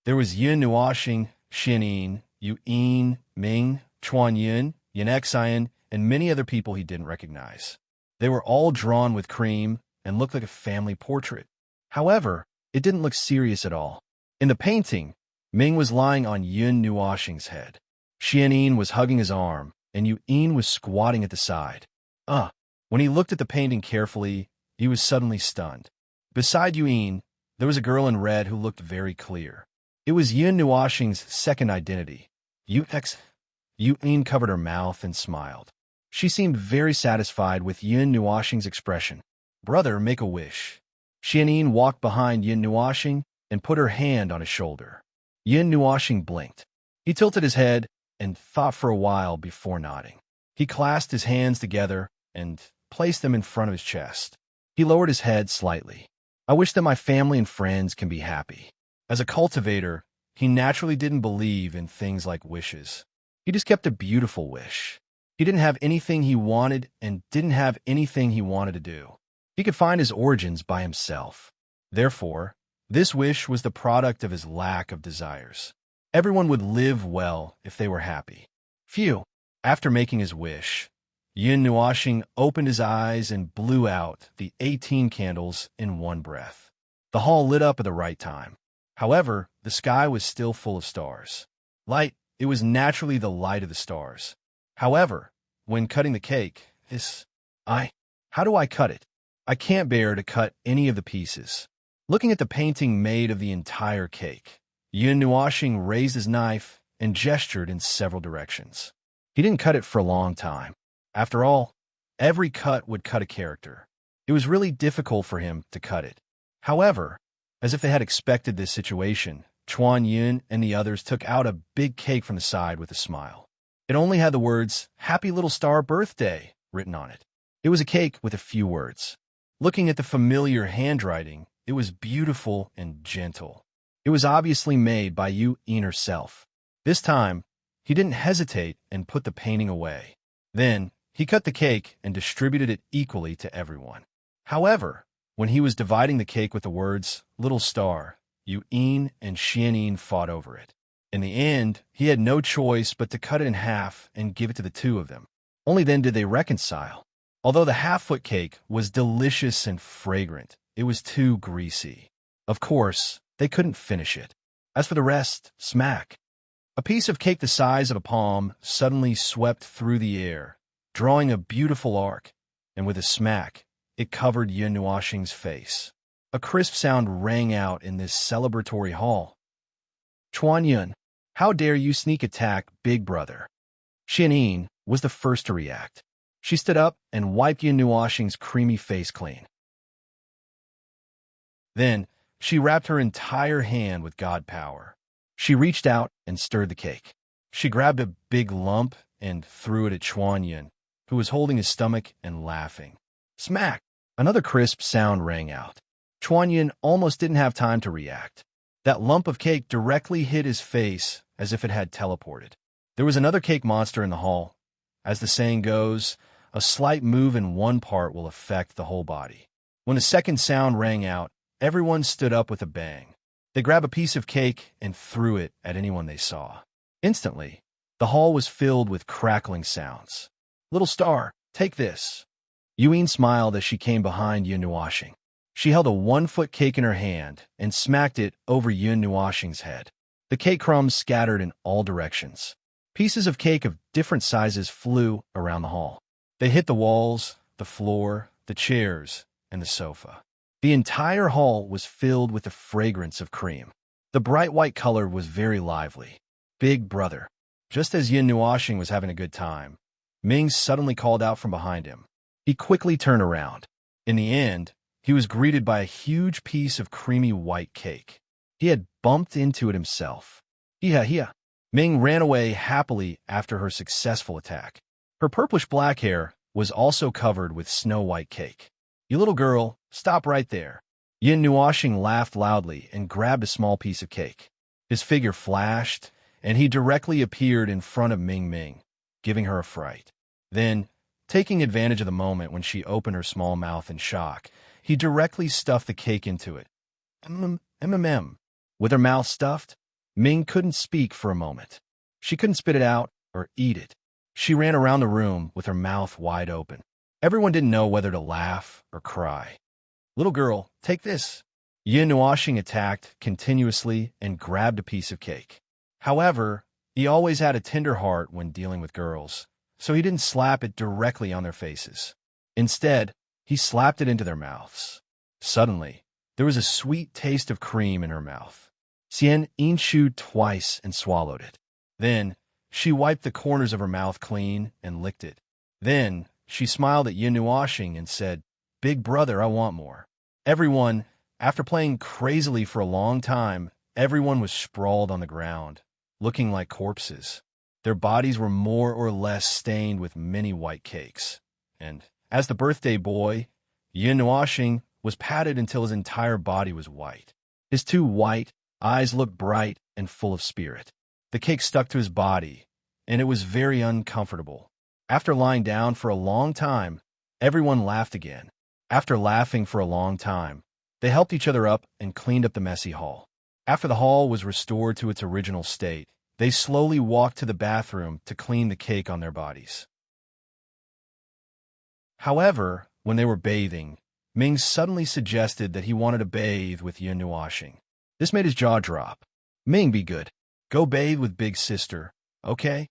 Speaker 1: There was Yun Nuoxing, Xianyin, Yu Ming, Chuan Yun, Yanxian, and many other people he didn't recognize. They were all drawn with cream and looked like a family portrait. However, it didn't look serious at all. In the painting, Ming was lying on Yun Nuoxing's head. Xianyin was hugging his arm, and Yu was squatting at the side. When he looked at the painting carefully, he was suddenly stunned. Beside Yu, there was a girl in red who looked very clear. It was Yun Nuoxing's second identity. Yu covered her mouth and smiled. She seemed very satisfied with Yun Nuoxing's expression. "Brother, make a wish." Xianyin walked behind Yun Nuoxing and put her hand on his shoulder. Yun Nuoxing blinked. He tilted his head and thought for a while before nodding. He clasped his hands together and placed them in front of his chest. He lowered his head slightly. "I wish that my family and friends can be happy." As a cultivator, he naturally didn't believe in things like wishes. He just kept a beautiful wish. He didn't have anything he wanted and didn't have anything he wanted to do. He could find his origins by himself. Therefore, this wish was the product of his lack of desires. Everyone would live well if they were happy. Phew! After making his wish, Yun Nuoxing opened his eyes and blew out the 18 candles in one breath. The hall lit up at the right time. However, the sky was still full of stars. It was naturally the light of the stars. However, when cutting the cake, how do I cut it? I can't bear to cut any of the pieces. Looking at the painting made of the entire cake, Yun Nuoxing raised his knife and gestured in several directions. He didn't cut it for a long time. After all, every cut would cut a character. It was really difficult for him to cut it. However, as if they had expected this situation, Chuan Yun and the others took out a big cake from the side with a smile. It only had the words, "Happy Little Star Birthday," written on it. It was a cake with a few words. Looking at the familiar handwriting, it was beautiful and gentle. It was obviously made by Yu herself. This time, he didn't hesitate and put the painting away. Then, he cut the cake and distributed it equally to everyone. However, when he was dividing the cake with the words, "Little Star," Yu and Xianyin fought over it. In the end, he had no choice but to cut it in half and give it to the two of them. Only then did they reconcile. Although the half-foot cake was delicious and fragrant, it was too greasy. Of course, they couldn't finish it. As for the rest, smack! A piece of cake the size of a palm suddenly swept through the air, drawing a beautiful arc, and with a smack, it covered Yun Nuoxing's face. A crisp sound rang out in this celebratory hall. "Chuan Yun, how dare you sneak attack Big Brother?" Xianyin was the first to react. She stood up and wiped Yun Nuoxing's creamy face clean. Then, she wrapped her entire hand with God power. She reached out and stirred the cake. She grabbed a big lump and threw it at Chuan Yun, who was holding his stomach and laughing. Smack! Another crisp sound rang out. Chuan Yun almost didn't have time to react. That lump of cake directly hit his face as if it had teleported. There was another cake monster in the hall. As the saying goes, a slight move in one part will affect the whole body. When the second sound rang out, everyone stood up with a bang. They grabbed a piece of cake and threw it at anyone they saw. Instantly, the hall was filled with crackling sounds. "Little Star, take this." Yu smiled as she came behind Yun Nuoxing. She held a 1-foot cake in her hand and smacked it over Yun Nuoxing's head. The cake crumbs scattered in all directions. Pieces of cake of different sizes flew around the hall. They hit the walls, the floor, the chairs, and the sofa. The entire hall was filled with the fragrance of cream. The bright white color was very lively. Big Brother. Just as Yun Nuoxing was having a good time, Ming suddenly called out from behind him. He quickly turned around. In the end, he was greeted by a huge piece of creamy white cake. He had bumped into it himself. Hia. Ming ran away happily after her successful attack. Her purplish-black hair was also covered with snow-white cake. "You little girl, stop right there." Yun Nuoxing laughed loudly and grabbed a small piece of cake. His figure flashed, and he directly appeared in front of Ming, giving her a fright. Then, Taking advantage of the moment when she opened her small mouth in shock, he directly stuffed the cake into it. Mm. With her mouth stuffed, Ming couldn't speak for a moment. She couldn't spit it out or eat it. She ran around the room with her mouth wide open. Everyone didn't know whether to laugh or cry. "Little girl, take this." Yin Nuoxing attacked continuously and grabbed a piece of cake. However, he always had a tender heart when dealing with girls, so he didn't slap it directly on their faces. Instead, he slapped it into their mouths. Suddenly, there was a sweet taste of cream in her mouth. Xian Yin chewed twice and swallowed it. Then, she wiped the corners of her mouth clean and licked it. Then, she smiled at Yin Nuoxing and said, "Big brother, I want more." Everyone, after playing crazily for a long time, everyone was sprawled on the ground, looking like corpses. Their bodies were more or less stained with many white cakes. And, as the birthday boy, Yin Nuoxing was patted until his entire body was white. His two white eyes looked bright and full of spirit. The cake stuck to his body, and it was very uncomfortable. After lying down for a long time, everyone laughed again. After laughing for a long time, they helped each other up and cleaned up the messy hall. After the hall was restored to its original state, they slowly walked to the bathroom to clean the cake on their bodies. However, when they were bathing, Ming suddenly suggested that he wanted to bathe with Yin Nuoxing. This made his jaw drop. "Ming, be good. Go bathe with big sister, okay?"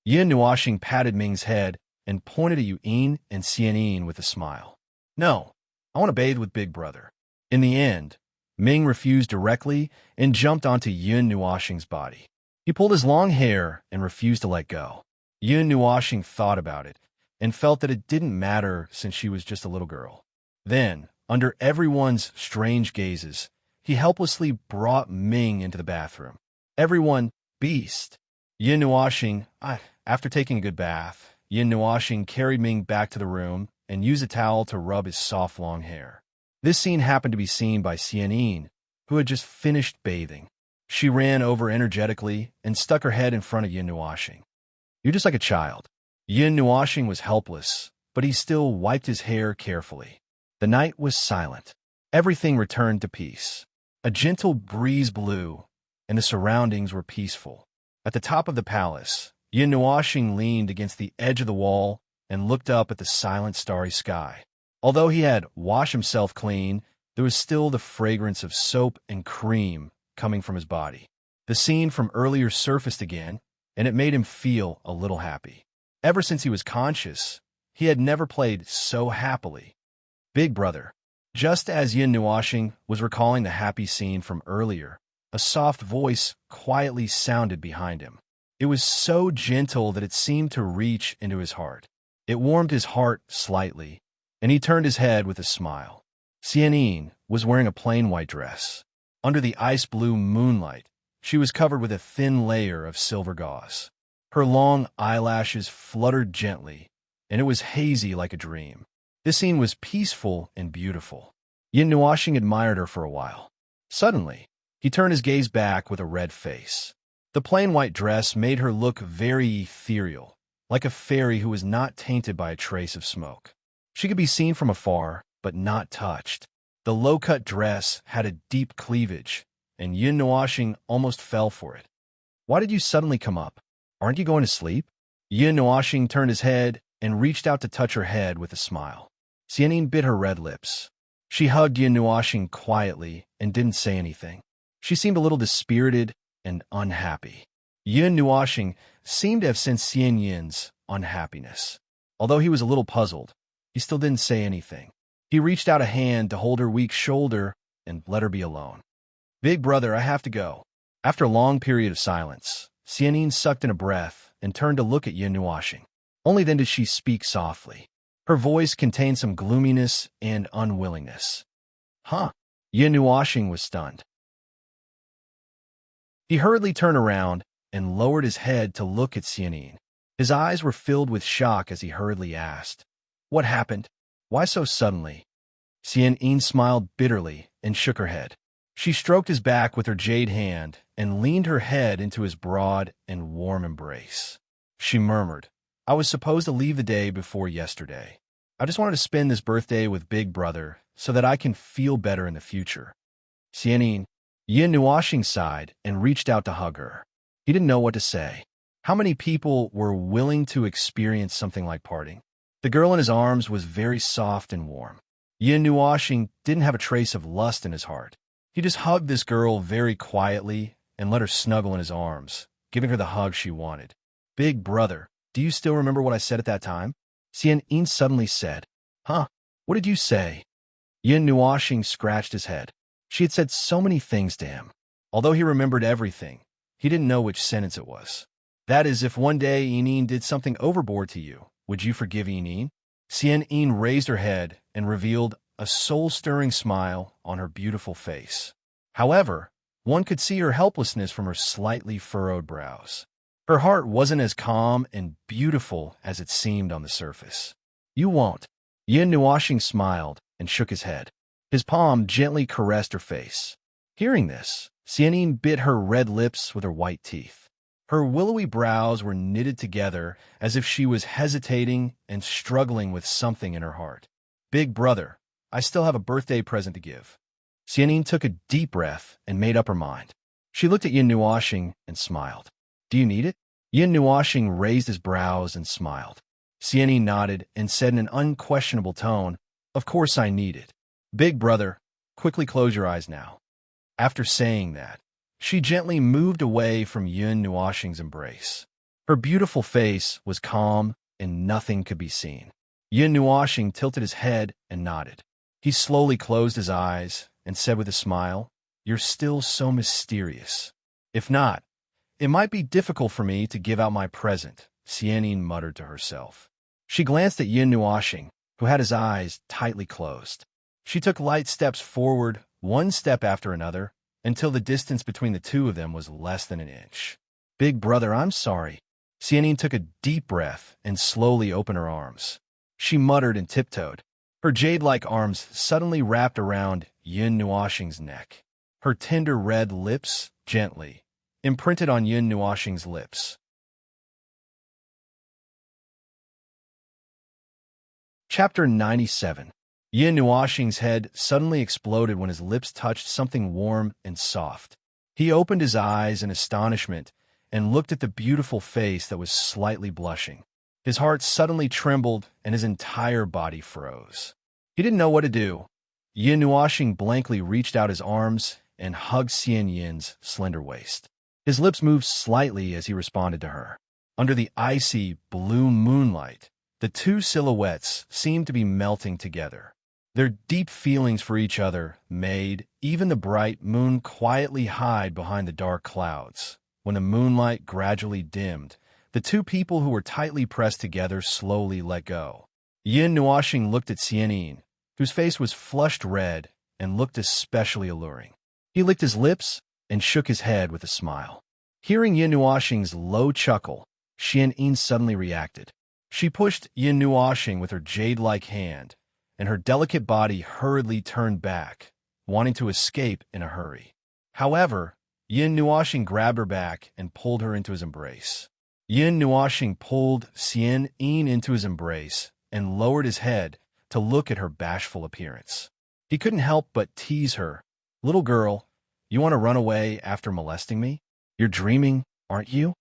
Speaker 1: Yin Nuoxing patted Ming's head and pointed at Yin and Xian with a smile. "No, I want to bathe with big brother." In the end, Ming refused directly and jumped onto Yin Nuoxing's body. He pulled his long hair and refused to let go. Yin Nuoxing thought about it and felt that it didn't matter since she was just a little girl. Then, under everyone's strange gazes, he helplessly brought Ming into the bathroom. Everyone, beast. Yin Nuoxing, after taking a good bath, Yin Nuoxing carried Ming back to the room and used a towel to rub his soft long hair. This scene happened to be seen by Xian, who had just finished bathing. She ran over energetically and stuck her head in front of Yin Nuoxing. "You're just like a child." Yin Nuoxing was helpless, but he still wiped his hair carefully. The night was silent. Everything returned to peace. A gentle breeze blew, and the surroundings were peaceful. At the top of the palace, Yin Nuoxing leaned against the edge of the wall and looked up at the silent starry sky. Although he had washed himself clean, there was still the fragrance of soap and cream coming from his body. The scene from earlier surfaced again, and it made him feel a little happy. Ever since he was conscious, he had never played so happily. "Big brother." Just as Yin Nuoxing was recalling the happy scene from earlier, a soft voice quietly sounded behind him. It was so gentle that it seemed to reach into his heart. It warmed his heart slightly, and he turned his head with a smile. Xian was wearing a plain white dress. Under the ice-blue moonlight, she was covered with a thin layer of silver gauze. Her long eyelashes fluttered gently, and it was hazy like a dream. This scene was peaceful and beautiful. Yin Nuoxing admired her for a while. Suddenly, he turned his gaze back with a red face. The plain white dress made her look very ethereal, like a fairy who was not tainted by a trace of smoke. She could be seen from afar, but not touched. The low-cut dress had a deep cleavage, and Yin Nuoxing almost fell for it. "Why did you suddenly come up? Aren't you going to sleep?" Yin Nuoxing turned his head and reached out to touch her head with a smile. Xian bit her red lips. She hugged Yin Nuoxing quietly and didn't say anything. She seemed a little dispirited and unhappy. Yin Nuoxing seemed to have sensed Xian unhappiness. Although he was a little puzzled, he still didn't say anything. He reached out a hand to hold her weak shoulder and let her be alone. "Big brother, I have to go." After a long period of silence, Xian sucked in a breath and turned to look at Yin Nuoxing. Only then did she speak softly. Her voice contained some gloominess and unwillingness. "Huh?" Yin Nuoxing was stunned. He hurriedly turned around and lowered his head to look at Xian. His eyes were filled with shock as he hurriedly asked, "What happened? Why so suddenly?" Xian smiled bitterly and shook her head. She stroked his back with her jade hand and leaned her head into his broad and warm embrace. She murmured, I was supposed to leave the day before yesterday. I just wanted to spend this birthday with Big Brother so that I can feel better in the future. Xianyin, Yin Nuoxing sighed and reached out to hug her. He didn't know what to say. How many people were willing to experience something like parting? The girl in his arms was very soft and warm. Yin Nuoxing didn't have a trace of lust in his heart. He just hugged this girl very quietly and let her snuggle in his arms, giving her the hug she wanted. Big Brother, do you still remember what I said at that time? Xian Yin suddenly said. Huh? What did you say? Yin Nuoxing scratched his head. She had said so many things to him. Although he remembered everything, he didn't know which sentence it was. That is, if one day Yin did something overboard to you, would you forgive Yin? Xian Yin raised her head and revealed a soul-stirring smile on her beautiful face. However, one could see her helplessness from her slightly furrowed brows. Her heart wasn't as calm and beautiful as it seemed on the surface. You won't. Yin Nuoxing smiled and shook his head. His palm gently caressed her face. Hearing this, Xianyin bit her red lips with her white teeth. Her willowy brows were knitted together as if she was hesitating and struggling with something in her heart. Big Brother, I still have a birthday present to give. Xianyin took a deep breath and made up her mind. She looked at Yin Nuoxing and smiled. Do you need it? Yin Nuoxing raised his brows and smiled. Xianyin nodded and said in an unquestionable tone, Of course I need it. Big Brother, quickly close your eyes now. After saying that, she gently moved away from Yin Nuoxing's embrace. Her beautiful face was calm and nothing could be seen. Yin Nuoxing tilted his head and nodded. He slowly closed his eyes and said with a smile, You're still so mysterious. If not, it might be difficult for me to give out my present, Xianyin muttered to herself. She glanced at Yin Nuoxing, who had his eyes tightly closed. She took light steps forward, one step after another, until the distance between the two of them was less than an inch. Big Brother, I'm sorry. Xianyin took a deep breath and slowly opened her arms. She muttered and tiptoed. Her jade-like arms suddenly wrapped around Yin Nuoxing's neck. Her tender red lips, gently, imprinted on Yin Nuoxing's lips. Chapter 97. Yin Nuoxing's head suddenly exploded when his lips touched something warm and soft. He opened his eyes in astonishment and looked at the beautiful face that was slightly blushing. His heart suddenly trembled and his entire body froze. He didn't know what to do. Yin Nuoxing blankly reached out his arms and hugged Xianyin's slender waist. His lips moved slightly as he responded to her. Under the icy, blue moonlight, the two silhouettes seemed to be melting together. Their deep feelings for each other made even the bright moon quietly hide behind the dark clouds. When the moonlight gradually dimmed, the two people who were tightly pressed together slowly let go. Yin Nuoxing looked at Xianyin, whose face was flushed red and looked especially alluring. He licked his lips and shook his head with a smile. Hearing Yin Nuoxing's low chuckle, Xianyin suddenly reacted. She pushed Yin Nuoxing with her jade-like hand, and her delicate body hurriedly turned back, wanting to escape in a hurry. However, Yin Nuoxing grabbed her back and pulled her into his embrace. Yin Nuoxing pulled Xianyin into his embrace and lowered his head to look at her bashful appearance. He couldn't help but tease her. Little girl, you want to run away after molesting me? You're dreaming, aren't you?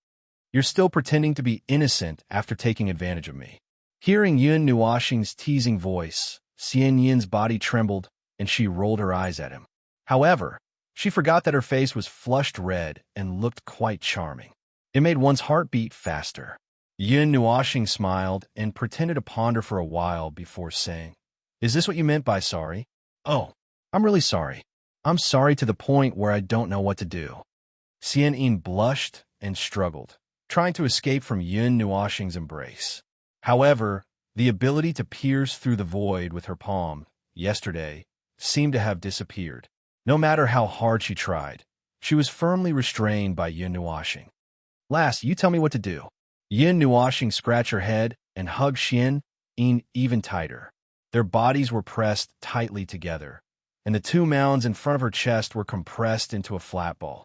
Speaker 1: You're still pretending to be innocent after taking advantage of me. Hearing Yin Nuoxing's teasing voice, Xianyin's body trembled and she rolled her eyes at him. However, she forgot that her face was flushed red and looked quite charming. It made one's heart beat faster. Yin Nuoxing smiled and pretended to ponder for a while before saying, Is this what you meant by sorry? Oh, I'm really sorry. I'm sorry to the point where I don't know what to do. Xianyin blushed and struggled, trying to escape from Yin Nuoxing's embrace. However, the ability to pierce through the void with her palm, yesterday, seemed to have disappeared. No matter how hard she tried, she was firmly restrained by Yin Nuoxing. Last, you tell me what to do. Yin Nuoxing scratched her head and hugged Xianyin even tighter. Their bodies were pressed tightly together, and the two mounds in front of her chest were compressed into a flat ball.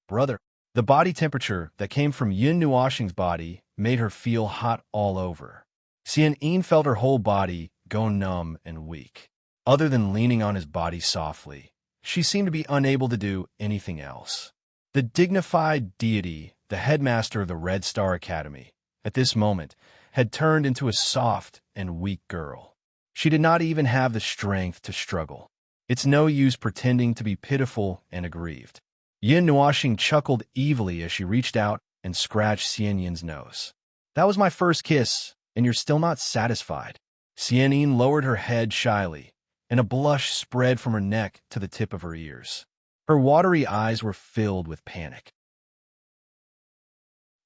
Speaker 1: Brother, The body temperature that came from Yin Nuoxing's body made her feel hot all over. Xian Yin felt her whole body go numb and weak. Other than leaning on his body softly, she seemed to be unable to do anything else. The dignified deity, the headmaster of the Red Star Academy, at this moment, had turned into a soft and weak girl. She did not even have the strength to struggle. It's no use pretending to be pitiful and aggrieved. Yin Nuoxing chuckled evilly as she reached out and scratched Xian Yin's nose. That was my first kiss, and you're still not satisfied. Xian Yin lowered her head shyly, and a blush spread from her neck to the tip of her ears. Her watery eyes were filled with panic.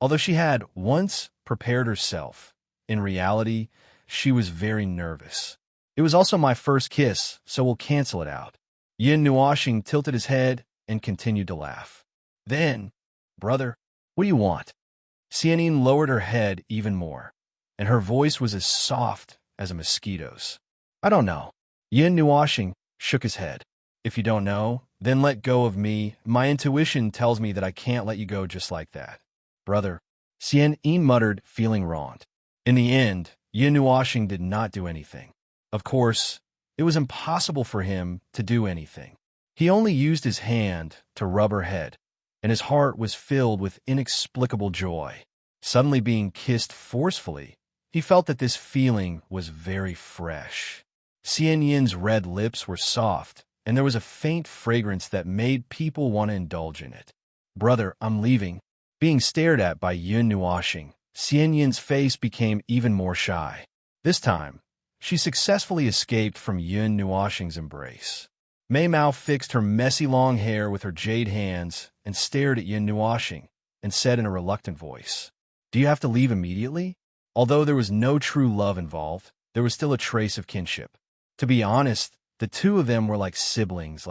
Speaker 1: Although she had once prepared herself, in reality, she was very nervous. It was also my first kiss, so we'll cancel it out. Yin Nuoxing tilted his head and continued to laugh. Then, brother, what do you want? Xian Yin lowered her head even more, and her voice was as soft as a mosquito's. I don't know. Yin Nuoxing shook his head. If you don't know, then let go of me. My intuition tells me that I can't let you go just like that. Brother, Xian Yin muttered, feeling wronged. In the end, Yin Nuoxing did not do anything. Of course, it was impossible for him to do anything. He only used his hand to rub her head, and his heart was filled with inexplicable joy. Suddenly being kissed forcefully, he felt that this feeling was very fresh. Xian Yin's red lips were soft, and there was a faint fragrance that made people want to indulge in it. Brother, I'm leaving. Being stared at by Yin Nuoxing, Xian Yin's face became even more shy. This time, she successfully escaped from Yin Nuoxing's embrace. Mei Mao fixed her messy long hair with her jade hands and stared at Yin Nuoxing and said in a reluctant voice, Do you have to leave immediately? Although there was no true love involved, there was still a trace of kinship. To be honest, the two of them were like siblings,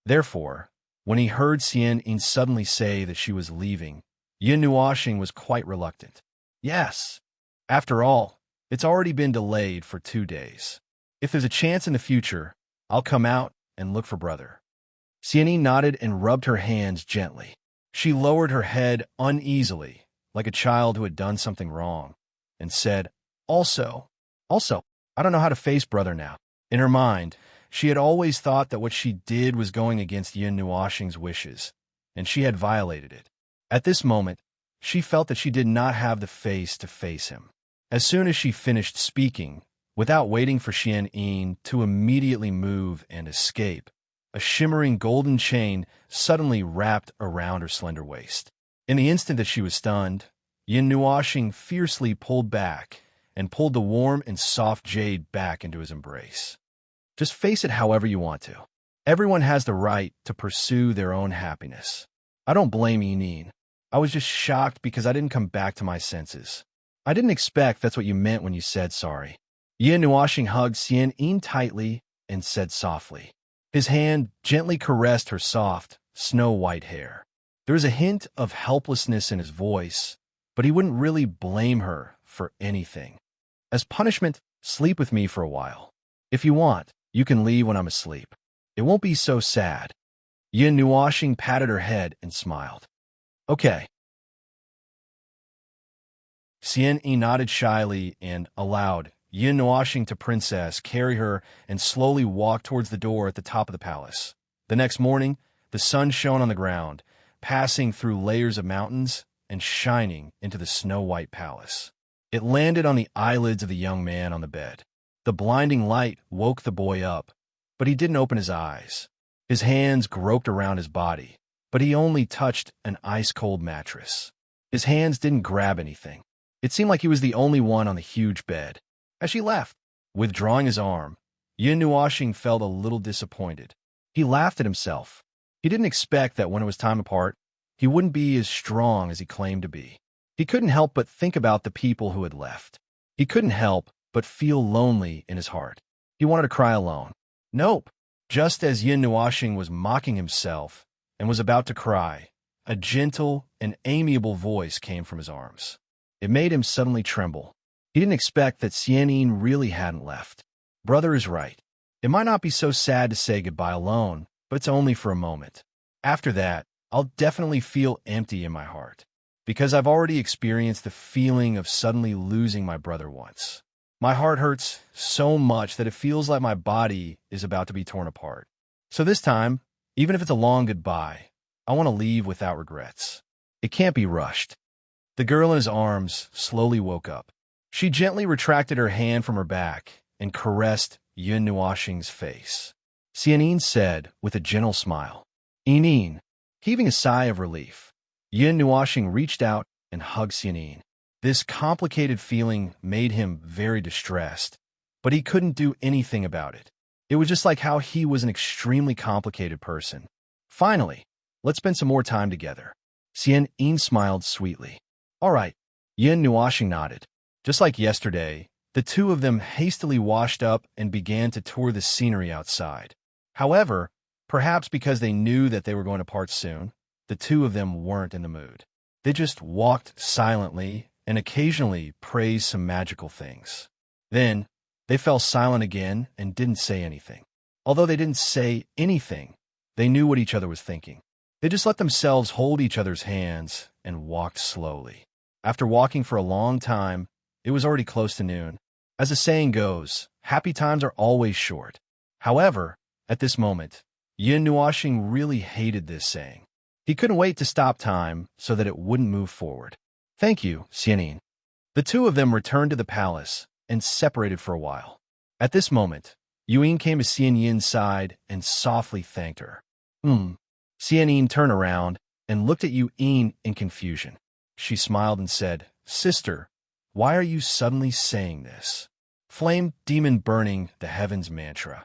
Speaker 1: Therefore, when he heard Xian Yin suddenly say that she was leaving, Yin Nuoxing was quite reluctant. Yes. After all, it's already been delayed for 2 days. If there's a chance in the future, I'll come out and look for brother. Xian Yin nodded and rubbed her hands gently. She lowered her head uneasily, like a child who had done something wrong, and said, Also, I don't know how to face brother now. In her mind, she had always thought that what she did was going against Yin Nuoxing's wishes, and she had violated it. At this moment, she felt that she did not have the face to face him. As soon as she finished speaking, without waiting for Xian Yin to immediately move and escape, a shimmering golden chain suddenly wrapped around her slender waist. In the instant that she was stunned, Yin Nuoxing fiercely pulled back and pulled the warm and soft jade back into his embrace. Just face it however you want to. Everyone has the right to pursue their own happiness. I don't blame Yin. I was just shocked because I didn't come back to my senses. I didn't expect that's what you meant when you said sorry. Yin Nuoxing hugged Xian Yin tightly and said softly. His hand gently caressed her soft, snow-white hair. There was a hint of helplessness in his voice, but he wouldn't really blame her for anything. As punishment, sleep with me for a while. If you want, you can leave when I'm asleep. It won't be so sad. Yin Nuoxing patted her head and smiled. Okay. Xian Yin nodded shyly and allowed Yin Nuoxing to princess carry her and slowly walk towards the door at the top of the palace. The next morning, the sun shone on the ground, passing through layers of mountains and shining into the snow-white palace. It landed on the eyelids of the young man on the bed. The blinding light woke the boy up, but he didn't open his eyes. His hands groped around his body, but he only touched an ice-cold mattress. His hands didn't grab anything. It seemed like he was the only one on the huge bed. As she left, withdrawing his arm, Yin Nuoxing felt a little disappointed. He laughed at himself. He didn't expect that when it was time apart, he wouldn't be as strong as he claimed to be. He couldn't help but think about the people who had left. He couldn't help but feel lonely in his heart. He wanted to cry alone. Nope. Just as Yin Nuoxing was mocking himself and was about to cry, a gentle and amiable voice came from his arms. It made him suddenly tremble. He didn't expect that Xian Yin really hadn't left. Brother is right. It might not be so sad to say goodbye alone, but it's only for a moment. After that, I'll definitely feel empty in my heart, because I've already experienced the feeling of suddenly losing my brother once. My heart hurts so much that it feels like my body is about to be torn apart. So this time, even if it's a long goodbye, I want to leave without regrets. It can't be rushed. The girl in his arms slowly woke up. She gently retracted her hand from her back and caressed Yun Nuoxing's face. Xianyin said with a gentle smile, "Inin." Heaving a sigh of relief, Yun Nuoxing reached out and hugged Xianyin. This complicated feeling made him very distressed, but he couldn't do anything about it. It was just like how he was an extremely complicated person. Finally, let's spend some more time together. Xianyin smiled sweetly. All right, Yun Nuoxing nodded. Just like yesterday, the two of them hastily washed up and began to tour the scenery outside. However, perhaps because they knew that they were going to part soon, the two of them weren't in the mood. They just walked silently and occasionally praised some magical things. Then, they fell silent again and didn't say anything. Although they didn't say anything, they knew what each other was thinking. They just let themselves hold each other's hands and walked slowly. After walking for a long time, it was already close to noon. As the saying goes, happy times are always short. However, at this moment, Yun Nuoxing really hated this saying. He couldn't wait to stop time so that it wouldn't move forward. Thank you, Xianyin. The two of them returned to the palace and separated for a while. At this moment, Yuyin came to Xianyin's side and softly thanked her. Xianyin turned around and looked at Yuyin in confusion. She smiled and said, "Sister, why are you suddenly saying this?" Flame demon burning the heavens mantra.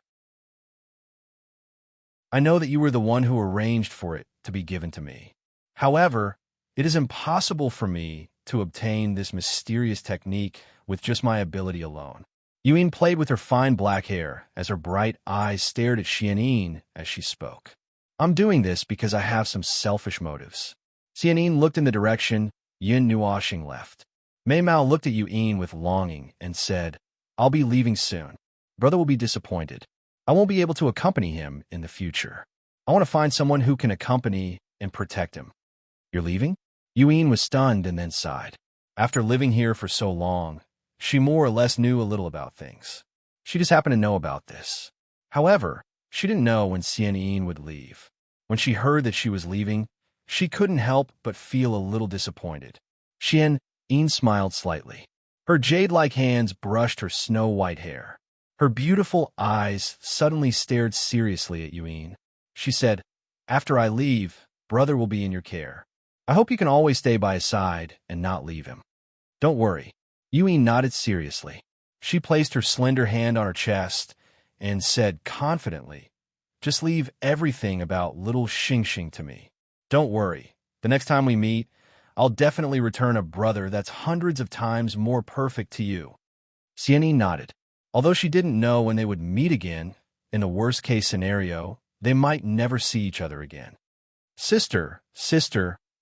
Speaker 1: I know that you were the one who arranged for it to be given to me. However, it is impossible for me to obtain this mysterious technique with just my ability alone. Yuyin played with her fine black hair as her bright eyes stared at Xianyin as she spoke. I'm doing this because I have some selfish motives. Xianyin looked in the direction Yun Nuoxing left. Mei Mao looked at Yuyin with longing and said, I'll be leaving soon. Brother will be disappointed. I won't be able to accompany him in the future. I want to find someone who can accompany and protect him. You're leaving? Yuyin was stunned and then sighed. After living here for so long, she more or less knew a little about things. She just happened to know about this. However, she didn't know when Xianyin would leave. When she heard that she was leaving, she couldn't help but feel a little disappointed. Xianyin smiled slightly. Her jade-like hands brushed her snow-white hair. Her beautiful eyes suddenly stared seriously at Yuyin. She said, After I leave, brother will be in your care. I hope you can always stay by his side and not leave him. Don't worry. Yuyin nodded seriously. She placed her slender hand on her chest and said confidently, Just leave everything about little Xingxing to me. Don't worry. The next time we meet, I'll definitely return a brother that's hundreds of times more perfect to you. Xianyin nodded. Although she didn't know when they would meet again, in a worst-case scenario, they might never see each other again. Sister,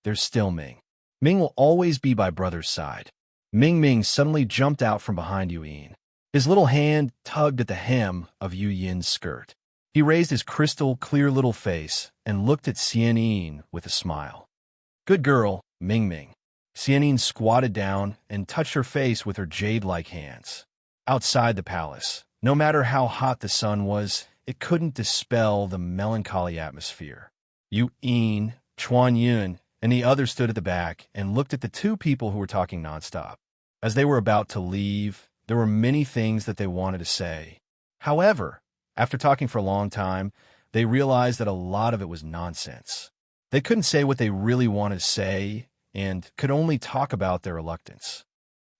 Speaker 1: there's still Ming. Ming will always be by brother's side. Ming suddenly jumped out from behind Yuyin. His little hand tugged at the hem of Yuyin's skirt. He raised his crystal-clear little face and looked at Xianyin with a smile. Good girl, Ming. Xianyin squatted down and touched her face with her jade-like hands. Outside the palace, no matter how hot the sun was, it couldn't dispel the melancholy atmosphere. Yuyin, Chuanyun, and the others stood at the back and looked at the two people who were talking nonstop. As they were about to leave, there were many things that they wanted to say. However, after talking for a long time, they realized that a lot of it was nonsense. They couldn't say what they really wanted to say and could only talk about their reluctance.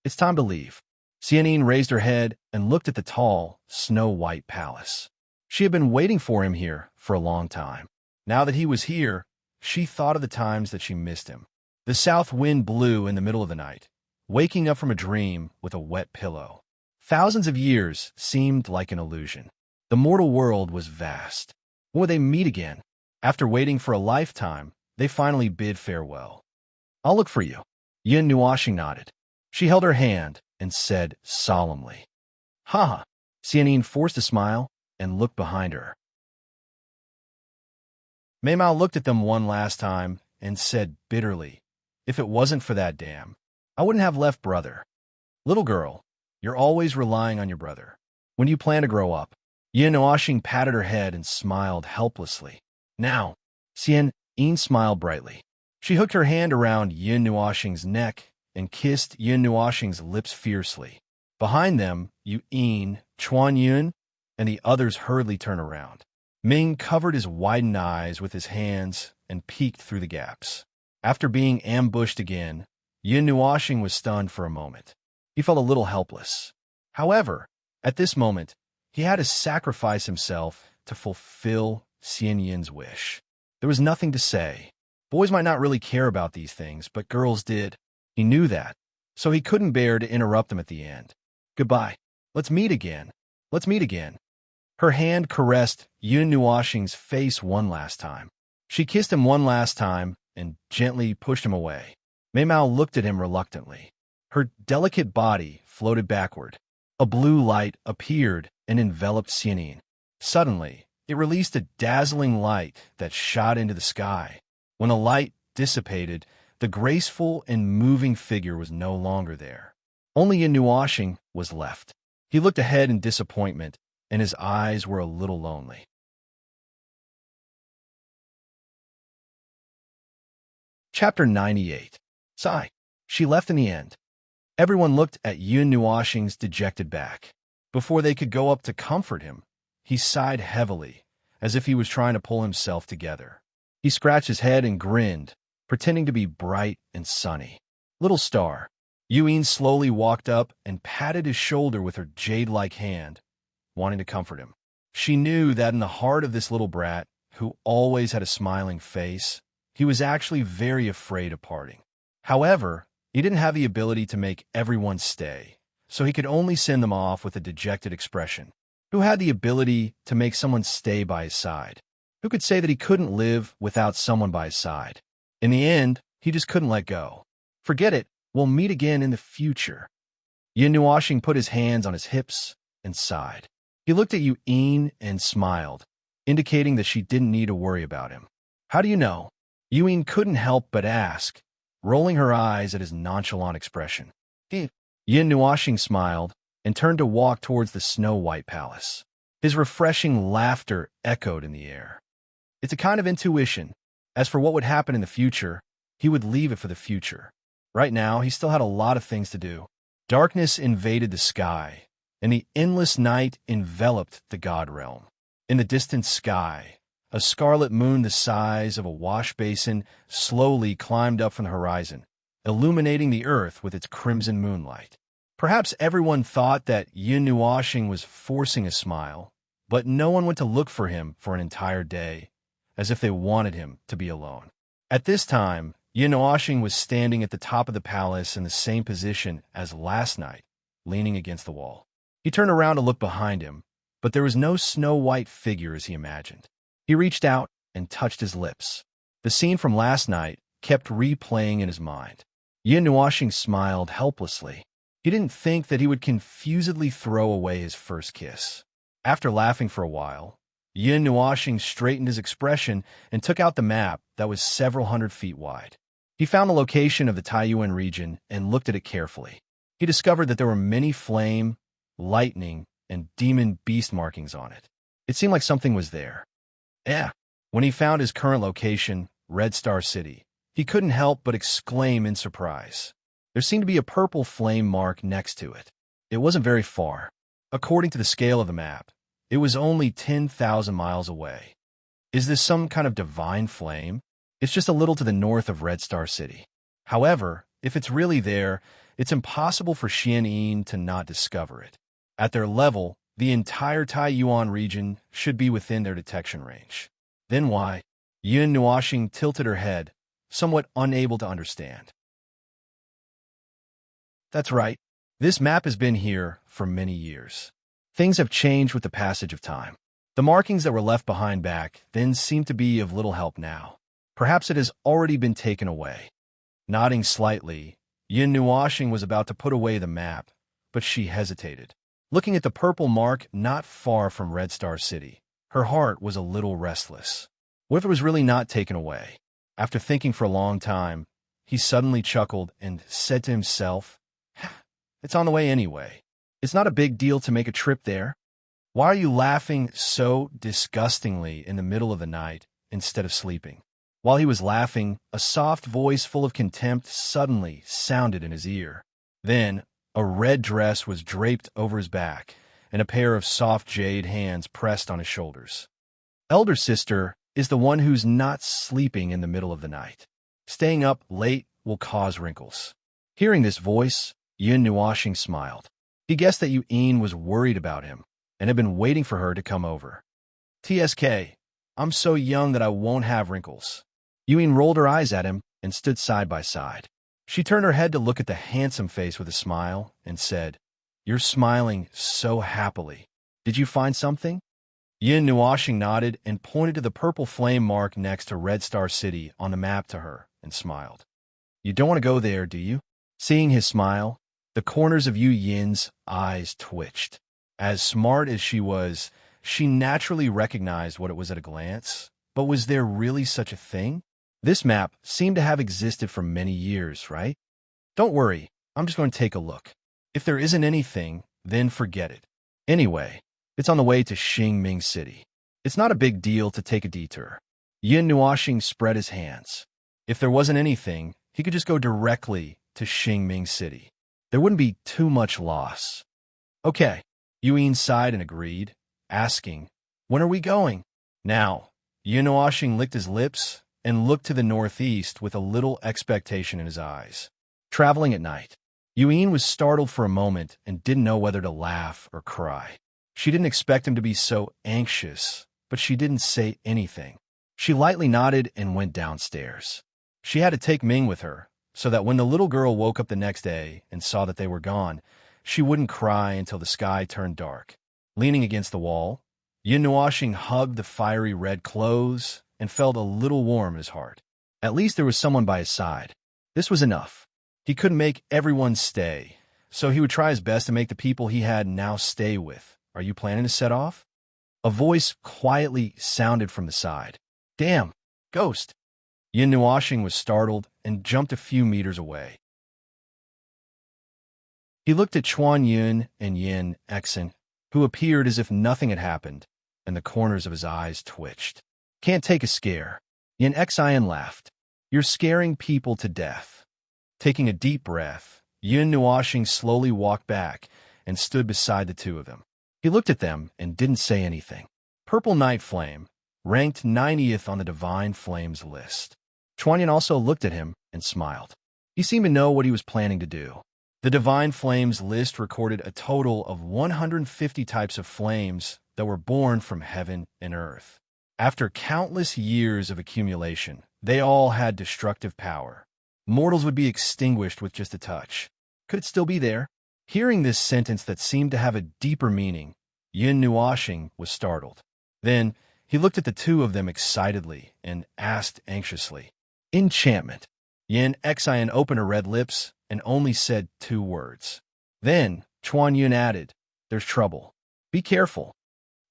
Speaker 1: It's time to leave. Xianyin raised her head and looked at the tall, snow-white palace. She had been waiting for him here for a long time. Now that he was here, she thought of the times that she missed him. The south wind blew in the middle of the night, waking up from a dream with a wet pillow. Thousands of years seemed like an illusion. The mortal world was vast. When would they meet again? After waiting for a lifetime, they finally bid farewell. I'll look for you. Yun Nuoxing nodded. She held her hand and said solemnly. Ha! Xianyin forced a smile and looked behind her. Mei Mao looked at them one last time and said bitterly, "If it wasn't for that dam, I wouldn't have left brother." "Little girl, you're always relying on your brother. When do you plan to grow up?" Yin Nuoxing patted her head and smiled helplessly. "Now." Xian Yin smiled brightly. She hooked her hand around Yin Nuoxing's neck and kissed Yin Nuoxing's lips fiercely. Behind them, Yin, Chuan Yun, and the others hurriedly turned around. Ming covered his widened eyes with his hands and peeked through the gaps. After being ambushed again, Yin Nuoxing was stunned for a moment. He felt a little helpless. However, at this moment, he had to sacrifice himself to fulfill Xian Yin's wish. There was nothing to say. Boys might not really care about these things, but girls did. He knew that, so he couldn't bear to interrupt them at the end. "Goodbye. Let's meet again. Let's meet again." Her hand caressed Yin Nuoxing's face one last time. She kissed him one last time and gently pushed him away. Mei Mao looked at him reluctantly. Her delicate body floated backward. A blue light appeared and enveloped Xianyin. Suddenly, it released a dazzling light that shot into the sky. When the light dissipated, the graceful and moving figure was no longer there. Only Yin Nuoxing was left. He looked ahead in disappointment, and his eyes were a little lonely. Chapter 98. Sigh. She left in the end. Everyone looked at Yin Nuoxing's dejected back. Before they could go up to comfort him, he sighed heavily, as if he was trying to pull himself together. He scratched his head and grinned, pretending to be bright and sunny. "Little star." Yin slowly walked up and patted his shoulder with her jade-like hand, wanting to comfort him. She knew that in the heart of this little brat, who always had a smiling face, he was actually very afraid of parting. However, he didn't have the ability to make everyone stay, so he could only send them off with a dejected expression. Who had the ability to make someone stay by his side? Who could say that he couldn't live without someone by his side? In the end, he just couldn't let go. "Forget it. We'll meet again in the future." Yin Nuoxing put his hands on his hips and sighed. He looked at Yin and smiled, indicating that she didn't need to worry about him. "How do you know?" Yin couldn't help but ask, rolling her eyes at his nonchalant expression. Yin Nuoxing smiled and turned to walk towards the snow-white palace. His refreshing laughter echoed in the air. It's a kind of intuition. As for what would happen in the future, he would leave it for the future. Right now, he still had a lot of things to do. Darkness invaded the sky, and the endless night enveloped the god realm. In the distant sky, a scarlet moon the size of a wash basin slowly climbed up from the horizon, illuminating the earth with its crimson moonlight. Perhaps everyone thought that Yin Nuoxing was forcing a smile, but no one went to look for him for an entire day, as if they wanted him to be alone. At this time, Yin Nuoxing was standing at the top of the palace in the same position as last night, leaning against the wall. He turned around to look behind him, but there was no snow-white figure as he imagined. He reached out and touched his lips. The scene from last night kept replaying in his mind. Yin Nuoxing smiled helplessly. He didn't think that he would confusedly throw away his first kiss. After laughing for a while, Yin Nuoxing straightened his expression and took out the map that was several hundred feet wide. He found the location of the Taiyuan region and looked at it carefully. He discovered that there were many flame, lightning, and demon beast markings on it. It seemed like something was there. When he found his current location, Red Star City, he couldn't help but exclaim in surprise. There seemed to be a purple flame mark next to it. It wasn't very far. According to the scale of the map, it was only 10,000 miles away. Is this some kind of divine flame? It's just a little to the north of Red Star City. However, if it's really there, it's impossible for Xianyin to not discover it. At their level, the entire Taiyuan region should be within their detection range. Then why? Yin Nuoxing tilted her head, somewhat unable to understand. That's right. This map has been here for many years. Things have changed with the passage of time. The markings that were left behind back then seem to be of little help now. Perhaps it has already been taken away. Nodding slightly, Yin Nuoxing was about to put away the map, but she hesitated. Looking at the purple mark not far from Red Star City, her heart was a little restless. What if it was really not taken away? After thinking for a long time, he suddenly chuckled and said to himself, "It's on the way anyway. It's not a big deal to make a trip there. Why are you laughing so disgustingly in the middle of the night instead of sleeping?" While he was laughing, a soft voice full of contempt suddenly sounded in his ear. Then, a red dress was draped over his back, and a pair of soft jade hands pressed on his shoulders. Elder sister is the one who's not sleeping in the middle of the night. Staying up late will cause wrinkles. Hearing this voice, Yun Nuashing smiled. He guessed that Yu'in was worried about him and had been waiting for her to come over. "TSK, I'm so young that I won't have wrinkles." Yu'in rolled her eyes at him and stood side by side. She turned her head to look at the handsome face with a smile and said, "You're smiling so happily. Did you find something?" Yin Nuashing nodded and pointed to the purple flame mark next to Red Star City on the map to her and smiled. "You don't want to go there, do you?" Seeing his smile, the corners of Yu Yin's eyes twitched. As smart as she was, she naturally recognized what it was at a glance, but was there really such a thing? This map seemed to have existed for many years, right? "Don't worry, I'm just going to take a look. If there isn't anything, then forget it. Anyway, it's on the way to Xingming City. It's not a big deal to take a detour." Yin Nuashing spread his hands. If there wasn't anything, he could just go directly to Xingming City. There wouldn't be too much loss. "Okay," Yuin sighed and agreed, asking, "When are we going?" Now, Yin Nuashing licked his lips and looked to the northeast with a little expectation in his eyes. Traveling at night. Yuin was startled for a moment and didn't know whether to laugh or cry. She didn't expect him to be so anxious, but she didn't say anything. She lightly nodded and went downstairs. She had to take Ming with her, so that when the little girl woke up the next day and saw that they were gone, she wouldn't cry until the sky turned dark. Leaning against the wall, Yin Nuashing hugged the fiery red clothes and felt a little warm in his heart. At least there was someone by his side. This was enough. He couldn't make everyone stay, so he would try his best to make the people he had now stay with. "Are you planning to set off?" A voice quietly sounded from the side. "Damn, ghost!" Yin Nuashing was startled and jumped a few meters away. He looked at Chuan Yun and Yin Exen, who appeared as if nothing had happened, and the corners of his eyes twitched. "Can't take a scare." Yin Xian laughed. "You're scaring people to death." Taking a deep breath, Yin Nuashing slowly walked back and stood beside the two of them. He looked at them and didn't say anything. Purple Night Flame, ranked 90th on the Divine Flames list. Chuanyan also looked at him and smiled. He seemed to know what he was planning to do. The Divine Flames list recorded a total of 150 types of flames that were born from heaven and earth. After countless years of accumulation, they all had destructive power. Mortals would be extinguished with just a touch. Could it still be there? Hearing this sentence that seemed to have a deeper meaning, Yin Nuashing was startled. Then, he looked at the two of them excitedly and asked anxiously, "Enchantment." Yin Xian opened her red lips and only said 2 words. Then, Chuan Yun added, "There's trouble. Be careful."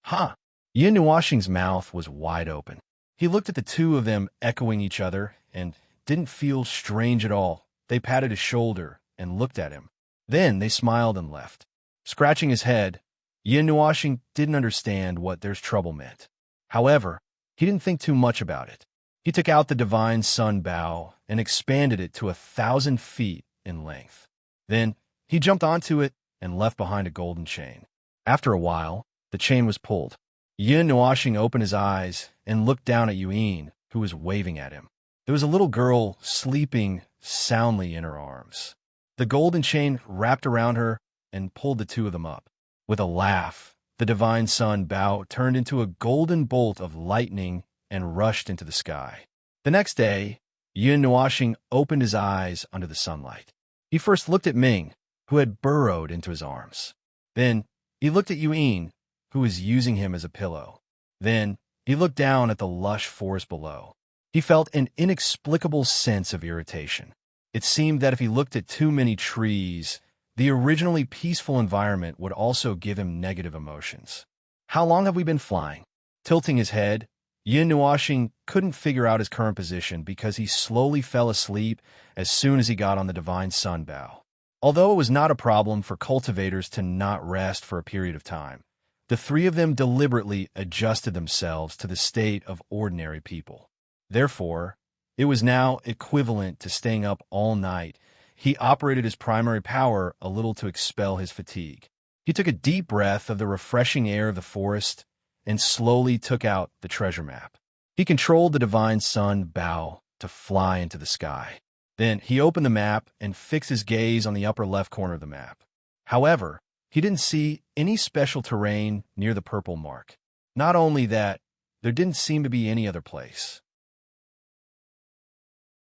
Speaker 1: "Huh?" Yin Nuashing's mouth was wide open. He looked at the two of them echoing each other and didn't feel strange at all. They patted his shoulder and looked at him. Then they smiled and left. Scratching his head, Yin Nuashing didn't understand what "there's trouble" meant. However, he didn't think too much about it. He took out the Divine Sun bow and expanded it to 1,000 feet in length. Then he jumped onto it and left behind a golden chain. After a while, the chain was pulled. Yin Nuashing opened his eyes and looked down at Yuin, who was waving at him. There was a little girl sleeping soundly in her arms. The golden chain wrapped around her and pulled the two of them up. With a laugh, the Divine Sun bow turned into a golden bolt of lightning and rushed into the sky. The next day, Yin Nuashing opened his eyes under the sunlight. He first looked at Ming, who had burrowed into his arms. Then he looked at Yuin, who was using him as a pillow. Then he looked down at the lush forest below. He felt an inexplicable sense of irritation. It seemed that if he looked at too many trees, the originally peaceful environment would also give him negative emotions. "How long have we been flying?" Tilting his head, Yin Nuoxing couldn't figure out his current position because he slowly fell asleep as soon as he got on the divine sun bow. Although it was not a problem for cultivators to not rest for a period of time, the three of them deliberately adjusted themselves to the state of ordinary people. Therefore, it was now equivalent to staying up all night. He operated his primary power a little to expel his fatigue. He took a deep breath of the refreshing air of the forest and slowly took out the treasure map. He controlled the divine sun bow to fly into the sky. Then he opened the map and fixed his gaze on the upper left corner of the map. However, he didn't see any special terrain near the purple mark. Not only that, there didn't seem to be any other place.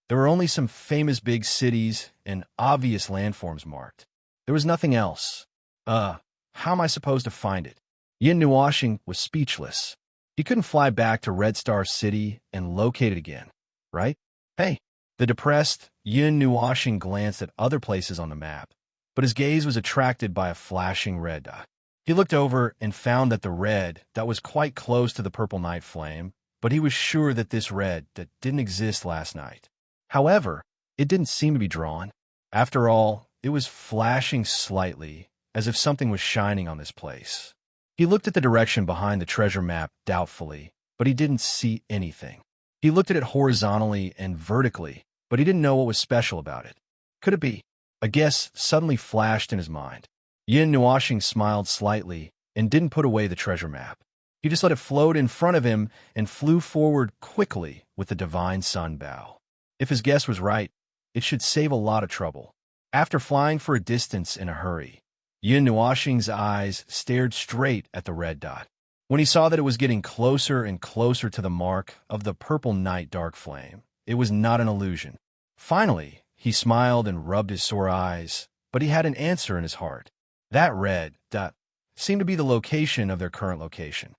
Speaker 1: There were only some famous big cities and obvious landforms marked. There was nothing else. How am I supposed to find it? Yin Nuoxing was speechless. He couldn't fly back to Red Star City and locate it again, right? Hey, the depressed Yin Nuoxing glanced at other places on the map, but his gaze was attracted by a flashing red dot. He looked over and found that the red dot was quite close to the purple night flame, but he was sure that this red dot didn't exist last night. However, it didn't seem to be drawn. After all, it was flashing slightly, as if something was shining on this place. He looked at the direction behind the treasure map doubtfully, but he didn't see anything. He looked at it horizontally and vertically, but he didn't know what was special about it. Could it be? A guess suddenly flashed in his mind. Yin Nuoxing smiled slightly and didn't put away the treasure map. He just let it float in front of him and flew forward quickly with the divine sun bow. If his guess was right, it should save a lot of trouble. After flying for a distance in a hurry, Yin Nuoxing's eyes stared straight at the red dot. When he saw that it was getting closer and closer to the mark of the purple night dark flame, it was not an illusion. Finally, he smiled and rubbed his sore eyes, but he had an answer in his heart. That red dot seemed to be the location of their current location.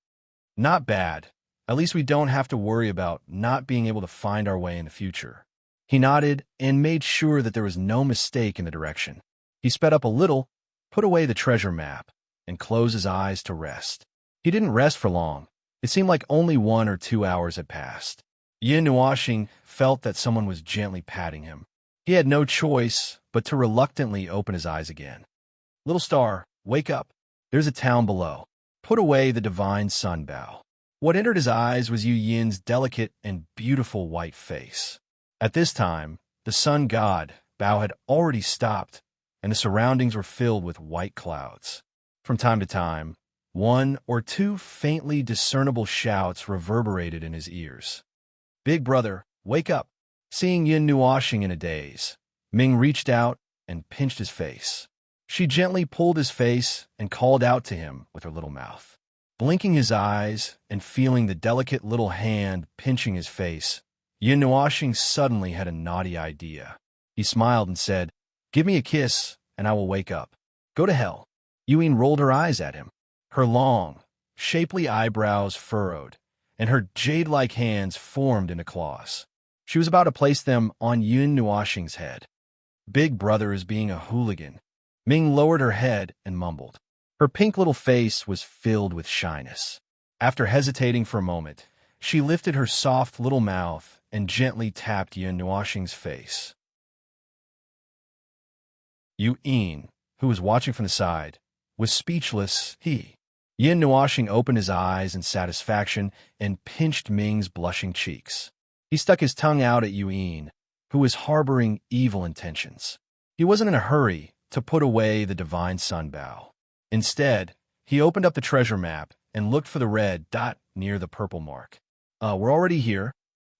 Speaker 1: Not bad. At least we don't have to worry about not being able to find our way in the future. He nodded and made sure that there was no mistake in the direction. He sped up a little, put away the treasure map, and closed his eyes to rest. He didn't rest for long. It seemed like only 1 or 2 hours had passed. Yin Nuoxing felt that someone was gently patting him. He had no choice but to reluctantly open his eyes again. Little star, wake up. There's a town below. Put away the divine sun bow. What entered his eyes was Yu Yin's delicate and beautiful white face. At this time, the sun god bow had already stopped, and the surroundings were filled with white clouds. From time to time, 1 or 2 faintly discernible shouts reverberated in his ears. Big brother, wake up. Seeing Yin Nuoxing in a daze, Ming reached out and pinched his face. She gently pulled his face and called out to him with her little mouth. Blinking his eyes and feeling the delicate little hand pinching his face, Yin Nuoxing suddenly had a naughty idea. He smiled and said, "Give me a kiss, and I will wake up." "Go to hell." Yuyin rolled her eyes at him. Her long, shapely eyebrows furrowed, and her jade-like hands formed into claws. She was about to place them on Yin Nuoxing's head. Big brother is being a hooligan. Ming lowered her head and mumbled. Her pink little face was filled with shyness. After hesitating for a moment, she lifted her soft little mouth and gently tapped Yin Nuoxing's face. Yu Yin, who was watching from the side, was speechless. Yin Nuoxing opened his eyes in satisfaction and pinched Ming's blushing cheeks. He stuck his tongue out at Yu Yin, who was harboring evil intentions. He wasn't in a hurry to put away the divine sun bow. Instead, he opened up the treasure map and looked for the red dot near the purple mark. We're already here.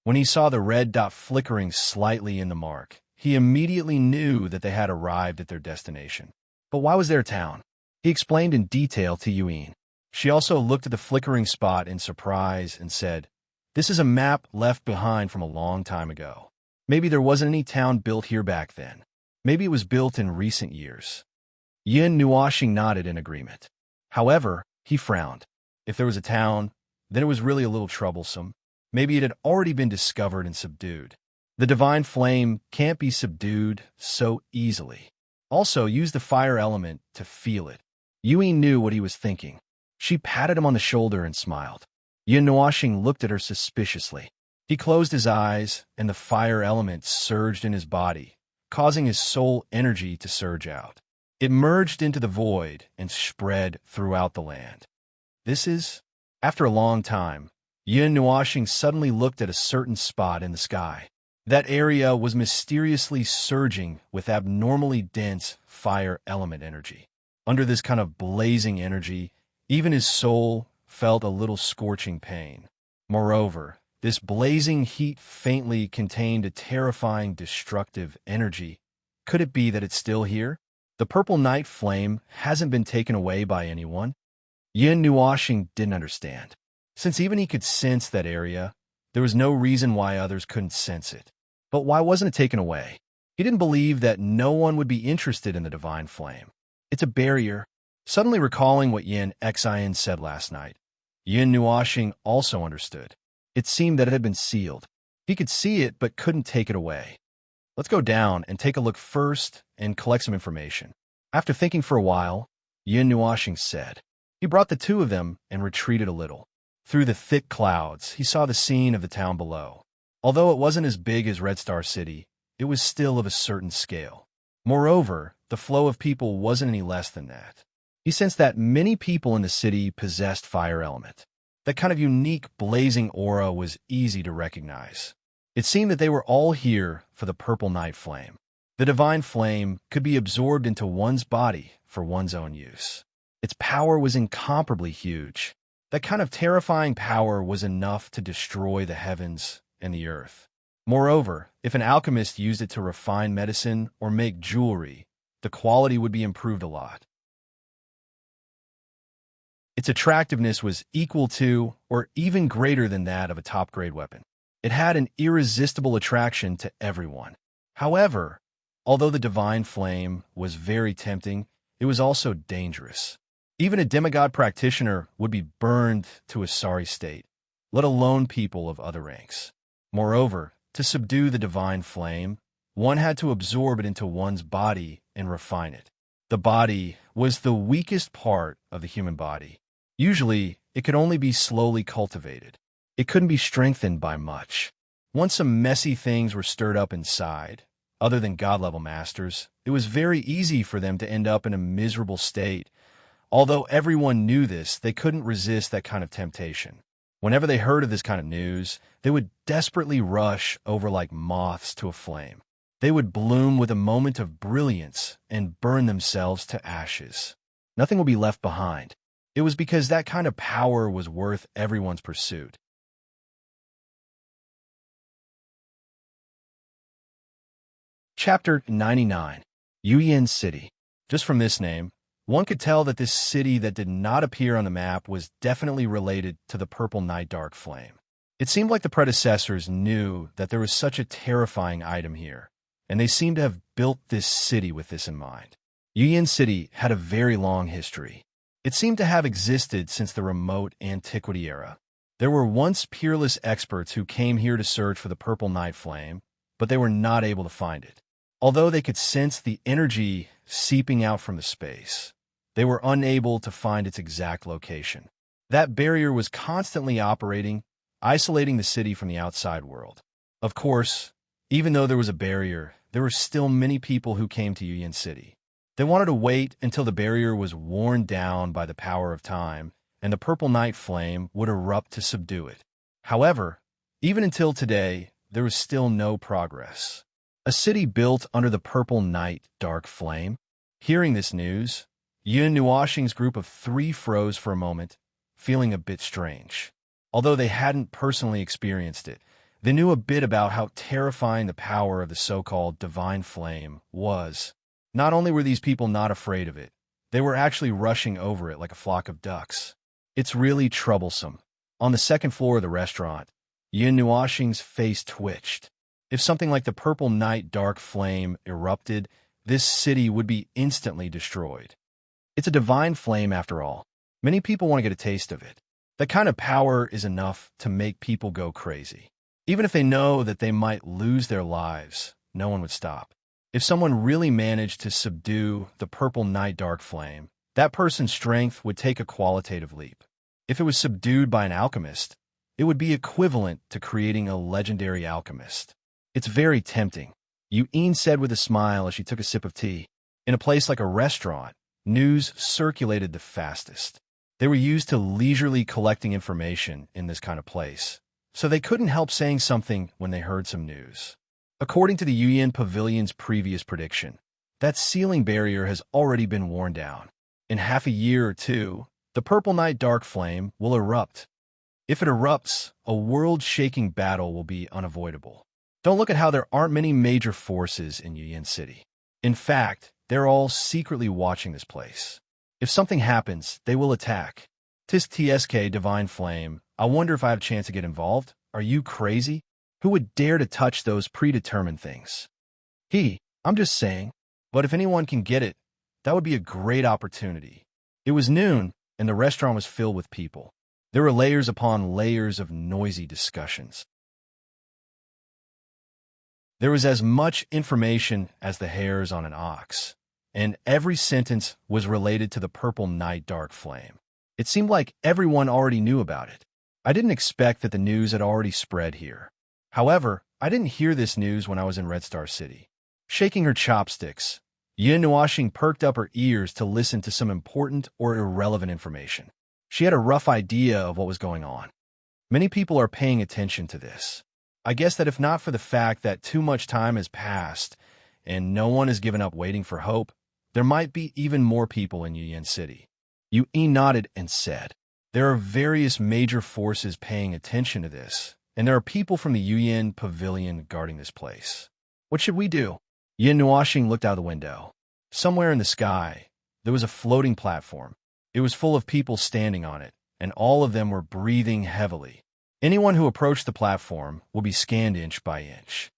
Speaker 1: When he saw the red dot flickering slightly in the mark, he immediately knew that they had arrived at their destination. But why was there a town? He explained in detail to Yuyin. She also looked at the flickering spot in surprise and said, "This is a map left behind from a long time ago. Maybe there wasn't any town built here back then. Maybe it was built in recent years." Yin Nuoxing nodded in agreement. However, he frowned. If there was a town, then it was really a little troublesome. Maybe it had already been discovered and subdued. The divine flame can't be subdued so easily. Also, use the fire element to feel it. Yui knew what he was thinking. She patted him on the shoulder and smiled. Yin Nuashing looked at her suspiciously. He closed his eyes, and the fire element surged in his body, causing his soul energy to surge out. It merged into the void and spread throughout the land. This is... After a long time, Yin Nuashing suddenly looked at a certain spot in the sky. That area was mysteriously surging with abnormally dense fire element energy. Under this kind of blazing energy, even his soul felt a little scorching pain. Moreover, this blazing heat faintly contained a terrifying destructive energy. Could it be that it's still here? The purple night flame hasn't been taken away by anyone? Yin Nuashing didn't understand. Since even he could sense that area, there was no reason why others couldn't sense it. But why wasn't it taken away? He didn't believe that no one would be interested in the divine flame. It's a barrier. Suddenly recalling what Yin Xin said last night, Yin Nuashing also understood. It seemed that it had been sealed. He could see it but couldn't take it away. Let's go down and take a look first and collect some information. After thinking for a while, Yin Nuashing said. He brought the two of them and retreated a little. Through the thick clouds, he saw the scene of the town below. Although it wasn't as big as Red Star City, it was still of a certain scale. Moreover, the flow of people wasn't any less than that. He sensed that many people in the city possessed fire element. That kind of unique blazing aura was easy to recognize. It seemed that they were all here for the purple night flame. The divine flame could be absorbed into one's body for one's own use. Its power was incomparably huge. That kind of terrifying power was enough to destroy the heavens and the earth. Moreover, if an alchemist used it to refine medicine or make jewelry, the quality would be improved a lot. Its attractiveness was equal to or even greater than that of a top-grade weapon. It had an irresistible attraction to everyone. However, although the divine flame was very tempting, it was also dangerous. Even a demigod practitioner would be burned to a sorry state, let alone people of other ranks. Moreover, to subdue the divine flame, one had to absorb it into one's body and refine it. The body was the weakest part of the human body. Usually, it could only be slowly cultivated. It couldn't be strengthened by much. Once some messy things were stirred up inside, other than God-level masters, it was very easy for them to end up in a miserable state. Although everyone knew this, they couldn't resist that kind of temptation. Whenever they heard of this kind of news, they would desperately rush over like moths to a flame. They would bloom with a moment of brilliance and burn themselves to ashes. Nothing will be left behind. It was because that kind of power was worth everyone's pursuit. Chapter 99. Yuyan City. Just from this name, one could tell that this city that did not appear on the map was definitely related to the Purple Night Dark Flame. It seemed like the predecessors knew that there was such a terrifying item here, and they seemed to have built this city with this in mind. Yuyan City had a very long history. It seemed to have existed since the remote antiquity era. There were once peerless experts who came here to search for the Purple Night Flame, but they were not able to find it. Although they could sense the energy seeping out from the space, they were unable to find its exact location. That barrier was constantly operating, isolating the city from the outside world. Of course, even though there was a barrier, there were still many people who came to Yuyan City. They wanted to wait until the barrier was worn down by the power of time, and the Purple Night Flame would erupt to subdue it. However, even until today, there was still no progress. A city built under the Purple Night Dark Flame. Hearing this news, Yin Nuashing's group of three froze for a moment, feeling a bit strange. Although they hadn't personally experienced it, they knew a bit about how terrifying the power of the so-called divine flame was. Not only were these people not afraid of it, they were actually rushing over it like a flock of ducks. It's really troublesome. On the second floor of the restaurant, Yin Nuashing's face twitched. If something like the Purple Night Dark Flame erupted, this city would be instantly destroyed. It's a divine flame after all. Many people want to get a taste of it. That kind of power is enough to make people go crazy. Even if they know that they might lose their lives, no one would stop. If someone really managed to subdue the Purple Night Dark Flame, that person's strength would take a qualitative leap. If it was subdued by an alchemist, it would be equivalent to creating a legendary alchemist. It's very tempting, Yuen said with a smile as she took a sip of tea. In a place like a restaurant, news circulated the fastest. They were used to leisurely collecting information in this kind of place, so they couldn't help saying something when they heard some news. According to the Yuen Pavilion's previous prediction, that ceiling barrier has already been worn down. In half a year or two, the Purple Night Dark Flame will erupt. If it erupts, a world-shaking battle will be unavoidable. Don't look at how there aren't many major forces in Yuen City. In fact, they're all secretly watching this place. If something happens, they will attack. Tisk TSK Divine Flame, I wonder if I have a chance to get involved? Are you crazy? Who would dare to touch those predetermined things? I'm just saying. But if anyone can get it, that would be a great opportunity. It was noon, and the restaurant was filled with people. There were layers upon layers of noisy discussions. There was as much information as the hairs on an ox, and every sentence was related to the Purple Night Dark Flame. It seemed like everyone already knew about it. I didn't expect that the news had already spread here. However, I didn't hear this news when I was in Red Star City. Shaking her chopsticks, Yin Nuashing perked up her ears to listen to some important or irrelevant information. She had a rough idea of what was going on. Many people are paying attention to this. I guess that if not for the fact that too much time has passed and no one has given up waiting for hope, there might be even more people in Yuen City. Yuen nodded and said, there are various major forces paying attention to this, and there are people from the Yuen Pavilion guarding this place. What should we do? Yin Nuashing looked out the window. Somewhere in the sky, there was a floating platform. It was full of people standing on it, and all of them were breathing heavily. Anyone who approached the platform will be scanned inch by inch.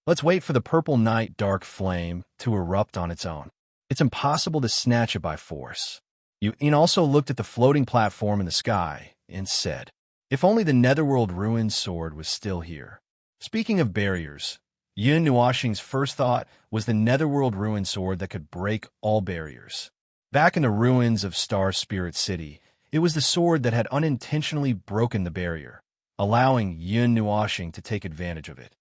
Speaker 1: Let's wait for the Purple Night Dark Flame to erupt on its own. It's impossible to snatch it by force. Yuen also looked at the floating platform in the sky and said, if only the Netherworld Ruin Sword was still here. Speaking of barriers, Yin Nuashing's first thought was the Netherworld Ruin Sword that could break all barriers. Back in the ruins of Star Spirit City, it was the sword that had unintentionally broken the barrier, allowing Yin Nuashing to take advantage of it.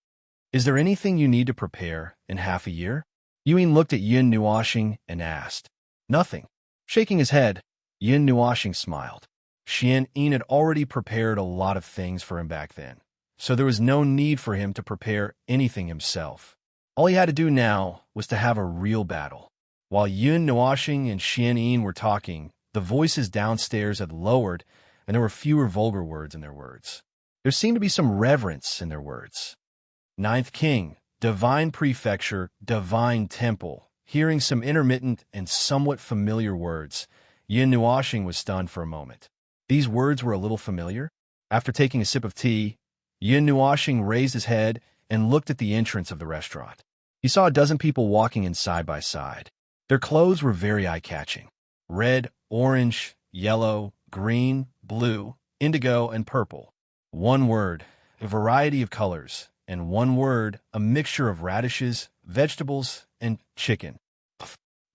Speaker 1: Is there anything you need to prepare in half a year? Yuen looked at Yin Nuashing and asked. Nothing. Shaking his head, Yin Nuashing smiled. Xian Yin had already prepared a lot of things for him back then, so there was no need for him to prepare anything himself. All he had to do now was to have a real battle. While Yin Nuashing and Xian Yin were talking, the voices downstairs had lowered, and there were fewer vulgar words in their words. There seemed to be some reverence in their words. Ninth King, Divine Prefecture, Divine Temple. Hearing some intermittent and somewhat familiar words, Yin Nuashing was stunned for a moment. These words were a little familiar. After taking a sip of tea, Yin Nuashing raised his head and looked at the entrance of the restaurant. He saw a dozen people walking in side by side. Their clothes were very eye-catching. Red, orange, yellow, green, blue, indigo, and purple. One word, a variety of colors, and one word, a mixture of radishes, vegetables, and chicken.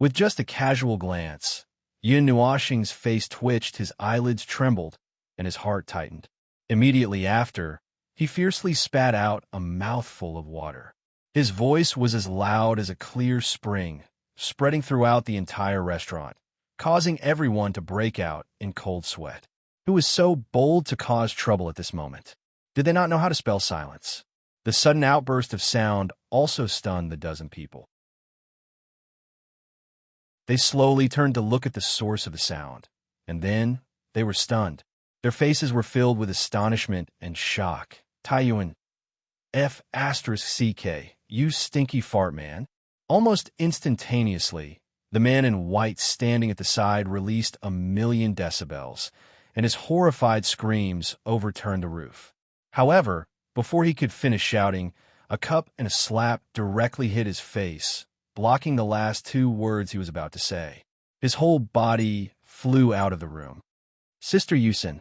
Speaker 1: With just a casual glance, Yin Nuashing's face twitched, his eyelids trembled, and his heart tightened. Immediately after, he fiercely spat out a mouthful of water. His voice was as loud as a clear spring, spreading throughout the entire restaurant, causing everyone to break out in cold sweat. Who was so bold to cause trouble at this moment? Did they not know how to spell silence? The sudden outburst of sound also stunned the dozen people. They slowly turned to look at the source of the sound, and then they were stunned. Their faces were filled with astonishment and shock. Taiyuan, F***CK, you stinky fart man. Almost instantaneously, the man in white standing at the side released 1,000,000 decibels, and his horrified screams overturned the roof. However, before he could finish shouting, a cup and a slap directly hit his face, blocking the last two words he was about to say. His whole body flew out of the room. Sister Yusin.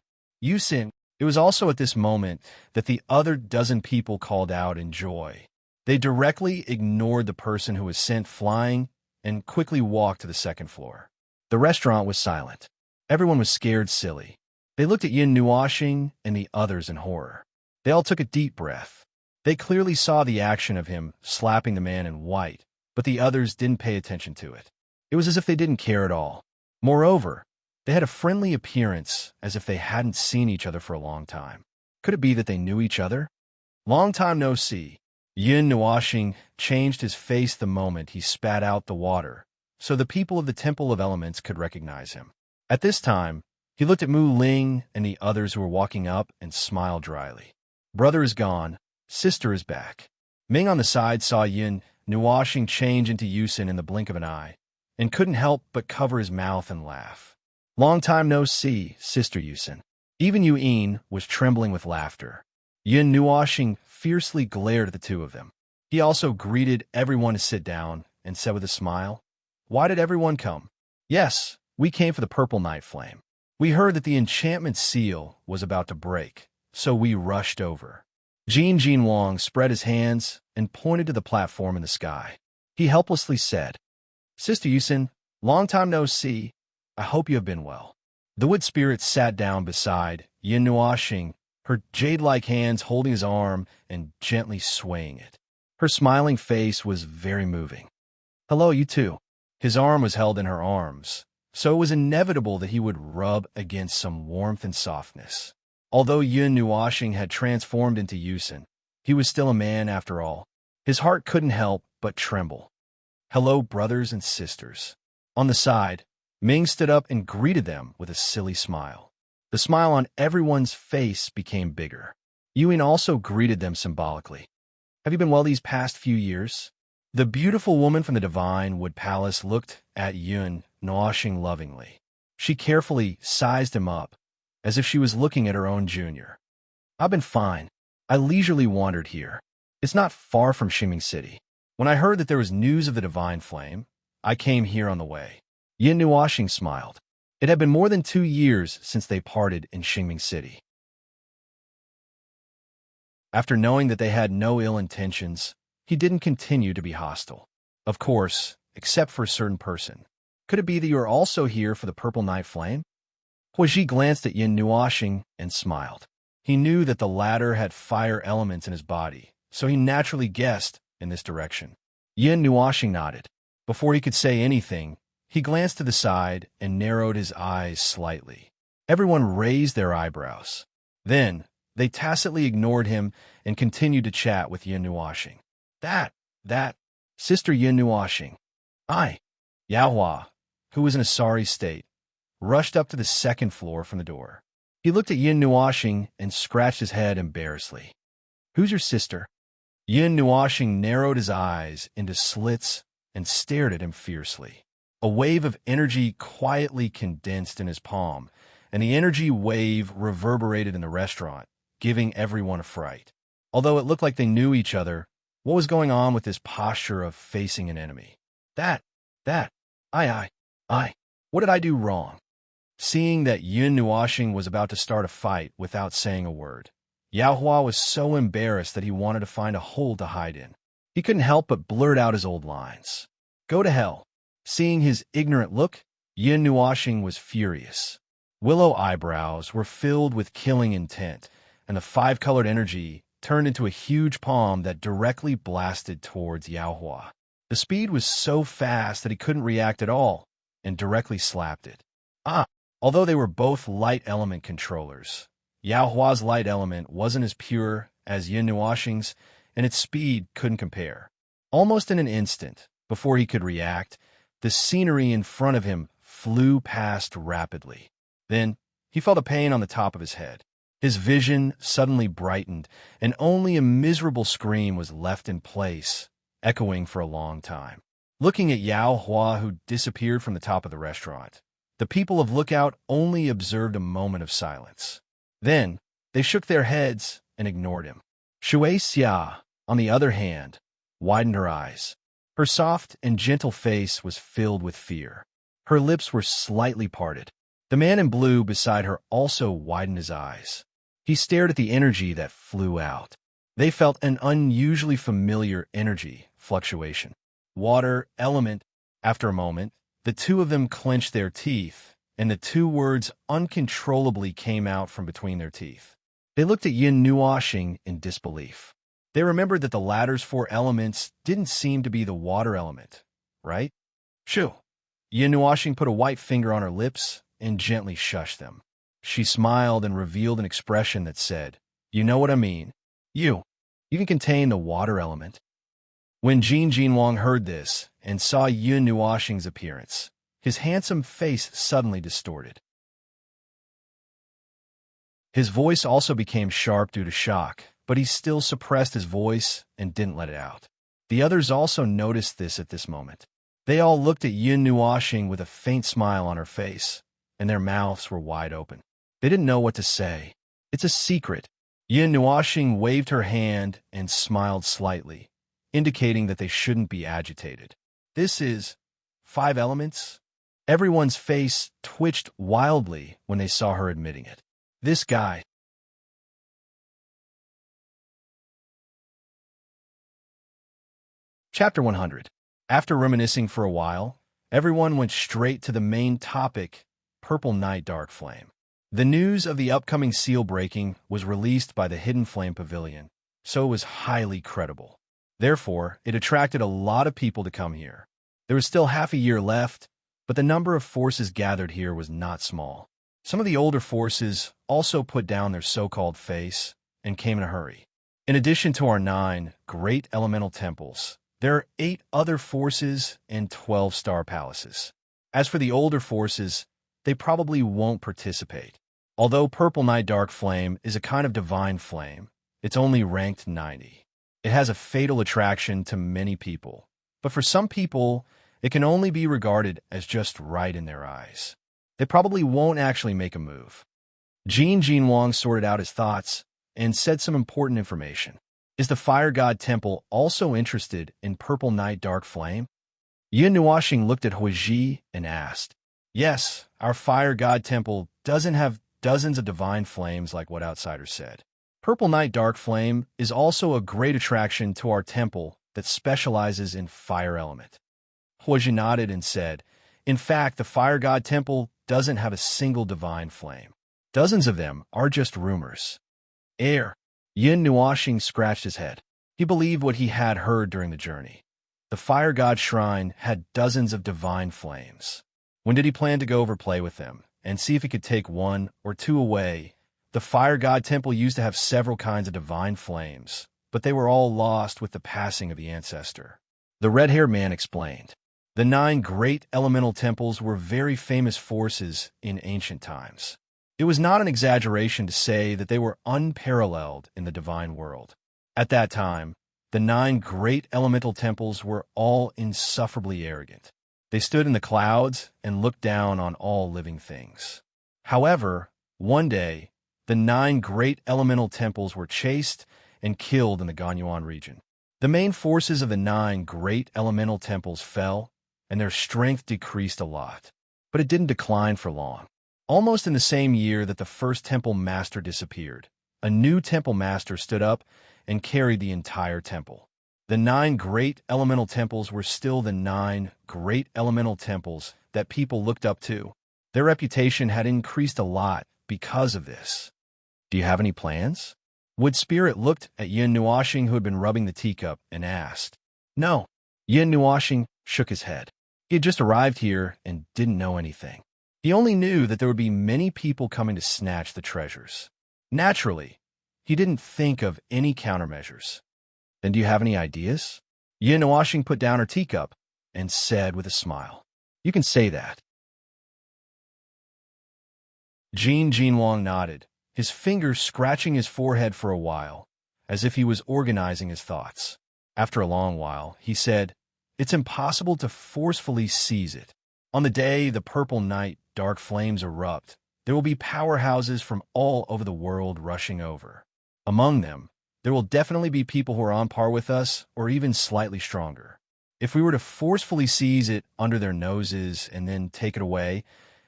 Speaker 1: It was also at this moment that the other dozen people called out in joy. They directly ignored the person who was sent flying and quickly walked to the second floor. The restaurant was silent. Everyone was scared silly. They looked at Yin Nuoxing and the others in horror. They all took a deep breath. They clearly saw the action of him slapping the man in white, but the others didn't pay attention to it. It was as if they didn't care at all. Moreover, they had a friendly appearance, as if they hadn't seen each other for a long time. Could it be that they knew each other? Long time no see. Yin Nuoxing changed his face the moment he spat out the water, so the people of the Temple of Elements could recognize him. At this time, he looked at Mu Ling and the others who were walking up and smiled dryly. Brother is gone. Sister is back. Ming on the side saw Yin Nuoxing change into Yusin in the blink of an eye, and couldn't help but cover his mouth and laugh. Long time no see, Sister Yusin. Even Yuin was trembling with laughter. Yin Nuoxing fiercely glared at the two of them. He also greeted everyone to sit down and said with a smile, "Why did everyone come?" "Yes, we came for the purple night flame. We heard that the enchantment seal was about to break, so we rushed over." Jin Wang spread his hands and pointed to the platform in the sky. He helplessly said, "Sister Yusin, long time no see. I hope you have been well." The wood spirit sat down beside Yin Nuoxing, her jade-like hands holding his arm and gently swaying it. Her smiling face was very moving. "Hello, you too." His arm was held in her arms, so it was inevitable that he would rub against some warmth and softness. Although Yin Nuoxing had transformed into Yusin, he was still a man after all. His heart couldn't help but tremble. "Hello, brothers and sisters." On the side, Ming stood up and greeted them with a silly smile. The smile on everyone's face became bigger. Yuin also greeted them symbolically. "Have you been well these past few years?" The beautiful woman from the Divine Wood Palace looked at Yin Nuoxing lovingly. She carefully sized him up, as if she was looking at her own junior. "I've been fine. I leisurely wandered here. It's not far from Xingming City. When I heard that there was news of the Divine Flame, I came here on the way." Yin Nuoxing smiled. It had been more than 2 years since they parted in Xingming City. After knowing that they had no ill intentions, he didn't continue to be hostile. Of course, except for a certain person. Could it be that you are also here for the Purple Night Flame? Huiji glanced at Yin Nuoxing and smiled. He knew that the latter had fire elements in his body, so he naturally guessed in this direction. Yin Nuoxing nodded. Before he could say anything, he glanced to the side and narrowed his eyes slightly. Everyone raised their eyebrows. Then, they tacitly ignored him and continued to chat with Yin Nuoxing. That, Sister Yin Nuoxing. Yaohua, who was in a sorry state, rushed up to the second floor from the door. He looked at Yin Nuoxing and scratched his head embarrassedly. "Who's your sister?" Yin Nuoxing narrowed his eyes into slits and stared at him fiercely. A wave of energy quietly condensed in his palm, and the energy wave reverberated in the restaurant, giving everyone a fright. Although it looked like they knew each other, what was going on with this posture of facing an enemy? What did I do wrong? Seeing that Yin Nuoxing was about to start a fight without saying a word, Yaohua was so embarrassed that he wanted to find a hole to hide in. He couldn't help but blurt out his old lines. "Go to hell." Seeing his ignorant look, Yin Nuoxing was furious. Willow eyebrows were filled with killing intent, and the five-colored energy turned into a huge palm that directly blasted towards Yaohua. The speed was so fast that he couldn't react at all, and directly slapped it. Although they were both light element controllers, Yaohua's light element wasn't as pure as Yin Nuoxing's, and its speed couldn't compare. Almost in an instant, before he could react, the scenery in front of him flew past rapidly. Then, he felt a pain on the top of his head. His vision suddenly brightened, and only a miserable scream was left in place, echoing for a long time. Looking at Yaohua, who disappeared from the top of the restaurant, the people of Lookout only observed a moment of silence. Then, they shook their heads and ignored him. Shui Xia, on the other hand, widened her eyes. Her soft and gentle face was filled with fear. Her lips were slightly parted. The man in blue beside her also widened his eyes. He stared at the energy that flew out. They felt an unusually familiar energy fluctuation. Water element. After a moment, the two of them clenched their teeth and the two words uncontrollably came out from between their teeth. They looked at Yin Nuoxing in disbelief. They remembered that the latter's four elements didn't seem to be the water element, right? Shoo! Yin Nuoxing put a white finger on her lips and gently shushed them. She smiled and revealed an expression that said, "You know what I mean. You can contain the water element." When Jin Jinwang heard this and saw Yin Nuoxing's appearance, his handsome face suddenly distorted. His voice also became sharp due to shock, but he still suppressed his voice and didn't let it out. The others also noticed this at this moment. They all looked at Yin Nuoxing with a faint smile on her face, and their mouths were wide open. They didn't know what to say. "It's a secret." Yin Nuoxing waved her hand and smiled slightly, indicating that they shouldn't be agitated. "This is 5 elements?" Everyone's face twitched wildly when they saw her admitting it. This guy. Chapter 100. After reminiscing for a while, everyone went straight to the main topic, Purple Night Dark Flame. The news of the upcoming seal breaking was released by the Hidden Flame Pavilion, so it was highly credible. Therefore, it attracted a lot of people to come here. There was still half a year left, but the number of forces gathered here was not small. Some of the older forces also put down their so-called face and came in a hurry. In addition to our 9 great elemental temples, there are 8 other forces and 12 star palaces. As for the older forces, they probably won't participate. Although Purple Night Dark Flame is a kind of divine flame, it's only ranked 90. It has a fatal attraction to many people, but for some people, it can only be regarded as just right in their eyes. They probably won't actually make a move. Jin Jinwang sorted out his thoughts and said some important information. Is the Fire God Temple also interested in Purple Night Dark Flame? Yin Nuoxing looked at Huiji and asked, "Yes, our Fire God Temple doesn't have dozens of divine flames like what outsiders said. Purple Night Dark Flame is also a great attraction to our temple that specializes in fire element." Huiji nodded and said, "In fact, the Fire God Temple doesn't have a single divine flame. Dozens of them are just rumors." Yin Nuoxing scratched his head. He believed what he had heard during the journey. The Fire God Shrine had dozens of divine flames. When did he plan to go overplay with them and see if he could take 1 or 2 away? The Fire God Temple used to have several kinds of divine flames, but they were all lost with the passing of the ancestor. The red-haired man explained. The 9 great elemental temples were very famous forces in ancient times. It was not an exaggeration to say that they were unparalleled in the divine world. At that time, the 9 great elemental temples were all insufferably arrogant. They stood in the clouds and looked down on all living things. However, one day, the 9 great elemental temples were chased and killed in the Ganyuan region. The main forces of the 9 great elemental temples fell, and their strength decreased a lot. But it didn't decline for long. Almost in the same year that the first temple master disappeared, a new temple master stood up and carried the entire temple. The 9 great elemental temples were still the 9 great elemental temples that people looked up to. Their reputation had increased a lot because of this. "Do you have any plans?" Wood Spirit looked at Yin Nuoxing, who had been rubbing the teacup, and asked. "No." Yin Nuoxing shook his head. He had just arrived here and didn't know anything. He only knew that there would be many people coming to snatch the treasures. Naturally, he didn't think of any countermeasures. "Then do you have any ideas?" Yin Nuoxing put down her teacup and said with a smile, "You can say that." Jin Jinwang nodded, his fingers scratching his forehead for a while, as if he was organizing his thoughts. After a long while, he said, "It's impossible to forcefully seize it. On the day the Purple Night Dark Flames erupt, there will be powerhouses from all over the world rushing over. Among them, there will definitely be people who are on par with us or even slightly stronger. If we were to forcefully seize it under their noses and then take it away,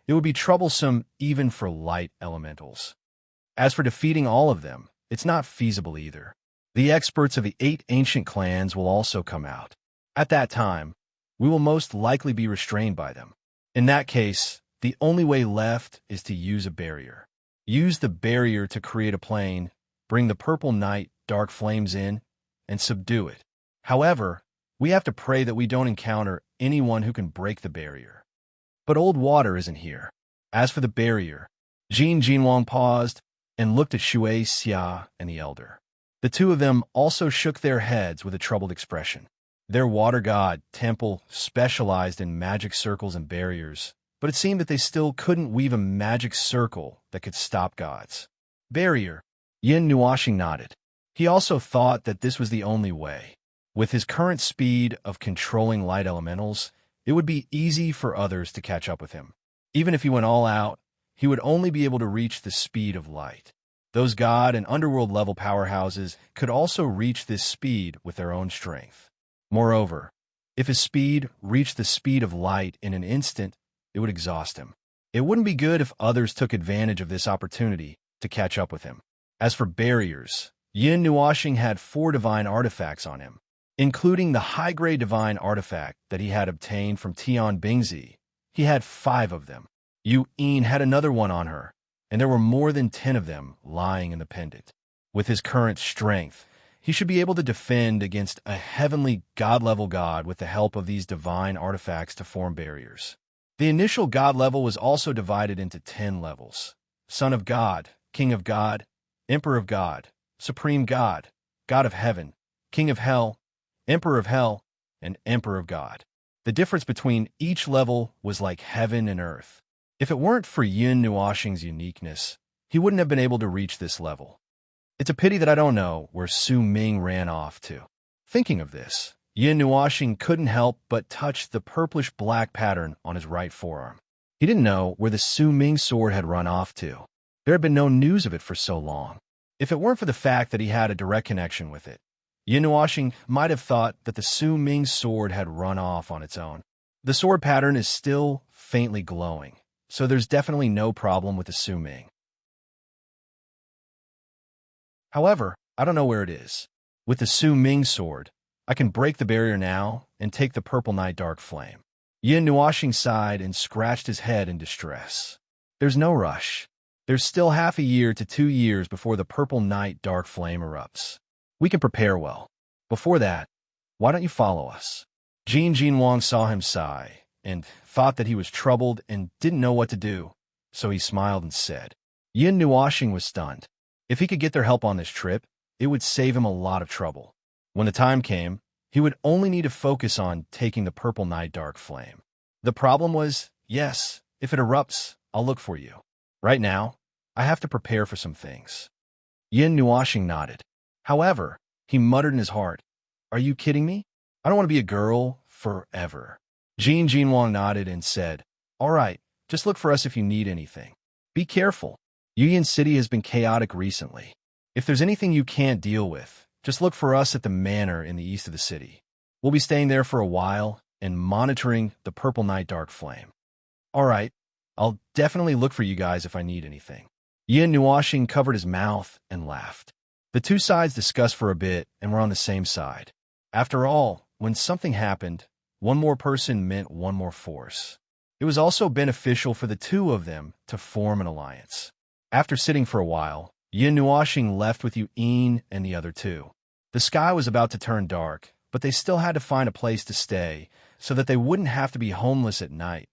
Speaker 1: it would be troublesome even for light elementals. As for defeating all of them, it's not feasible either. The experts of the 8 ancient clans will also come out. At that time, we will most likely be restrained by them. In that case, The only way left is to use a barrier. Use the barrier to create a plane, bring the purple night dark flames in, and subdue it. However, we have to pray that we don't encounter anyone who can break the barrier. But old water isn't here. As for the barrier, Jin Jinwang paused and looked at Shui Xia and the elder. The two of them also shook their heads with a troubled expression. Their water god temple specialized in magic circles and barriers, but it seemed that they still couldn't weave a magic circle that could stop gods. Barrier. Yin Nuoxing nodded. He also thought that this was the only way. With his current speed of controlling light elementals, it would be easy for others to catch up with him. Even if he went all out, he would only be able to reach the speed of light. Those god and underworld level powerhouses could also reach this speed with their own strength. Moreover, if his speed reached the speed of light in an instant, it would exhaust him. It wouldn't be good if others took advantage of this opportunity to catch up with him. As for barriers, Yin Nuoxing had 4 divine artifacts on him, including the high-grade divine artifact that he had obtained from Tian Bingzi. He had 5 of them. Yu Yin had another one on her, and there were more than 10 of them lying in the pendant. With his current strength, he should be able to defend against a heavenly god-level god with the help of these divine artifacts to form barriers. The initial god level was also divided into 10 levels. Son of God, King of God, Emperor of God, Supreme God, God of Heaven, King of Hell, Emperor of Hell, and Emperor of God. The difference between each level was like heaven and earth. If it weren't for Yin Nuoxing's uniqueness, he wouldn't have been able to reach this level. It's a pity that I don't know where Su Ming ran off to. Thinking of this, Yin Nuoxing couldn't help but touch the purplish-black pattern on his right forearm. He didn't know where the Su Ming sword had run off to. There had been no news of it for so long. If it weren't for the fact that he had a direct connection with it, Yin Nuoxing might have thought that the Su Ming sword had run off on its own. The sword pattern is still faintly glowing, so there's definitely no problem with the Su Ming. However, I don't know where it is. With the Su Ming sword, I can break the barrier now and take the purple night dark flame. Yin Nuoxing sighed and scratched his head in distress. There's no rush. There's still half a year to 2 years before the purple night dark flame erupts. We can prepare well. Before that, why don't you follow us? Jin Jinwang saw him sigh and thought that he was troubled and didn't know what to do, so he smiled and said. Yin Nuoxing was stunned. If he could get their help on this trip, it would save him a lot of trouble. When the time came, he would only need to focus on taking the purple night dark flame. The problem was, yes, if it erupts, I'll look for you. Right now, I have to prepare for some things. Yin Nuoxing nodded. However, he muttered in his heart, are you kidding me? I don't want to be a girl forever. Jin Jinwang nodded and said, all right, just look for us if you need anything. Be careful. Yuyan City has been chaotic recently. If there's anything you can't deal with, just look for us at the manor in the east of the city. We'll be staying there for a while and monitoring the purple night dark flame. All right, I'll definitely look for you guys if I need anything. Yin Nuoxing covered his mouth and laughed. The two sides discussed for a bit and were on the same side. After all, when something happened, one more person meant one more force. It was also beneficial for the two of them to form an alliance. After sitting for a while, Yin Nuoxing left with Yu Yin and the other two. The sky was about to turn dark, but they still had to find a place to stay so that they wouldn't have to be homeless at night.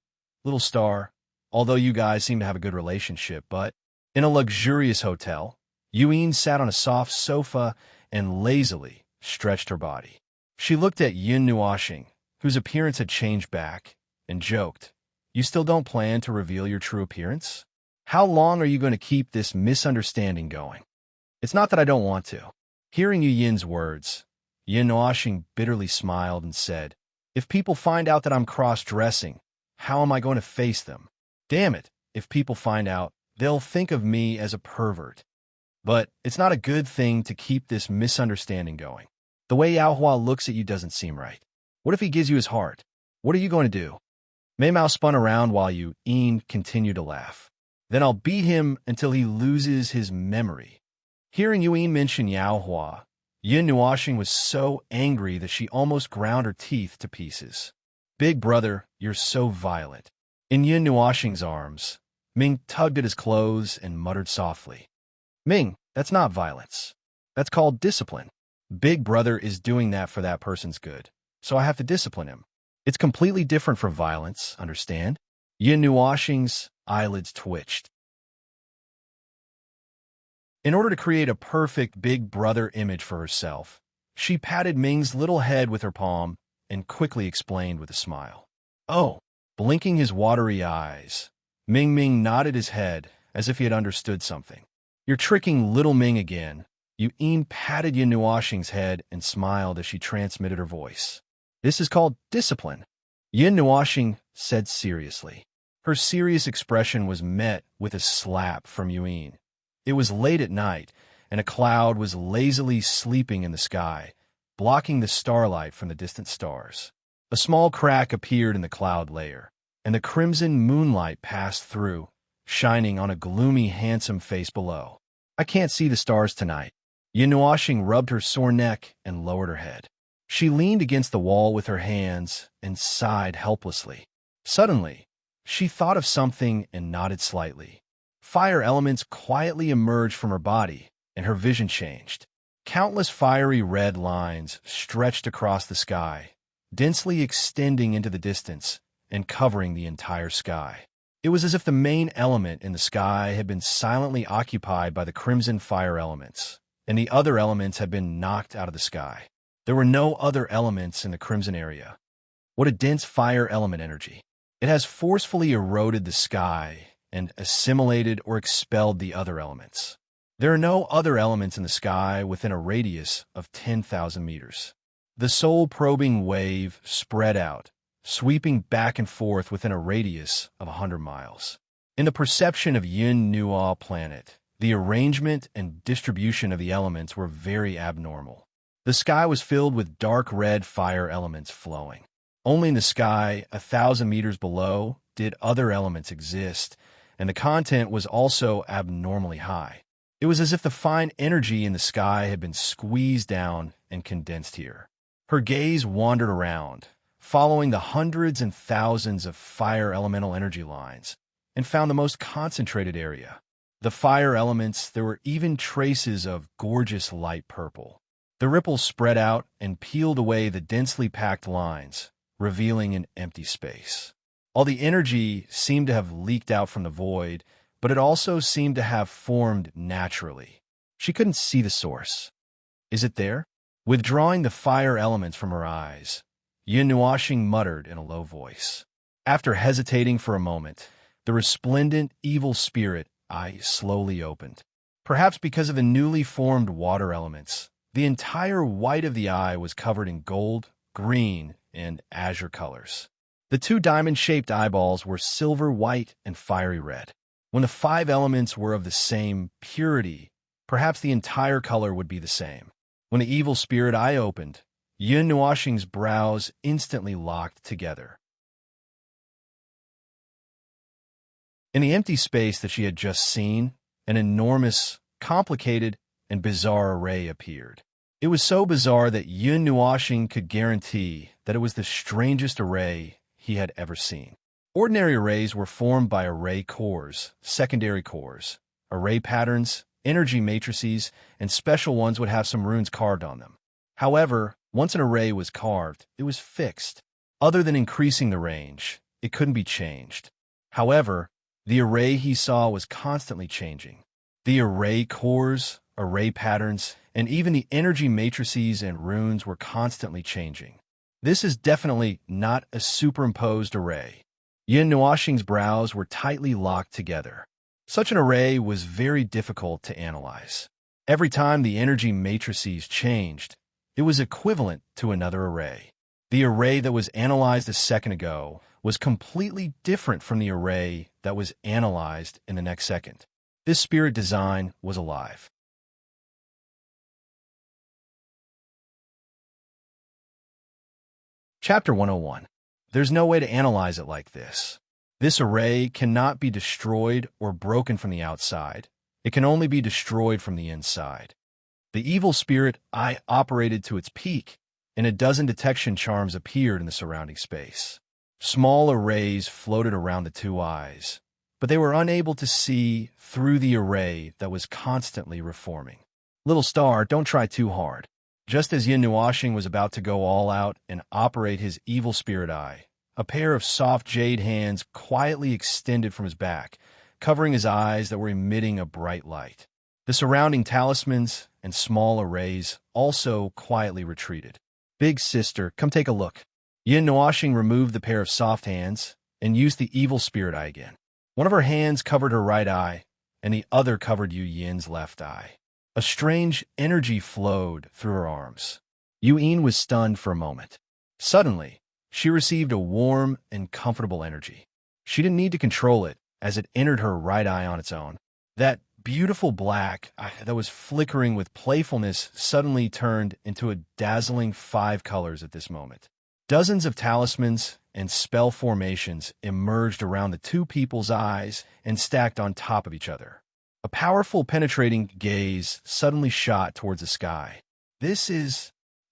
Speaker 1: Little Star, although you guys seem to have a good relationship, but in a luxurious hotel, Yu Yin sat on a soft sofa and lazily stretched her body. She looked at Yin Nuoxing, whose appearance had changed back, and joked, you still don't plan to reveal your true appearance? How long are you going to keep this misunderstanding going? It's not that I don't want to. Hearing Yu Yin's words, Yin Nuoxing bitterly smiled and said, if people find out that I'm cross-dressing, how am I going to face them? Damn it, if people find out, they'll think of me as a pervert. But it's not a good thing to keep this misunderstanding going. The way Yao Hua looks at you doesn't seem right. What if he gives you his heart? What are you going to do? Mei Mao spun around while Yu Yin continued to laugh. Then I'll beat him until he loses his memory. Hearing Yu Yin mention Yao Hua, Yin Nuoxing was so angry that she almost ground her teeth to pieces. Big brother, you're so violent. In Yin Nuoxing's arms, Ming tugged at his clothes and muttered softly, Ming, that's not violence. That's called discipline. Big Brother is doing that for that person's good, so I have to discipline him. It's completely different from violence, understand? Yin Nuoxing's eyelids twitched. In order to create a perfect Big Brother image for herself, she patted Ming's little head with her palm and quickly explained with a smile. Oh, blinking his watery eyes, Ming nodded his head as if he had understood something. You're tricking little Ming again. Yin patted Yin Nuoxing's head and smiled as she transmitted her voice. This is called discipline, Yin Nuoxing said seriously. Her serious expression was met with a slap from Yin. It was late at night, and a cloud was lazily sleeping in the sky, blocking the starlight from the distant stars. A small crack appeared in the cloud layer, and the crimson moonlight passed through, shining on a gloomy, handsome face below. I can't see the stars tonight. Yin Nuoxing rubbed her sore neck and lowered her head. She leaned against the wall with her hands and sighed helplessly. Suddenly, she thought of something and nodded slightly. Fire elements quietly emerged from her body, and her vision changed. Countless fiery red lines stretched across the sky, densely extending into the distance and covering the entire sky. It was as if the main element in the sky had been silently occupied by the crimson fire elements, and the other elements had been knocked out of the sky. There were no other elements in the crimson area. What a dense fire element energy. It has forcefully eroded the sky and assimilated or expelled the other elements. There are no other elements in the sky within a radius of 10,000 meters. The soul-probing wave spread out, sweeping back and forth within a radius of 100 miles. In the perception of Yin Nuo planet, the arrangement and distribution of the elements were very abnormal. The sky was filled with dark red fire elements flowing. Only in the sky, 1,000 meters below, did other elements exist, and the content was also abnormally high. It was as if the fine energy in the sky had been squeezed down and condensed here. Her gaze wandered around, following the hundreds and thousands of fire elemental energy lines, and found the most concentrated area. The fire elements, there were even traces of gorgeous light purple. The ripples spread out and peeled away the densely packed lines, revealing an empty space. All the energy seemed to have leaked out from the void, but it also seemed to have formed naturally. She couldn't see the source. Is it there? Withdrawing the fire elements from her eyes, Yin Nuoxing muttered in a low voice. After hesitating for a moment, the resplendent, evil spirit eye slowly opened. Perhaps because of the newly formed water elements, the entire white of the eye was covered in gold, green, and azure colors. The two diamond-shaped eyeballs were silver white and fiery red. When the 5 elements were of the same purity, perhaps the entire color would be the same. When the evil spirit eye opened, Yin Nuoxing's brows instantly locked together. In the empty space that she had just seen, an enormous, complicated, and bizarre array appeared. It was so bizarre that Yin Nuoxing could guarantee that it was the strangest array he had ever seen. Ordinary arrays were formed by array cores, secondary cores, array patterns, energy matrices, and special ones would have some runes carved on them. However, once an array was carved, it was fixed. Other than increasing the range, it couldn't be changed. However, the array he saw was constantly changing. The array cores, array patterns, and even the energy matrices and runes were constantly changing. This is definitely not a superimposed array. Yin Nuoxing's brows were tightly locked together. Such an array was very difficult to analyze. Every time the energy matrices changed, it was equivalent to another array. The array that was analyzed a second ago was completely different from the array that was analyzed in the next second. This spirit design was alive. Chapter 101. There's no way to analyze it like this. This array cannot be destroyed or broken from the outside. It can only be destroyed from the inside. The evil spirit eye operated to its peak, and a dozen detection charms appeared in the surrounding space. Small arrays floated around the two eyes, but they were unable to see through the array that was constantly reforming. Little star, don't try too hard. Just as Yin Nuashing was about to go all out and operate his evil spirit eye, a pair of soft jade hands quietly extended from his back, covering his eyes that were emitting a bright light. The surrounding talismans and small arrays also quietly retreated. Big sister, come take a look. Yin Nuashing removed the pair of soft hands and used the evil spirit eye again. One of her hands covered her right eye, and the other covered Yu Yin's left eye. A strange energy flowed through her arms. Yu Yin was stunned for a moment. Suddenly, she received a warm and comfortable energy. She didn't need to control it, as it entered her right eye on its own. That beautiful black that was flickering with playfulness suddenly turned into a dazzling 5 colors at this moment. Dozens of talismans and spell formations emerged around the two people's eyes and stacked on top of each other. A powerful, penetrating gaze suddenly shot towards the sky. It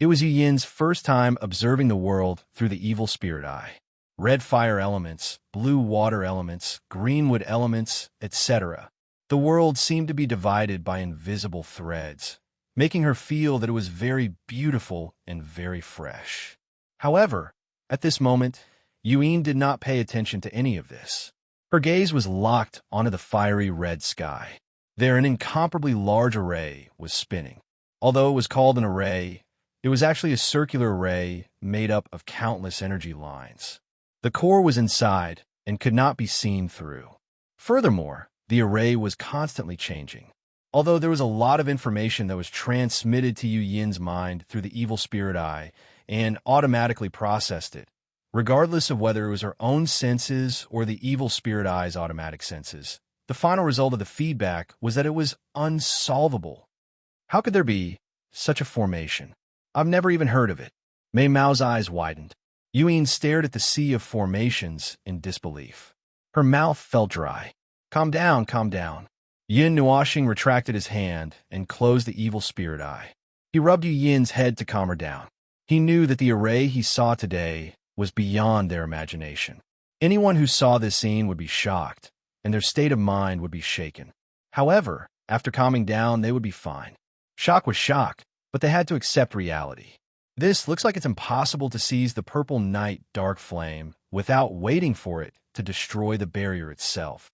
Speaker 1: was Yu Yin's first time observing the world through the evil spirit eye. Red fire elements, blue water elements, green wood elements, etc. The world seemed to be divided by invisible threads, making her feel that it was very beautiful and very fresh. However, at this moment, Yu Yin did not pay attention to any of this. Her gaze was locked onto the fiery red sky. There, an incomparably large array was spinning. Although it was called an array, it was actually a circular array made up of countless energy lines. The core was inside and could not be seen through. Furthermore, the array was constantly changing. Although there was a lot of information that was transmitted to Yu Yin's mind through the evil spirit eye and automatically processed it, regardless of whether it was her own senses or the evil spirit eye's automatic senses. The final result of the feedback was that it was unsolvable. How could there be such a formation? I've never even heard of it. Mei Mao's eyes widened. Yu Yin stared at the sea of formations in disbelief. Her mouth felt dry. Calm down, calm down. Yin Nuashing retracted his hand and closed the evil spirit eye. He rubbed Yu Yin's head to calm her down. He knew that the array he saw today was beyond their imagination. Anyone who saw this scene would be shocked, and their state of mind would be shaken. However, after calming down, they would be fine. Shock was shock, but they had to accept reality. This looks like it's impossible to seize the purple night dark flame without waiting for it to destroy the barrier itself.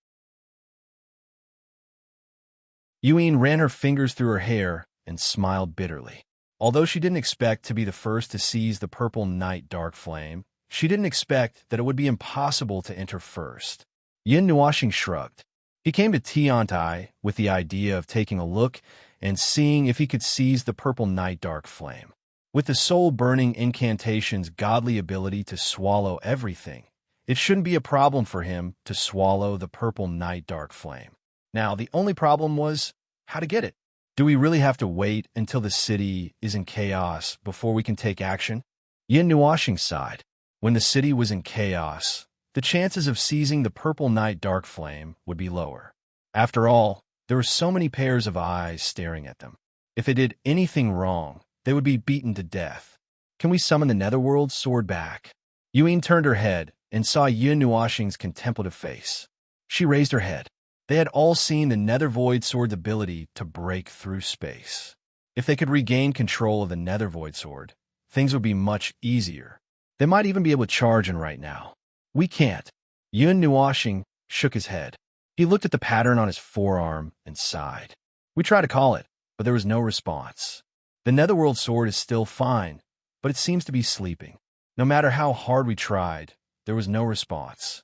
Speaker 1: Yu Yin ran her fingers through her hair and smiled bitterly. Although she didn't expect to be the first to seize the purple night dark flame, she didn't expect that it would be impossible to enter first. Yin Nuashing shrugged. He came to Tiantai with the idea of taking a look and seeing if he could seize the purple night dark flame. With the soul-burning incantation's godly ability to swallow everything, it shouldn't be a problem for him to swallow the purple night dark flame. Now, the only problem was how to get it. Do we really have to wait until the city is in chaos before we can take action? Yin Nuashing sighed. When the city was in chaos, the chances of seizing the purple night dark flame would be lower. After all, there were so many pairs of eyes staring at them. If they did anything wrong, they would be beaten to death. Can we summon the Netherworld sword back? Yu Yin turned her head and saw Yin Nuashing's contemplative face. She raised her head. They had all seen the Nether Void Sword's ability to break through space. If they could regain control of the Nether Void Sword, things would be much easier. They might even be able to charge in right now. We can't. Yin Nuashing shook his head. He looked at the pattern on his forearm and sighed. We tried to call it, but there was no response. The Netherworld Sword is still fine, but it seems to be sleeping. No matter how hard we tried, there was no response.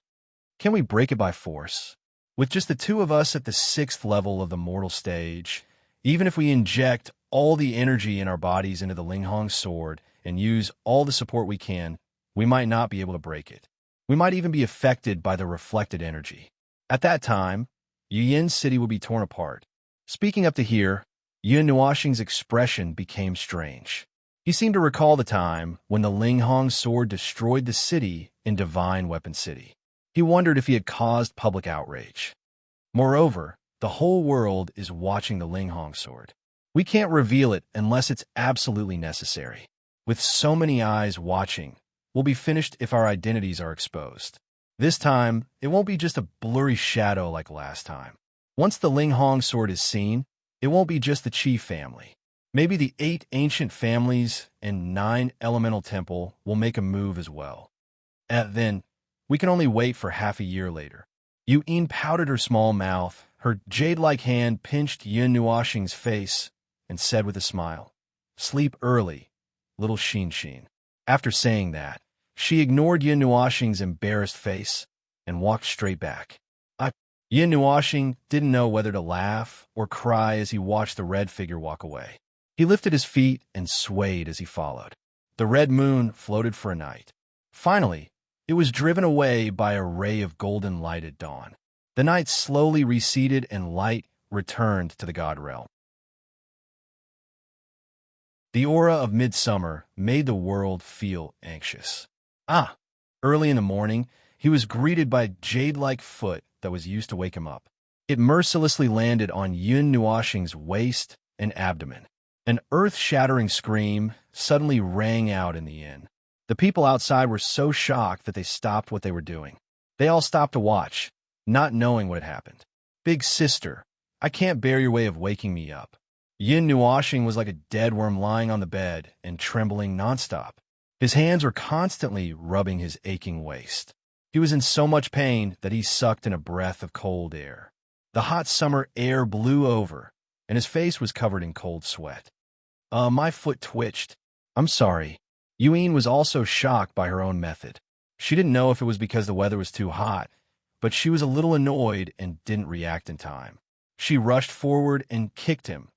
Speaker 1: Can we break it by force? With just the two of us at the 6th level of the mortal stage, even if we inject all the energy in our bodies into the Linghong sword and use all the support we can, we might not be able to break it. We might even be affected by the reflected energy. At that time, Yu Yin's city would be torn apart. Speaking up to here, Yin Nuashing's expression became strange. He seemed to recall the time when the Linghong sword destroyed the city in Divine Weapon City. He wondered if he had caused public outrage. Moreover, the whole world is watching the Linghong sword. We can't reveal it unless it's absolutely necessary. With so many eyes watching, will be finished if our identities are exposed. This time, it won't be just a blurry shadow like last time. Once the Ling Hong sword is seen, it won't be just the Qi family. Maybe the 8 ancient families and 9 elemental temple will make a move as well. And then, we can only wait for half a year later. Yu-Yin pouted her small mouth, her jade-like hand pinched Yun Nuoxing's face, and said with a smile, "Sleep early, little Xin." After saying that, she ignored Yun Nuoxing's embarrassed face and walked straight back. Yun Nuoxing didn't know whether to laugh or cry as he watched the red figure walk away. He lifted his feet and swayed as he followed. The red moon floated for a night. Finally, it was driven away by a ray of golden light at dawn. The night slowly receded and light returned to the god realm. The aura of midsummer made the world feel anxious. Early in the morning, he was greeted by a jade-like foot that was used to wake him up. It mercilessly landed on Yun Nuoxing's waist and abdomen. An earth-shattering scream suddenly rang out in the inn. The people outside were so shocked that they stopped what they were doing. They all stopped to watch, not knowing what had happened. "Big sister, I can't bear your way of waking me up." Yun Nuoxing was like a dead worm lying on the bed and trembling nonstop. His hands were constantly rubbing his aching waist. He was in so much pain that he sucked in a breath of cold air. The hot summer air blew over, and his face was covered in cold sweat. My foot twitched. I'm sorry." Yu-Yin was also shocked by her own method. She didn't know if it was because the weather was too hot, but she was a little annoyed and didn't react in time. She rushed forward and kicked him.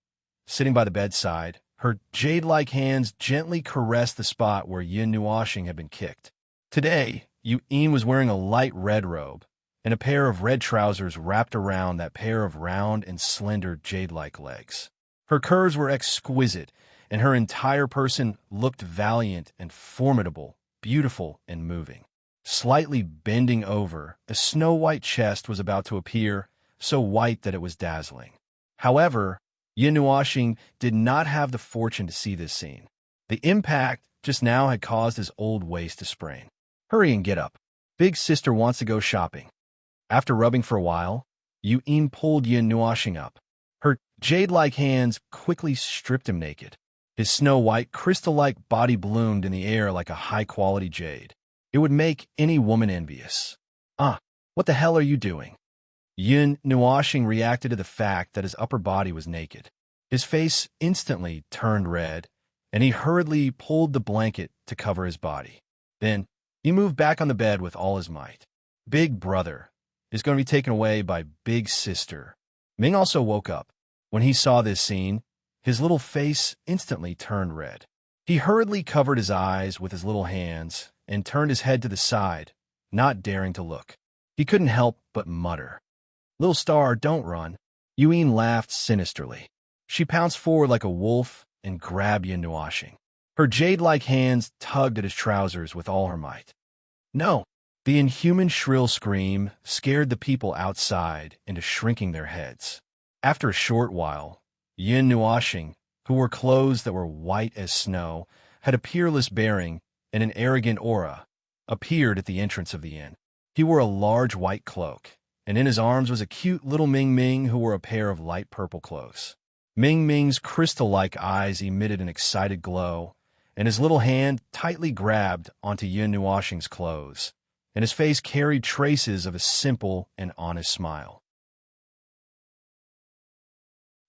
Speaker 1: Sitting by the bedside, her jade-like hands gently caressed the spot where Yun Nuoxing had been kicked. Today, Yu-Yin was wearing a light red robe, and a pair of red trousers wrapped around that pair of round and slender jade-like legs. Her curves were exquisite, and her entire person looked valiant and formidable, beautiful and moving. Slightly bending over, a snow-white chest was about to appear, so white that it was dazzling. However, Yun Nuoxing did not have the fortune to see this scene. The impact just now had caused his old waist to sprain. "Hurry and get up. Big sister wants to go shopping." After rubbing for a while, Yu-Yin pulled Yun Nuoxing up. Her jade-like hands quickly stripped him naked. His snow-white, crystal-like body bloomed in the air like a high-quality jade. It would make any woman envious. What the hell are you doing?" Yun Nuoxing reacted to the fact that his upper body was naked. His face instantly turned red, and he hurriedly pulled the blanket to cover his body. Then, he moved back on the bed with all his might. Big brother is going to be taken away by big sister. Ming also woke up. When he saw this scene, his little face instantly turned red. He hurriedly covered his eyes with his little hands and turned his head to the side, not daring to look. He couldn't help but mutter, "Little star, don't run." Yu-Yin laughed sinisterly. She pounced forward like a wolf and grabbed Yun Nuoxing. Her jade-like hands tugged at his trousers with all her might. "No!" The inhuman shrill scream scared the people outside into shrinking their heads. After a short while, Yun Nuoxing, who wore clothes that were white as snow, had a peerless bearing and an arrogant aura, appeared at the entrance of the inn. He wore a large white cloak, and in his arms was a cute little Ming Ming who wore a pair of light purple clothes. Ming Ming's crystal-like eyes emitted an excited glow, and his little hand tightly grabbed onto Yun Nuoxing's clothes, and his face carried traces of a simple and honest smile.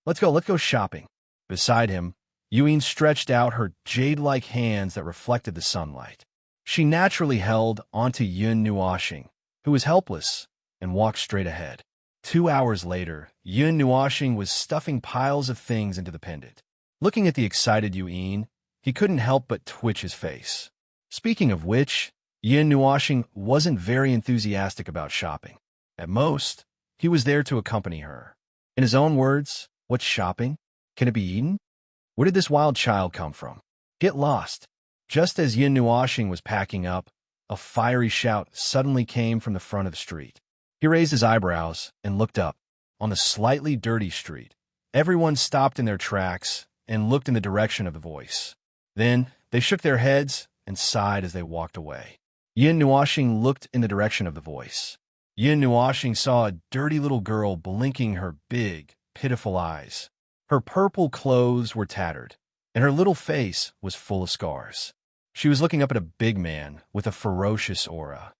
Speaker 1: Let's go shopping." Beside him, Yu-Yin stretched out her jade-like hands that reflected the sunlight. She naturally held onto Yun Nuoxing, who was helpless, and walked straight ahead. 2 hours later, Yun Nuoxing was stuffing piles of things into the pendant. Looking at the excited Yu-Yin, he couldn't help but twitch his face. Speaking of which, Yun Nuoxing wasn't very enthusiastic about shopping. At most, he was there to accompany her. In his own words, "What's shopping? Can it be eaten? Where did this wild child come from? Get lost." Just as Yun Nuoxing was packing up, a fiery shout suddenly came from the front of the street. He raised his eyebrows and looked up. On the slightly dirty street, everyone stopped in their tracks and looked in the direction of the voice. Then they shook their heads and sighed as they walked away. Yin Nuoxing looked in the direction of the voice. Yin Nuoxing saw a dirty little girl blinking her big, pitiful eyes. Her purple clothes were tattered, and her little face was full of scars. She was looking up at a big man with a ferocious aura.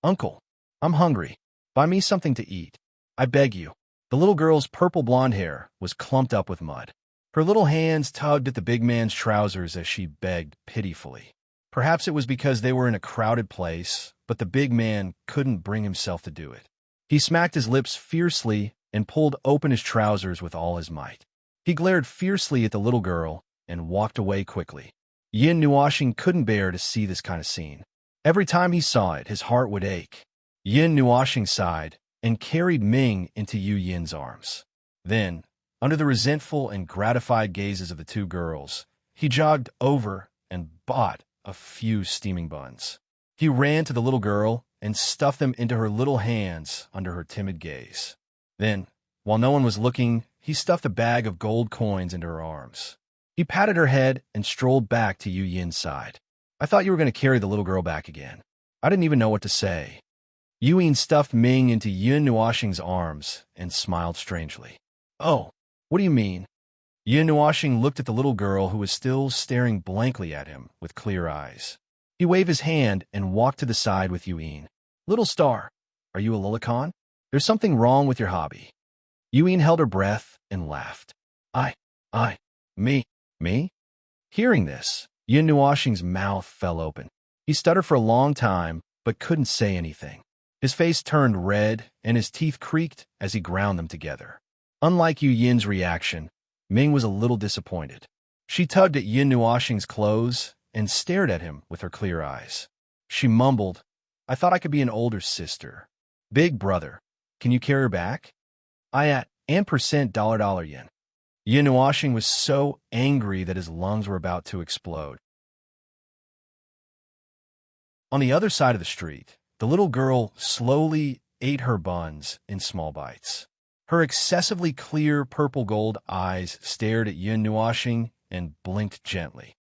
Speaker 1: "Uncle, I'm hungry. Buy me something to eat. I beg you." The little girl's purple blonde hair was clumped up with mud. Her little hands tugged at the big man's trousers as she begged pitifully. Perhaps it was because they were in a crowded place, but the big man couldn't bring himself to do it. He smacked his lips fiercely and pulled open his trousers with all his might. He glared fiercely at the little girl and walked away quickly. Yin Nuoxing couldn't bear to see this kind of scene. Every time he saw it, his heart would ache. Yin Nuoxing sighed and carried Ming into Yu Yin's arms. Then, under the resentful and gratified gazes of the two girls, he jogged over and bought a few steaming buns. He ran to the little girl and stuffed them into her little hands under her timid gaze. Then, while no one was looking, he stuffed a bag of gold coins into her arms. He patted her head and strolled back to Yu Yin's side. "I thought you were going to carry the little girl back again. I didn't even know what to say." Yu Yin stuffed Ming into Yin Nuoxing's arms and smiled strangely. "Oh, what do you mean?" Yin Nuoxing looked at the little girl who was still staring blankly at him with clear eyes. He waved his hand and walked to the side with Yu Yin. "Little star, are you a lolicon? There's something wrong with your hobby." Yu Yin held her breath and laughed. I, me? Hearing this, Yin Nuoxing's mouth fell open. He stuttered for a long time, but couldn't say anything. His face turned red, and his teeth creaked as he ground them together. Unlike Yu Yin's reaction, Ming was a little disappointed. She tugged at Yin Nuoxing's clothes and stared at him with her clear eyes. She mumbled, "I thought I could be an older sister. Big brother, can you carry her back? I at $& dollar yen." Yin Nuoxing was so angry that his lungs were about to explode. On the other side of the street, the little girl slowly ate her buns in small bites. Her excessively clear purple gold eyes stared at Yin Nuoxing and blinked gently.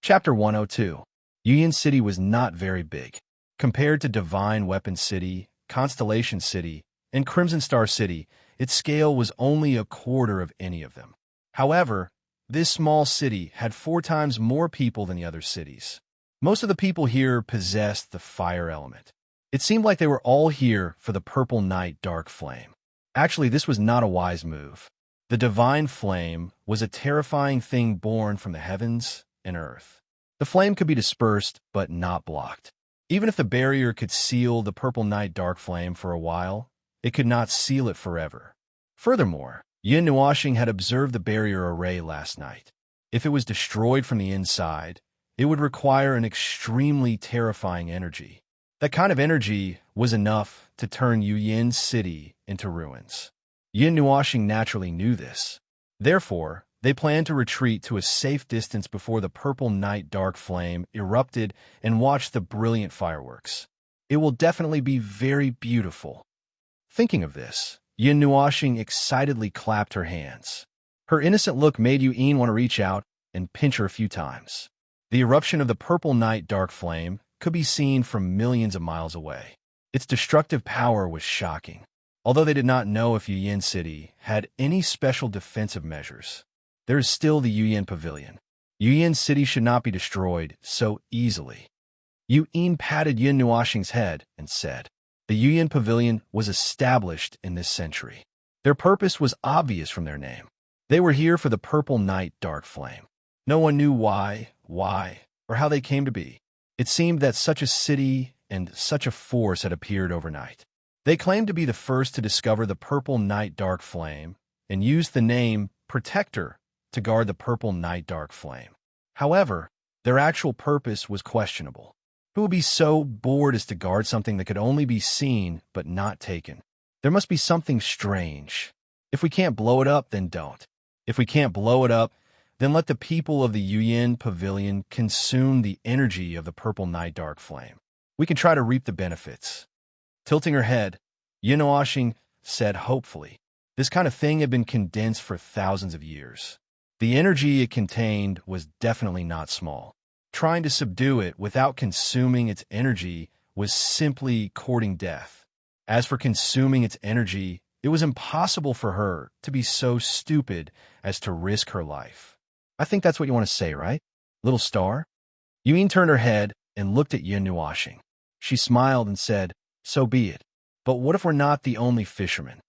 Speaker 1: Chapter 102. Yuyin City was not very big. Compared to Divine Weapon City, Constellation City, and Crimson Star City, its scale was only a quarter of any of them. However, this small city had 4 times more people than the other cities. Most of the people here possessed the fire element. It seemed like they were all here for the Purple Night Dark Flame. Actually, this was not a wise move. The Divine Flame was a terrifying thing born from the heavens and earth. The flame could be dispersed, but not blocked. Even if the barrier could seal the Purple Night Dark Flame for a while, it could not seal it forever. Furthermore, Yin Nuoxing had observed the barrier array last night. If it was destroyed from the inside, it would require an extremely terrifying energy. That kind of energy was enough to turn Yu Yin City into ruins. Yin Nuoxing naturally knew this. Therefore, they planned to retreat to a safe distance before the Purple Night Dark Flame erupted and watch the brilliant fireworks. It will definitely be very beautiful. Thinking of this, Yin Nuoxing excitedly clapped her hands. Her innocent look made Yu Yin want to reach out and pinch her a few times. The eruption of the Purple Night Dark Flame could be seen from millions of miles away. Its destructive power was shocking, although they did not know if Yu Yin City had any special defensive measures. There is still the Yu Yin Pavilion. Yu Yin City should not be destroyed so easily. Yu Yin patted Yin Nuoxing's head and said, "The Yu Yin Pavilion was established in this century. Their purpose was obvious from their name. They were here for the Purple Night Dark Flame. No one knew why, or how they came to be. It seemed that such a city and such a force had appeared overnight. They claimed to be the first to discover the Purple Night Dark Flame and used the name Protector to guard the Purple Night Dark Flame. However, their actual purpose was questionable. Who would be so bored as to guard something that could only be seen but not taken? There must be something strange. If we can't blow it up, then don't. If we can't blow it up, then let the people of the Yu Yin Pavilion consume the energy of the Purple Night Dark Flame. We can try to reap the benefits." Tilting her head, Yin Nuoxing said hopefully, This kind of thing had been condensed for thousands of years. The energy it contained was definitely not small. Trying to subdue it without consuming its energy was simply courting death. As for consuming its energy, it was impossible for her to be so stupid as to risk her life. I think that's what you want to say, right? Little star? Yuin turned her head and looked at Yin Nuashing. She smiled and said, "So be it. But what if we're not the only fishermen?"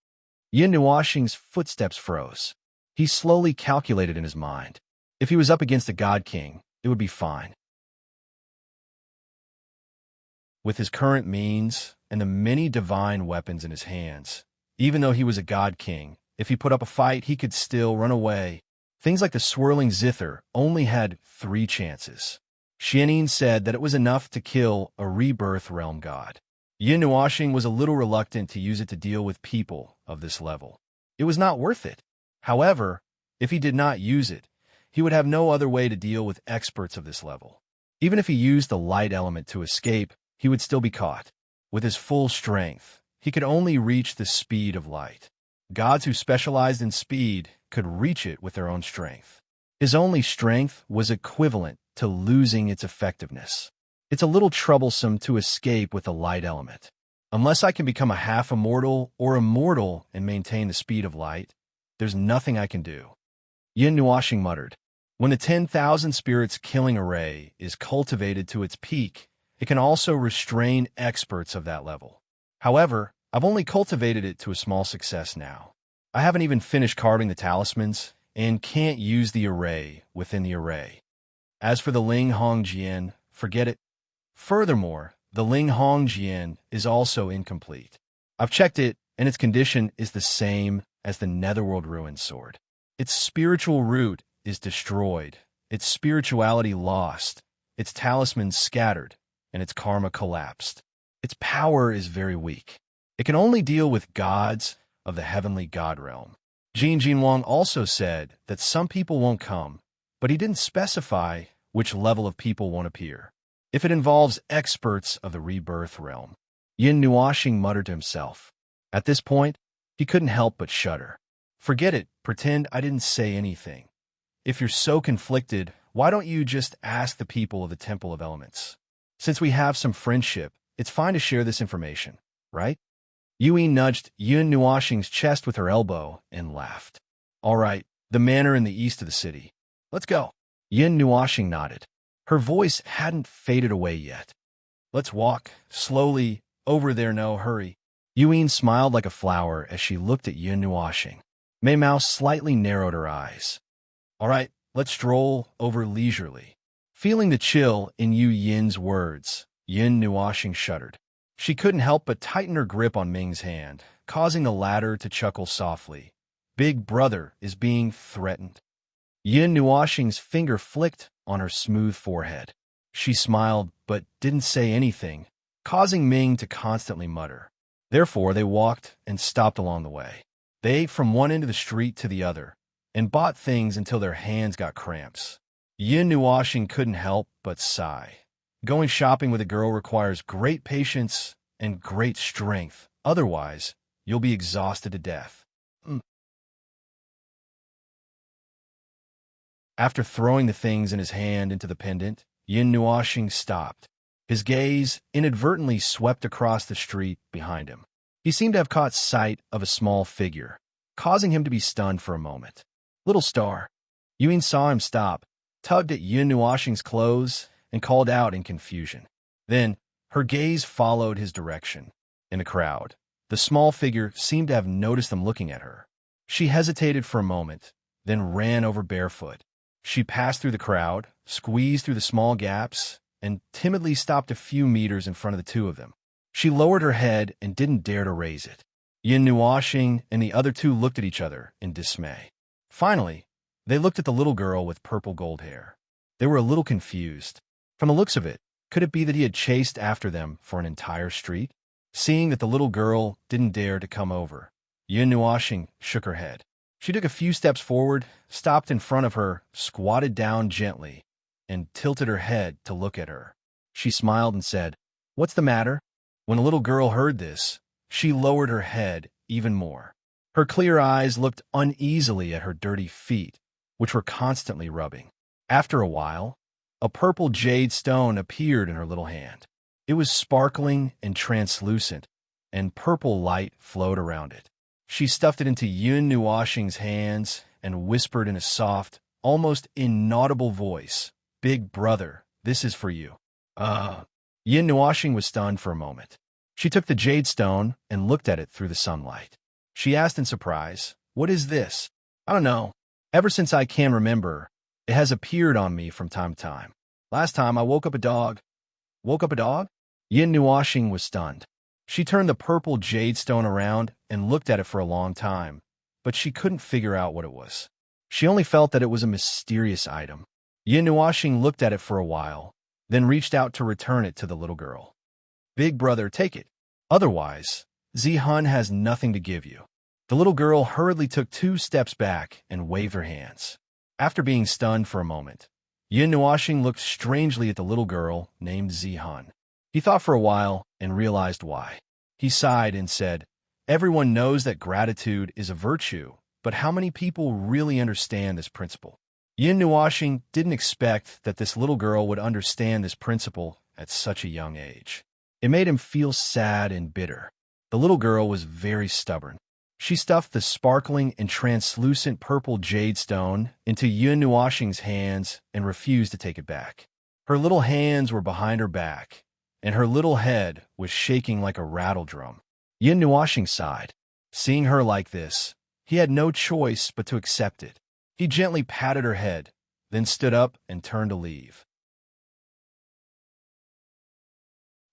Speaker 1: Yin Nuashing's footsteps froze. He slowly calculated in his mind. If he was up against a god king, it would be fine. With his current means and the many divine weapons in his hands, even though he was a god king, if he put up a fight, he could still run away. Things like the swirling zither only had 3 chances. Xianyin said that it was enough to kill a rebirth realm god. Yin Nuashing was a little reluctant to use it to deal with people of this level. It was not worth it. However, if he did not use it, he would have no other way to deal with experts of this level. Even if he used the light element to escape, he would still be caught. With his full strength, he could only reach the speed of light. Gods who specialized in speed could reach it with their own strength. His only strength was equivalent to losing its effectiveness. It's a little troublesome to escape with the light element. Unless I can become a half-immortal or immortal and maintain the speed of light, there's nothing I can do. Yin Nuashing muttered. When the 10,000 spirits killing array is cultivated to its peak, it can also restrain experts of that level. However, I've only cultivated it to a small success now. I haven't even finished carving the talismans and can't use the array within the array. As for the Ling Hong Jian, forget it. Furthermore, the Ling Hong Jian is also incomplete. I've checked it, and its condition is the same as the Netherworld Ruined Sword. Its spiritual root is destroyed, its spirituality lost, its talismans scattered, and its karma collapsed. Its power is very weak. It can only deal with gods of the heavenly god realm. Jin Jinwang also said that some people won't come, but he didn't specify which level of people won't appear. If it involves experts of the rebirth realm. Yin Nuashing muttered to himself. At this point, he couldn't help but shudder. Forget it, pretend I didn't say anything. If you're so conflicted, why don't you just ask the people of the Temple of Elements? Since we have some friendship, it's fine to share this information, right? Yui nudged Yin Nuashing's chest with her elbow and laughed. All right, the manor in the east of the city. Let's go. Yin Nuashing nodded. Her voice hadn't faded away yet. Let's walk, slowly, over there, no hurry. Yuin smiled like a flower as she looked at Yin Nuashing. Mei Mao slightly narrowed her eyes. All right, let's stroll over leisurely. Feeling the chill in Yu Yin's words, Yin Nuashing shuddered. She couldn't help but tighten her grip on Ming's hand, causing the latter to chuckle softly. Big brother is being threatened. Yin Nuashing's finger flicked on her smooth forehead. She smiled but didn't say anything, causing Ming to constantly mutter. Therefore, they walked and stopped along the way. They ate from one end of the street to the other, and bought things until their hands got cramps. Yin Nuashing couldn't help but sigh. Going shopping with a girl requires great patience and great strength. Otherwise, you'll be exhausted to death. After throwing the things in his hand into the pendant, Yin Nuashing stopped. His gaze inadvertently swept across the street behind him. He seemed to have caught sight of a small figure, causing him to be stunned for a moment. Little star. Yuin saw him stop, tugged at Yin Nuashing's clothes, and called out in confusion. Then, her gaze followed his direction. In the crowd, the small figure seemed to have noticed them looking at her. She hesitated for a moment, then ran over barefoot. She passed through the crowd, squeezed through the small gaps, and timidly stopped a few meters in front of the two of them. She lowered her head and didn't dare to raise it. Yin Nuashing and the other two looked at each other in dismay. Finally, they looked at the little girl with purple gold hair. They were a little confused. From the looks of it, could it be that he had chased after them for an entire street? Seeing that the little girl didn't dare to come over, Yin Nuashing shook her head. She took a few steps forward, stopped in front of her, squatted down gently, and tilted her head to look at her. She smiled and said, "What's the matter?" When the little girl heard this, she lowered her head even more. Her clear eyes looked uneasily at her dirty feet, which were constantly rubbing. After a while, a purple jade stone appeared in her little hand. It was sparkling and translucent, and purple light flowed around it. She stuffed it into Yun Nuoxing's hands and whispered in a soft, almost inaudible voice, "Big brother, this is for you." Yin Nuoxing was stunned for a moment. She took the jade stone and looked at it through the sunlight. She asked in surprise, "What is this?" "I don't know. Ever since I can remember, it has appeared on me from time to time. Last time I woke up a dog." "Woke up a dog?" Yin Nuoxing was stunned. She turned the purple jade stone around and looked at it for a long time, but she couldn't figure out what it was. She only felt that it was a mysterious item. Yin Nuoxing looked at it for a while, then reached out to return it to the little girl. "Big brother, take it. Otherwise, Zihun has nothing to give you." The little girl hurriedly took 2 steps back and waved her hands. After being stunned for a moment, Yin Nuoxing looked strangely at the little girl named Zihun. He thought for a while and realized why. He sighed and said, "Everyone knows that gratitude is a virtue, but how many people really understand this principle?" Yin Nuoxing didn't expect that this little girl would understand this principle at such a young age. It made him feel sad and bitter. The little girl was very stubborn. She stuffed the sparkling and translucent purple jade stone into Yun Nuoxing's hands and refused to take it back. Her little hands were behind her back, and her little head was shaking like a rattle drum. Yin Nuoxing sighed. Seeing her like this, he had no choice but to accept it. He gently patted her head, then stood up and turned to leave.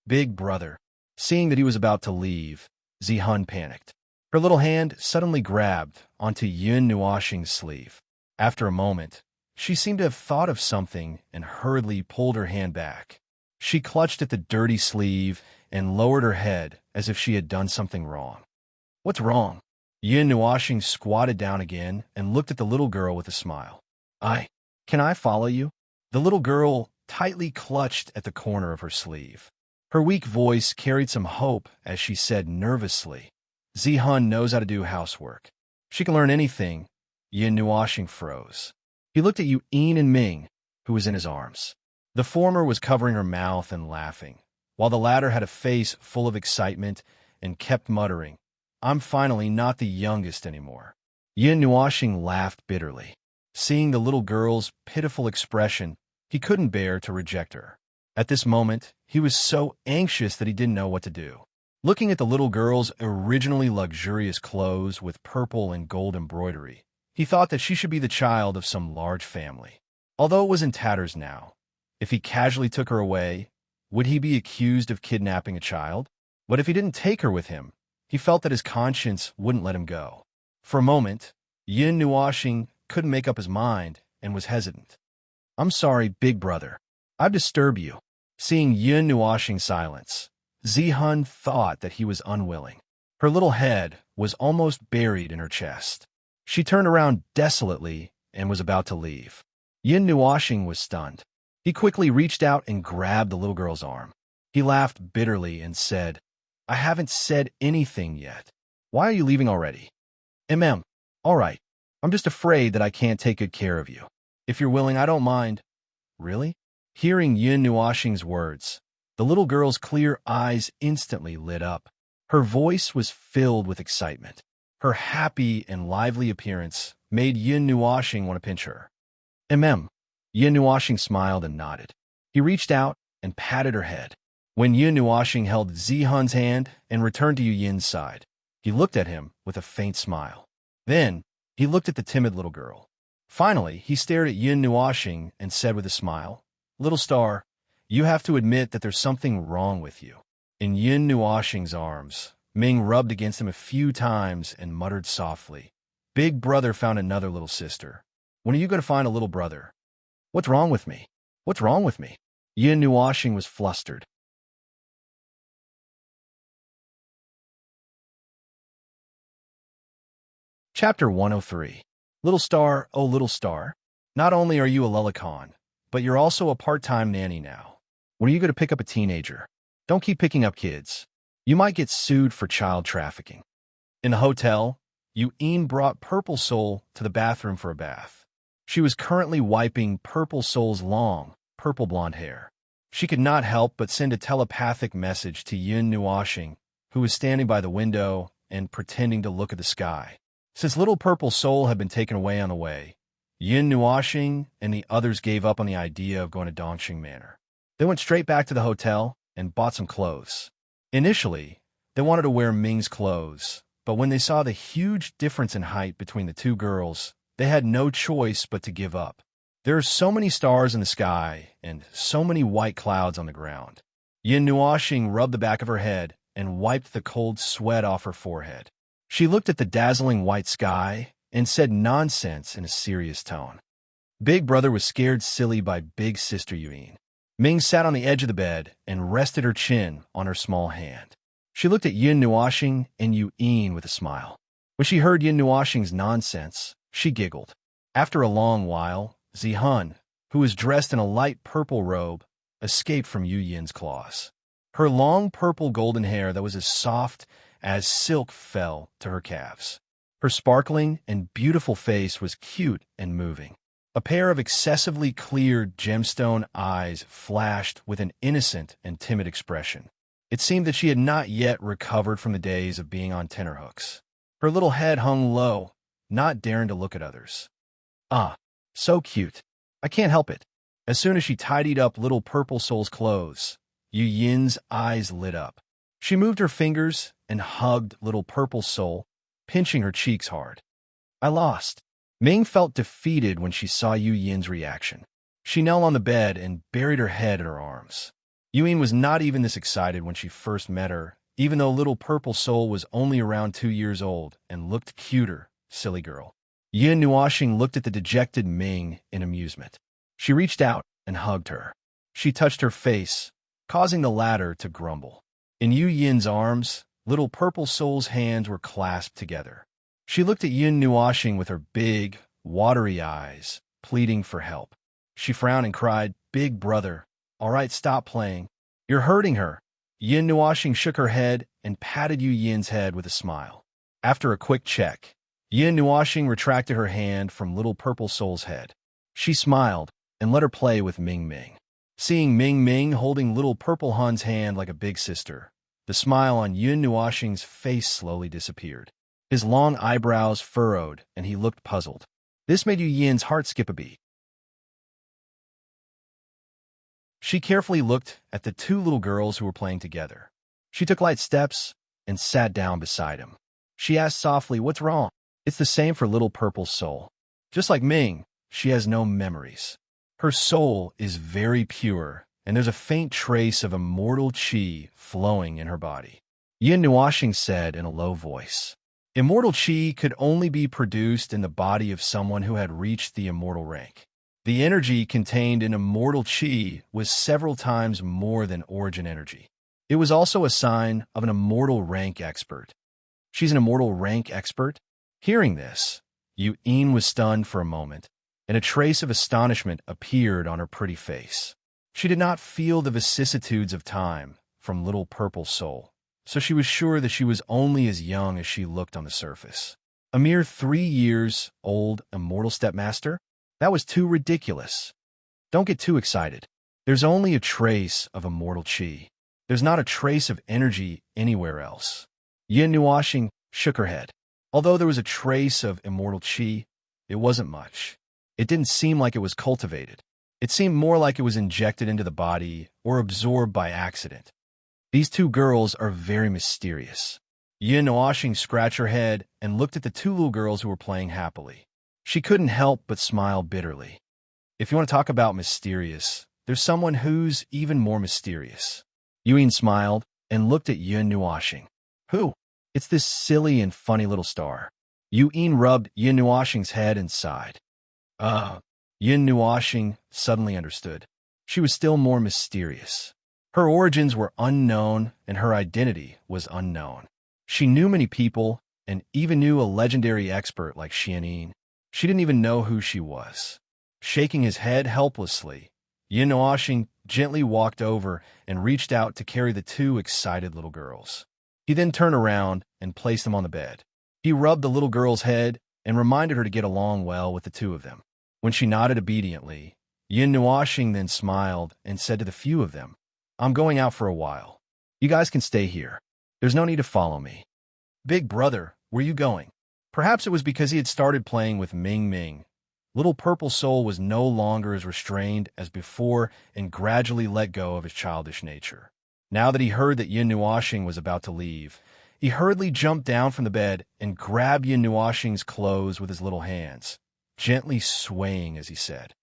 Speaker 1: Big brother. Seeing that he was about to leave, Zihun panicked. Her little hand suddenly grabbed onto Yun Nuoxing's sleeve. After a moment, she seemed to have thought of something and hurriedly pulled her hand back. She clutched at the dirty sleeve and lowered her head as if she had done something wrong. "What's wrong?" Yun Nuoxing squatted down again and looked at the little girl with a smile. Can I follow you?" The little girl tightly clutched at the corner of her sleeve. Her weak voice carried some hope as she said nervously, "Zihun knows how to do housework. She can learn anything." Yin Nuoxing froze. He looked at Yin and Ming, who was in his arms. The former was covering her mouth and laughing, while the latter had a face full of excitement and kept muttering, "I'm finally not the youngest anymore." Yin Nuoxing laughed bitterly. Seeing the little girl's pitiful expression, he couldn't bear to reject her. At this moment, he was so anxious that he didn't know what to do. Looking at the little girl's originally luxurious clothes with purple and gold embroidery, he thought that she should be the child of some large family. Although it was in tatters now, if he casually took her away, would he be accused of kidnapping a child? But if he didn't take her with him, he felt that his conscience wouldn't let him go. For a moment, Yin Nuoxing couldn't make up his mind and was hesitant. "I'm sorry, big brother. I've disturbed you." Seeing Yin Nuoxing's silence, Zihun thought that he was unwilling. Her little head was almost buried in her chest. She turned around desolately and was about to leave. Yin Nuoxing was stunned. He quickly reached out and grabbed the little girl's arm. He laughed bitterly and said, "I haven't said anything yet. Why are you leaving already?" All right. I'm just afraid that I can't take good care of you. If you're willing, I don't mind." "Really?" Hearing Yin Nuoxing's words, the little girl's clear eyes instantly lit up. Her voice was filled with excitement. Her happy and lively appearance made Yin Nuoxing want to pinch her. Yin Nuoxing smiled and nodded. He reached out and patted her head. When Yin Nuoxing held Zihun's hand and returned to Yin's side, he looked at him with a faint smile. Then, he looked at the timid little girl. Finally, he stared at Yin Nuoxing and said with a smile, "Little star, you have to admit that there's something wrong with you." In Yin Nuoxing's arms, Ming rubbed against him a few times and muttered softly, "Big brother found another little sister. When are you going to find a little brother?" "What's wrong with me? What's wrong with me?" Yin Nuoxing was flustered. Chapter 103. Little star, oh little star, not only are you a lullicon, but you're also a part-time nanny now. When are you going to pick up a teenager? Don't keep picking up kids. You might get sued for child trafficking. In the hotel, Yin brought Purple Soul to the bathroom for a bath. She was currently wiping Purple Soul's long, purple blonde hair. She could not help but send a telepathic message to Yin Nuashing, who was standing by the window and pretending to look at the sky. Since little Purple Soul had been taken away on the way, Yin Nuashing and the others gave up on the idea of going to Dongxing Manor. They went straight back to the hotel and bought some clothes. Initially, they wanted to wear Ming's clothes, but when they saw the huge difference in height between the two girls, they had no choice but to give up. There are so many stars in the sky and so many white clouds on the ground. Yin Nuashing rubbed the back of her head and wiped the cold sweat off her forehead. She looked at the dazzling white sky and said nonsense in a serious tone. Big Brother was scared silly by Big Sister Yin. Ming sat on the edge of the bed and rested her chin on her small hand. She looked at Yin Nuashing and Yin with a smile. When she heard Yin Nuashing's nonsense, she giggled. After a long while, Zihun, who was dressed in a light purple robe, escaped from Yin's claws. Her long purple golden hair that was as soft as silk fell to her calves. Her sparkling and beautiful face was cute and moving. A pair of excessively clear gemstone eyes flashed with an innocent and timid expression. It seemed that she had not yet recovered from the days of being on tenterhooks. Her little head hung low, not daring to look at others. Ah, so cute. I can't help it. As soon as she tidied up little Purple Soul's clothes, Yin's eyes lit up. She moved her fingers and hugged little Purple Soul, pinching her cheeks hard. I lost. Ming felt defeated when she saw Yin's reaction. She knelt on the bed and buried her head in her arms. Yin was not even this excited when she first met her, even though little Purple Soul was only around 2 years old and looked cuter, silly girl. Yin Nuashing looked at the dejected Ming in amusement. She reached out and hugged her. She touched her face, causing the latter to grumble. In Yin's arms, little Purple Soul's hands were clasped together. She looked at Yin Nuashing with her big, watery eyes, pleading for help. She frowned and cried, "Big Brother, all right, stop playing. You're hurting her." Yin Nuashing shook her head and patted Yin's head with a smile. After a quick check, Yin Nuashing retracted her hand from little Purple Soul's head. She smiled and let her play with Ming Ming. Seeing Ming Ming holding little Purple Hun's hand like a big sister, the smile on Yin Nuashing's face slowly disappeared. His long eyebrows furrowed, and he looked puzzled. This made Yin's heart skip a beat. She carefully looked at the two little girls who were playing together. She took light steps and sat down beside him. She asked softly, "What's wrong?" "It's the same for little Purple Soul. Just like Ming, she has no memories. Her soul is very pure, and there's a faint trace of immortal qi flowing in her body." Yin Nuashing said in a low voice. Immortal qi could only be produced in the body of someone who had reached the immortal rank. The energy contained in immortal qi was several times more than origin energy. It was also a sign of an immortal rank expert. She's an immortal rank expert? Hearing this, Yin was stunned for a moment, and a trace of astonishment appeared on her pretty face. She did not feel the vicissitudes of time from little Purple Soul, so she was sure that she was only as young as she looked on the surface. A mere 3 years old immortal stepmaster? That was too ridiculous. Don't get too excited. There's only a trace of immortal qi. There's not a trace of energy anywhere else. Yin Nuashing shook her head. Although there was a trace of immortal qi, it wasn't much. It didn't seem like it was cultivated. It seemed more like it was injected into the body or absorbed by accident. These two girls are very mysterious. Yin Nuashing scratched her head and looked at the two little girls who were playing happily. She couldn't help but smile bitterly. If you want to talk about mysterious, there's someone who's even more mysterious. Yin smiled and looked at Yin Nuashing. Who? It's this silly and funny little star. Yin rubbed Yin Nuashing's head and sighed. Yin Nuashing suddenly understood. She was still more mysterious. Her origins were unknown and her identity was unknown. She knew many people and even knew a legendary expert like Xianyin. She didn't even know who she was. Shaking his head helplessly, Yin Nuashing gently walked over and reached out to carry the two excited little girls. He then turned around and placed them on the bed. He rubbed the little girl's head and reminded her to get along well with the two of them. When she nodded obediently, Yin Nuoxing then smiled and said to the few of them, "I'm going out for a while. You guys can stay here. There's no need to follow me." "Big brother, where you going?" Perhaps it was because he had started playing with Ming Ming. Little Purple Soul was no longer as restrained as before and gradually let go of his childish nature. Now that he heard that Yin Nuoxing was about to leave, he hurriedly jumped down from the bed and grabbed Yin Nuoxing's clothes with his little hands, gently swaying as he said,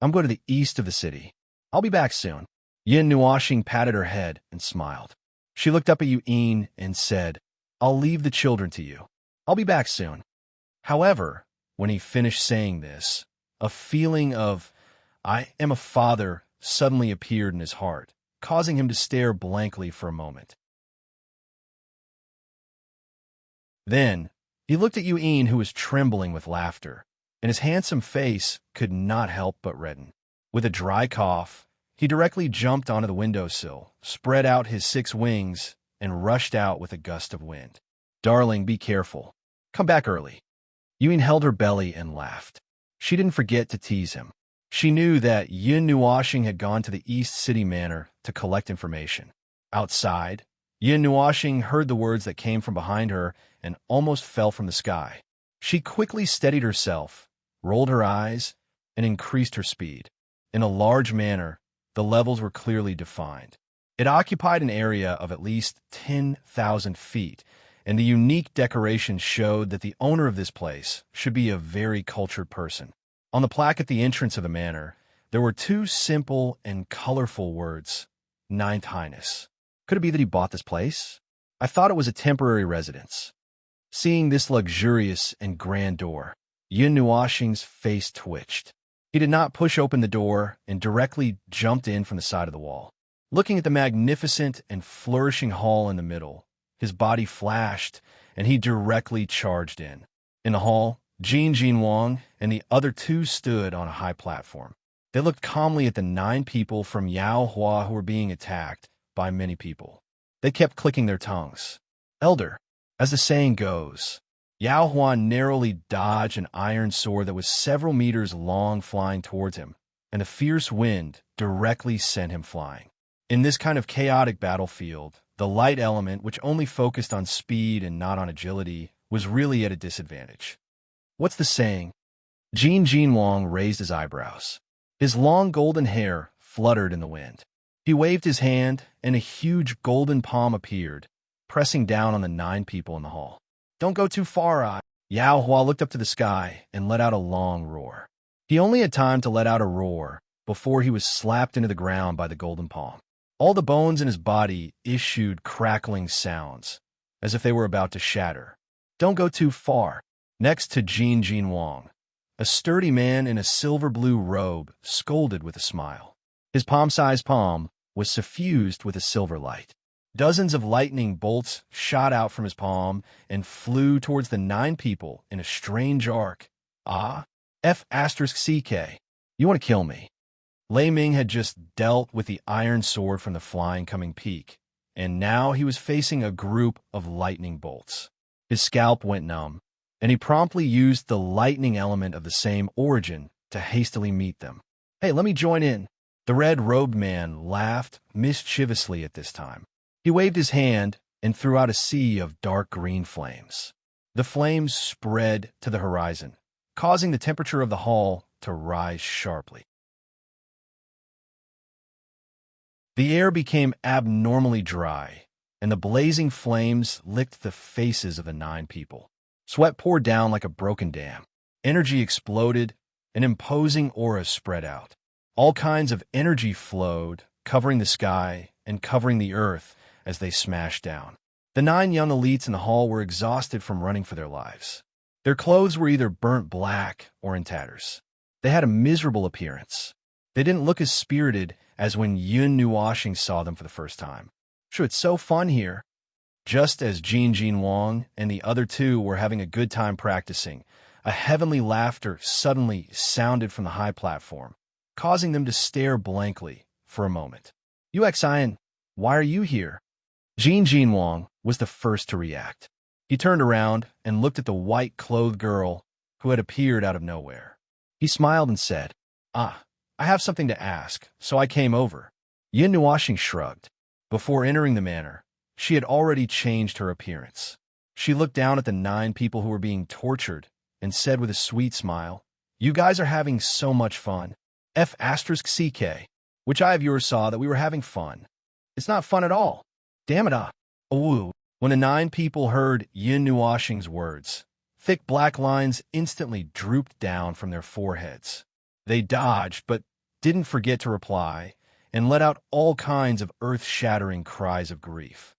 Speaker 1: "I'm going to the east of the city. I'll be back soon." Yin Nuoxing patted her head and smiled. She looked up at Yin and said, "I'll leave the children to you. I'll be back soon." However, when he finished saying this, a feeling of, "I am a father," suddenly appeared in his heart, causing him to stare blankly for a moment. Then, he looked at Yin, who was trembling with laughter, and his handsome face could not help but redden. With a dry cough, he directly jumped onto the windowsill, spread out his 6 wings, and rushed out with a gust of wind. "Darling, be careful. Come back early." Yin held her belly and laughed. She didn't forget to tease him. She knew that Yin Nuoxing had gone to the East City Manor to collect information. Outside, Yin Nuoxing heard the words that came from behind her and almost fell from the sky. She quickly steadied herself, rolled her eyes, and increased her speed. In a large manor, the levels were clearly defined. It occupied an area of at least 10,000 feet, and the unique decoration showed that the owner of this place should be a very cultured person. On the plaque at the entrance of the manor, there were 2 simple and colorful words, "Ninth Highness." Could it be that he bought this place? I thought it was a temporary residence. Seeing this luxurious and grand door, Yin Nuoxing's face twitched. He did not push open the door and directly jumped in from the side of the wall. Looking at the magnificent and flourishing hall in the middle, his body flashed, and he directly charged in. In the hall, Jin Wang and the other 2 stood on a high platform. They looked calmly at the 9 people from Yao Hua who were being attacked by many people. They kept clicking their tongues. "Elder," as the saying goes. Yao Hua narrowly dodged an iron sword that was several meters long flying towards him, and the fierce wind directly sent him flying. In this kind of chaotic battlefield, the light element, which only focused on speed and not on agility, was really at a disadvantage. "What's the saying?" Jin Wang raised his eyebrows. His long golden hair fluttered in the wind. He waved his hand, and a huge golden palm appeared, pressing down on the 9 people in the hall. "Don't go too far, Yao Hua looked up to the sky and let out a long roar. He only had time to let out a roar before he was slapped into the ground by the golden palm. All the bones in his body issued crackling sounds, as if they were about to shatter. "Don't go too far." Next to Jin Wang, a sturdy man in a silver-blue robe scolded with a smile. His palm-sized palm was suffused with a silver light. Dozens of lightning bolts shot out from his palm and flew towards the 9 people in a strange arc. F***CK. You want to kill me? Lei Ming had just dealt with the iron sword from the flying coming peak, and now he was facing a group of lightning bolts. His scalp went numb, and he promptly used the lightning element of the same origin to hastily meet them. "Hey, let me join in." The red-robed man laughed mischievously at this time. He waved his hand and threw out a sea of dark green flames. The flames spread to the horizon, causing the temperature of the hall to rise sharply. The air became abnormally dry, and the blazing flames licked the faces of the 9 people. Sweat poured down like a broken dam. Energy exploded, an imposing aura spread out. All kinds of energy flowed, covering the sky and covering the earth as they smashed down. The 9 young elites in the hall were exhausted from running for their lives. Their clothes were either burnt black or in tatters. They had a miserable appearance. They didn't look as spirited as when Yin Nuoxing saw them for the first time. "Sure, it's so fun here." Just as Jin Wang and the other 2 were having a good time practicing, a heavenly laughter suddenly sounded from the high platform, causing them to stare blankly for a moment. "UXIN, why are you here?" Jin Wang was the first to react. He turned around and looked at the white-clothed girl who had appeared out of nowhere. He smiled and said, "Ah, I have something to ask, so I came over." Yin Nuoxing shrugged. Before entering the manor, she had already changed her appearance. She looked down at the 9 people who were being tortured and said with a sweet smile, "You guys are having so much fun. F***CK, which I of yours saw that we were having fun. It's not fun at all. Damn it, Awoo." When the 9 people heard Yin Nuoxing's words, thick black lines instantly drooped down from their foreheads. They dodged, but didn't forget to reply, and let out all kinds of earth-shattering cries of grief.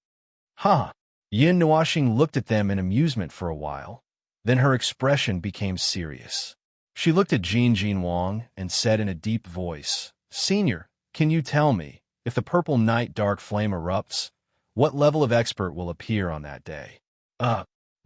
Speaker 1: Huh. Yin Nuoxing looked at them in amusement for a while. Then her expression became serious. She looked at Jin Wang and said in a deep voice, "Senior, can you tell me, if the purple night dark flame erupts, what level of expert will appear on that day?"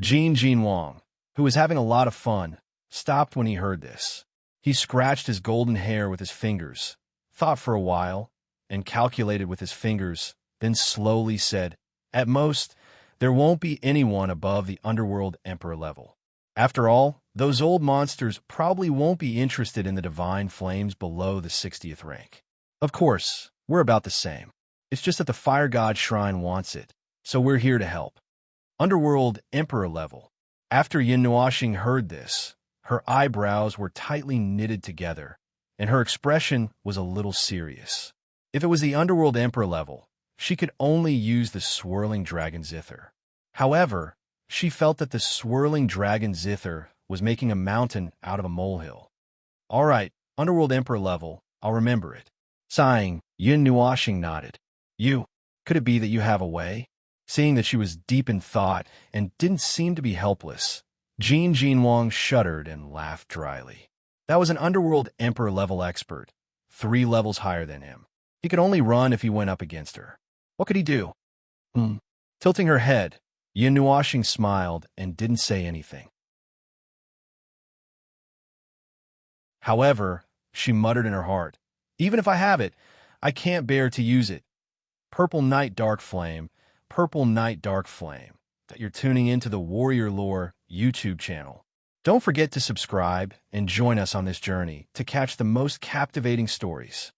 Speaker 1: Jin Wang, who was having a lot of fun, stopped when he heard this. He scratched his golden hair with his fingers, thought for a while, and calculated with his fingers, then slowly said, "At most, there won't be anyone above the Underworld Emperor level. After all, those old monsters probably won't be interested in the divine flames below the 60th rank. Of course, we're about the same. It's just that the Fire God Shrine wants it, so we're here to help." Underworld Emperor level. After Yin Nuoxing heard this, her eyebrows were tightly knitted together, and her expression was a little serious. If it was the Underworld Emperor level, she could only use the Swirling Dragon Zither. However, she felt that the Swirling Dragon Zither was making a mountain out of a molehill. "All right, Underworld Emperor level, I'll remember it." Sighing, Yin Nuoxing nodded. Could it be that you have a way?" Seeing that she was deep in thought and didn't seem to be helpless, Jin Wang shuddered and laughed dryly. That was an Underworld Emperor level expert, 3 levels higher than him. He could only run if he went up against her. What could he do? Tilting her head, Yin Nuoxing smiled and didn't say anything. However, she muttered in her heart, "Even if I have it, I can't bear to use it. Purple Night Dark Flame, Purple Night Dark Flame," that you're tuning into the Warrior Lore YouTube channel. Don't forget to subscribe and join us on this journey to catch the most captivating stories.